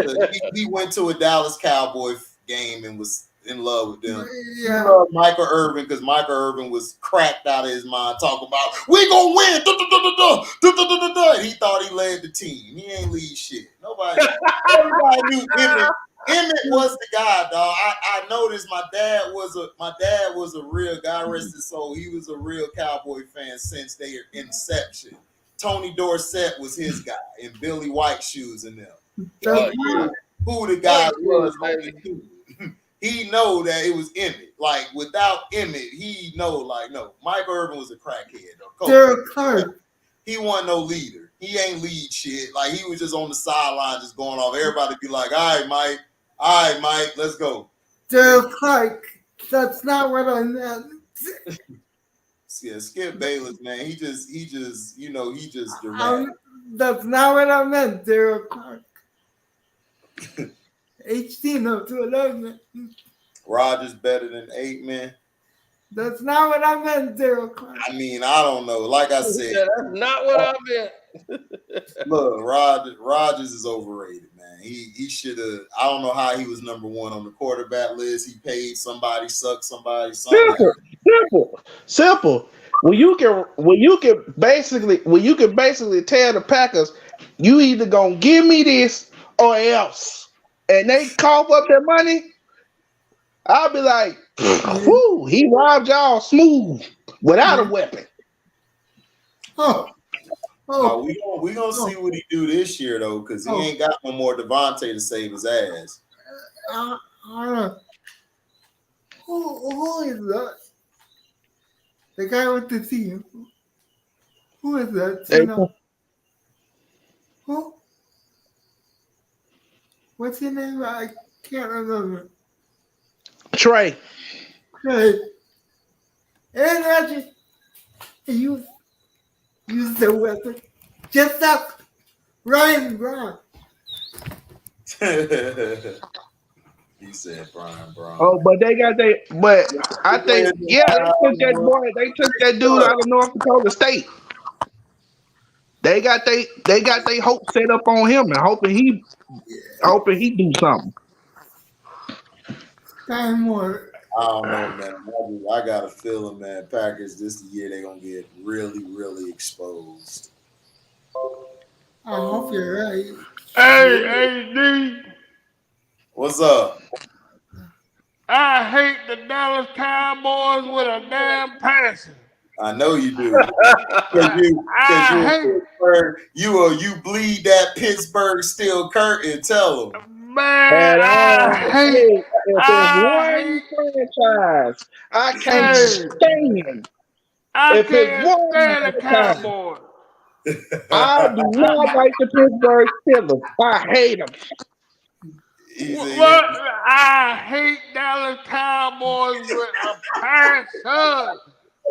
he went to a Dallas Cowboy game and was in love with them. Yeah. He loved Michael Irvin because Michael Irvin was cracked out of his mind talking about we gonna win. And he thought he led the team. He ain't lead shit. Everybody knew Emmett. Emmett was the guy, dog. I noticed my dad was a real guy, rest his soul. He was a real Cowboy fan since their inception. Tony Dorsett was his guy, and Billy White shoes and them. Who the guy was on the team. He know that it was Emmett. Like without Emmett, he know like no. Mike Irvin was a crackhead. Derek Clark. He wasn't no leader. He ain't lead shit. Like he was just on the sideline, just going off. Everybody be like, "All right, Mike, let's go." Derek Clark. That's not what I meant. Yeah, Skip Bayless, man. He just That's not what I meant, Derek Clark. HT to 11. Rodgers better than Aikman. That's not what I meant, Derek Clark. I mean, I don't know. Like I said, That's not what I meant. look, Rodgers is overrated, man. He should have. I don't know how he was number one on the quarterback list. He paid somebody, sucked somebody, something. Simple. When you can basically tell the Packers, you either gonna give me this or else, and they cough up their money, I'll be like, whoo, he robbed y'all smooth without a weapon. We gonna see what he do this year though, because he ain't got no more Devontae to save his ass. Who is that? The guy with the team. Who is that? Who? What's your name? I can't remember. Trey. Aaron Rodgers. Use the weapon. Just up. Ryan Brown. He said Brian Brown. Oh, but I think they took that dude out of North Dakota State. They got they hope set up on him and hoping he do something. Time more. I don't know, man. I got a feeling, man. Packers this year they're gonna get really, really exposed. I hope you're right. Hey, AD. What's up? I hate the Dallas Cowboys with a damn passion. I know you do. You bleed that Pittsburgh steel curtain. Tell them. Man, I hate if there's one franchise I can't stand. If it's one the Cowboys. I do not like the Pittsburgh Steelers. I hate them. What? I hate Dallas Cowboys with a passion.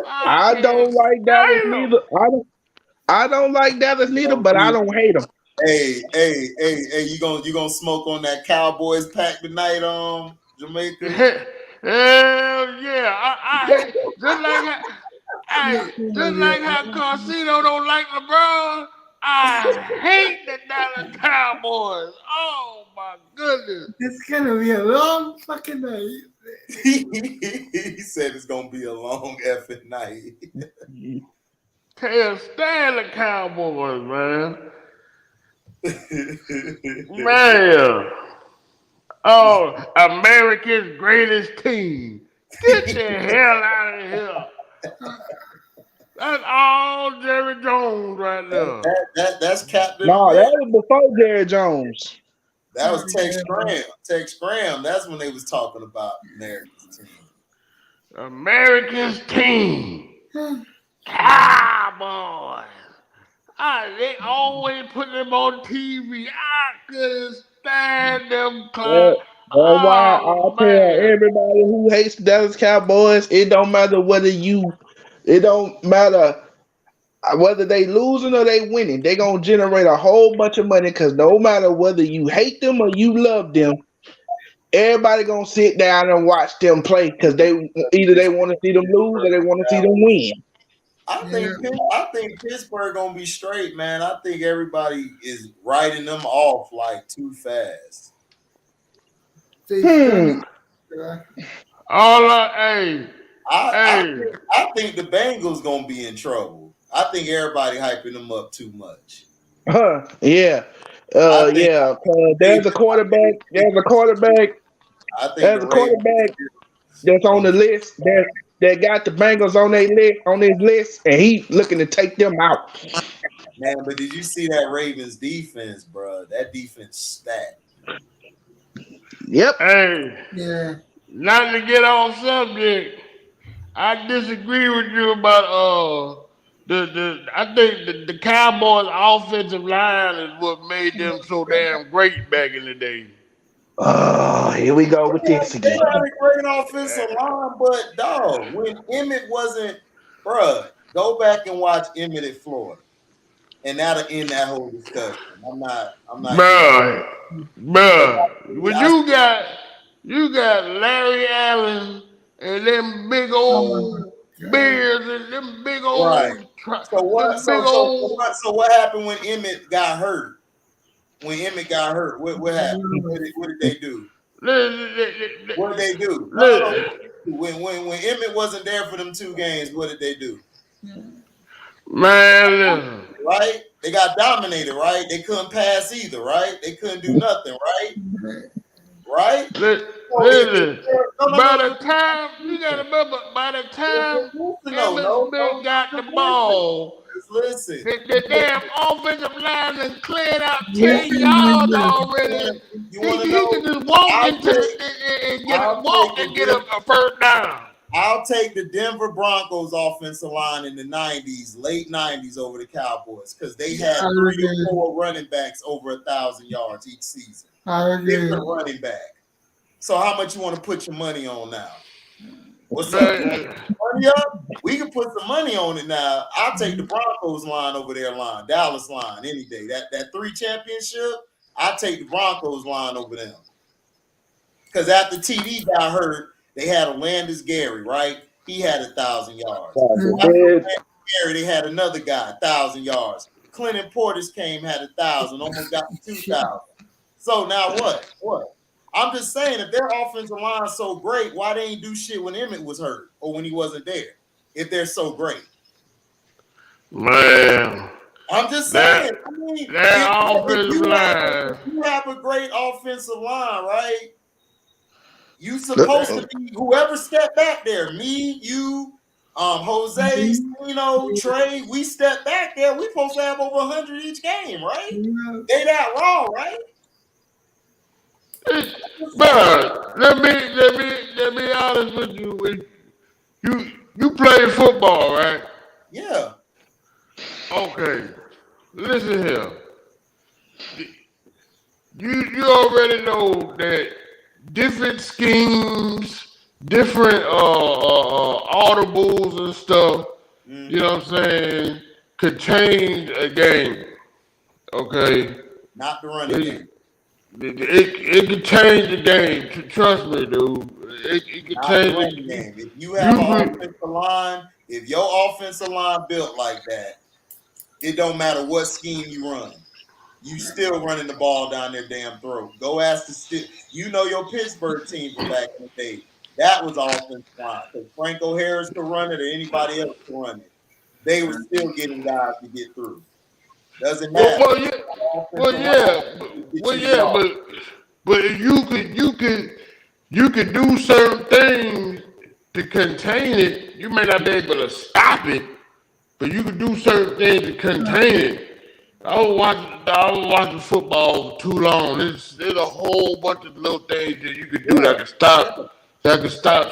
I don't like Dallas neither. I don't like Dallas neither, but I don't hate them. Hey, you gonna smoke on that Cowboys pack tonight, Jamaica? Hell yeah! I hate just like how Karceno don't like LeBron. I hate the Dallas Cowboys. Oh my goodness! It's gonna be a long fucking night. He said it's gonna be a long effing night. Can't stand the Cowboys, man. Man. Oh, America's greatest team. Get the hell out of here. That's all Jerry Jones right there. That's Captain. No, that was before Jerry Jones. That was Tex Graham. Tex Graham. That's when they was talking about America's team. America's team, Cowboys. They always put them on TV. I couldn't stand them. That's why I Oh tell man, everybody who hates the Dallas Cowboys, it don't matter whether they losing or they winning. They gonna generate a whole bunch of money because no matter whether you hate them or you love them, everybody gonna sit down and watch them play because they want to see them lose or they want to see them win. I think Pittsburgh gonna be straight, man. I think everybody is writing them off like too fast. I think the Bengals gonna be in trouble. I think everybody hyping them up too much. Yeah. There's a quarterback. There's a quarterback that's on the list that got the Bengals on his list, and he looking to take them out. Man, but did you see that Ravens defense, bro? That defense stacked. Yep. Yeah. Not to get off subject, I disagree with you about I think the Cowboys' offensive line is what made them so damn great back in the day. Oh, here we go with this again. They had a great offensive line, but dog, when Emmett wasn't, bruh, go back and watch Emmett at Florida, and that'll end that whole discussion. I'm not. Bruh, when you got Larry Allen and them big old beards and them big old. Right. So what happened when Emmett got hurt? When Emmett got hurt, what happened? What did they do? What did they do? When Emmett wasn't there for them 2 games, what did they do? Man, right? They got dominated, right? They couldn't pass either, right? They couldn't do nothing, right? Right? Listen, by the time you gotta remember, by the time Emmett got the ball. Listen, the damn offensive line has cleared out 10 yards already. He can just walk and get a first down. I'll take the Denver Broncos offensive line in the 90s, late 90s over the Cowboys because they had 3 to 4 running backs over 1,000 yards each season. Different running back. So how much you want to put your money on now? What's up? Money up? We can put some money on it now. I'll take the Broncos line over their line, Dallas line any day. That 3 championship, I'll take the Broncos line over them. Because after TD got hurt, they had Alandis Gary, right? He had 1,000 yards. After Gary, they had another guy, 1,000 yards. Clinton Portis came, had 1,000, almost got to 2,000. So now what? I'm just saying, if their offensive line is so great, why they ain't do shit when Emmett was hurt or when he wasn't there? If they're so great, man. I'm just saying. Line. You have a great offensive line, right? You supposed to be whoever stepped back there. Me, you, Jose, Trey. We stepped back there. We supposed to have over 100 each game, right? They that wrong, right? But let me honest with you. You play football, right? Yeah. Okay. Listen here. You already know that different schemes, different audibles and stuff, you know what I'm saying, could change a game. Okay. Not the running game. It could change the game. Trust me, dude. It could change the game. If you have an offensive line, if your offensive line built like that, it don't matter what scheme you run. You still running the ball down their damn throat. Go ask your Pittsburgh team from back in the day. That was offensive line. Because Franco Harris could run it or anybody else could run it. They were still getting guys to get through. Doesn't matter. But you could do certain things to contain it. You may not be able to stop it, but you could do certain things to contain it. I was watching football for too long. There's a whole bunch of little things that you could do that can stop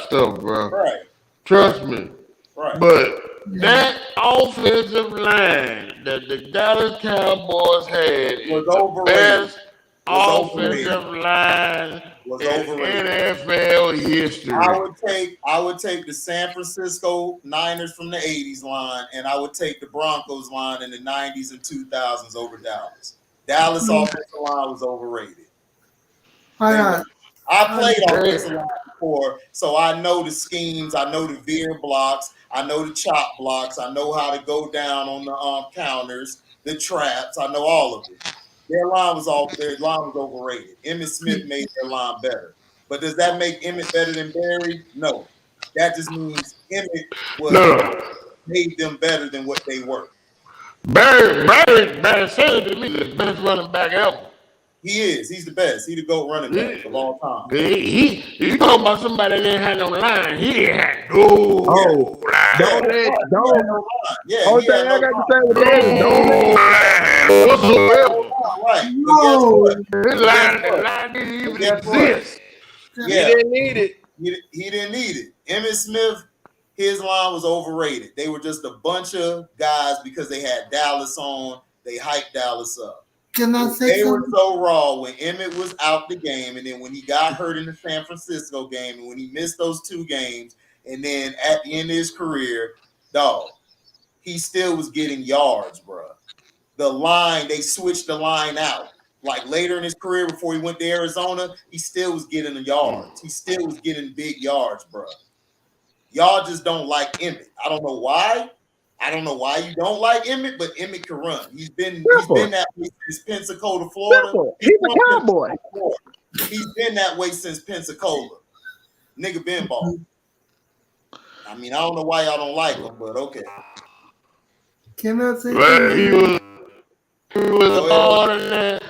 stuff, bro. Right. Trust me. Right. But that offensive line that the Dallas Cowboys had is the best offensive line in NFL history. I would take the San Francisco Niners from the 80s line, and I would take the Broncos line in the 90s and 2000s over Dallas. Dallas offensive line was overrated. I played offensive line before, so I know the schemes, I know the veer blocks, I know the chop blocks, I know how to go down on the counters, the traps, I know all of it. Their line was overrated. Emmitt Smith made their line better. But does that make Emmitt better than Barry? No. That just means Emmitt made them better than what they were. Barry Sanders to me is the best running back ever. He is. He's the best. He's the GOAT running back of all time. You talking about somebody that didn't have no line. He didn't have no line. Yeah. Only thing I got to say with that is whatsoever. Right. His line didn't even exist. Yeah. He didn't need it. He didn't need it. Emmitt Smith, his line was overrated. They were just a bunch of guys because they had Dallas on. They hyped Dallas up. Can I say they something? were so raw when Emmitt was out the game, and then when he got hurt in the San Francisco game, and when he missed those 2 games, and then at the end of his career, dog, he still was getting yards, bro. The line, they switched the line out. Like later in his career, before he went to Arizona, he still was getting the yards. He still was getting big yards, bro. Y'all just don't like Emmitt. I don't know why. I don't know why you don't like Emmitt, but Emmitt can run. He's been that way since Pensacola, Florida. He's a cowboy. He's been that way since Pensacola. Nigga been ball. I mean, I don't know why y'all don't like him, but okay. Can I say But he was all in that.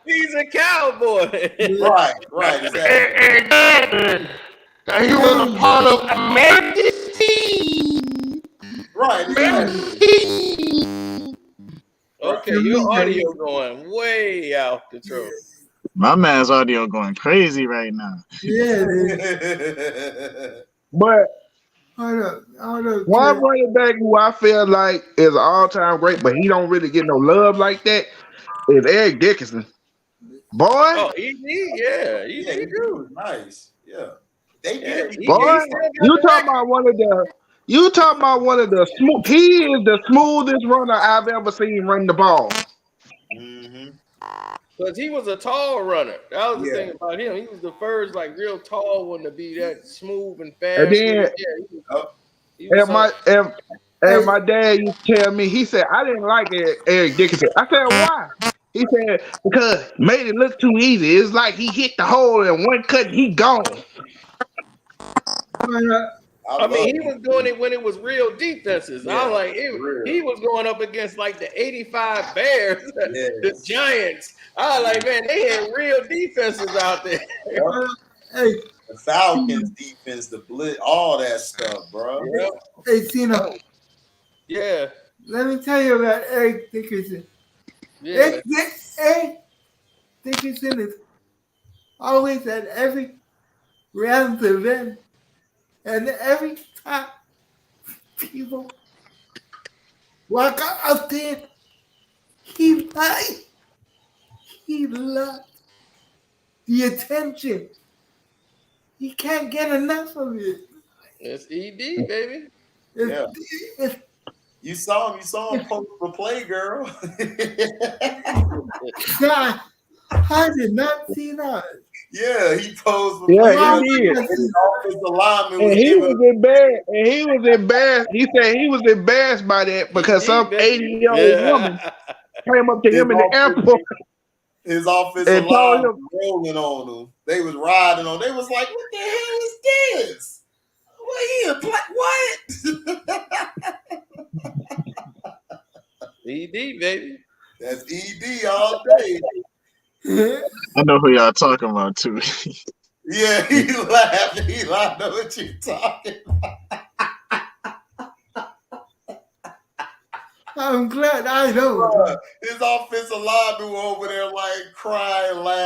He's a cowboy. Right. Exactly. He was a part of America's team. Right. Okay, your audio going way out control. My man's audio going crazy right now. Yeah. But Hold up. one running back who I feel like is an all-time great, but he don't really get no love like that, is Eric Dickerson. Boy. Oh, ED, He do. Nice. Yeah. They did. Boy, you talking about one of the smooth. He is the smoothest runner I've ever seen run the ball. Because he was a tall runner. That was the thing about him. He was the first, like, real tall one to be that smooth and fast. And then, and my dad used to tell me, he said, I didn't like Eric Dickerson. I said, why? He said, because made it look too easy. It's like he hit the hole and one cut, he gone. I mean, he was doing it when it was real defenses. Yeah, I was like, he was going up against like the 85 Bears, the Giants. I was like, man, they had real defenses out there. Hey, the Falcons defense, the blitz, all that stuff, bro. Yep. Hey, Tino. Yeah. Let me tell you about Eric Dickerson. Yeah. Eric Dickerson is always at every round event. And every time people walk out there, he loves the attention. He can't get enough of it. It's ED, baby. You saw him post the play, girl. God, I did not see that. Yeah, he posed for yeah, he did. And he was embarrassed. He said he was embarrassed by that because some 80-year-old woman came up to him in the airport. His offensive line was rolling on him. They was riding on. They was like, "What the hell is this? What ED, baby. That's ED all day." I know who y'all talking about too. Yeah, he laughed. I know what you're talking about. I'm glad I know. His offensive linemen were over there like crying, laughing.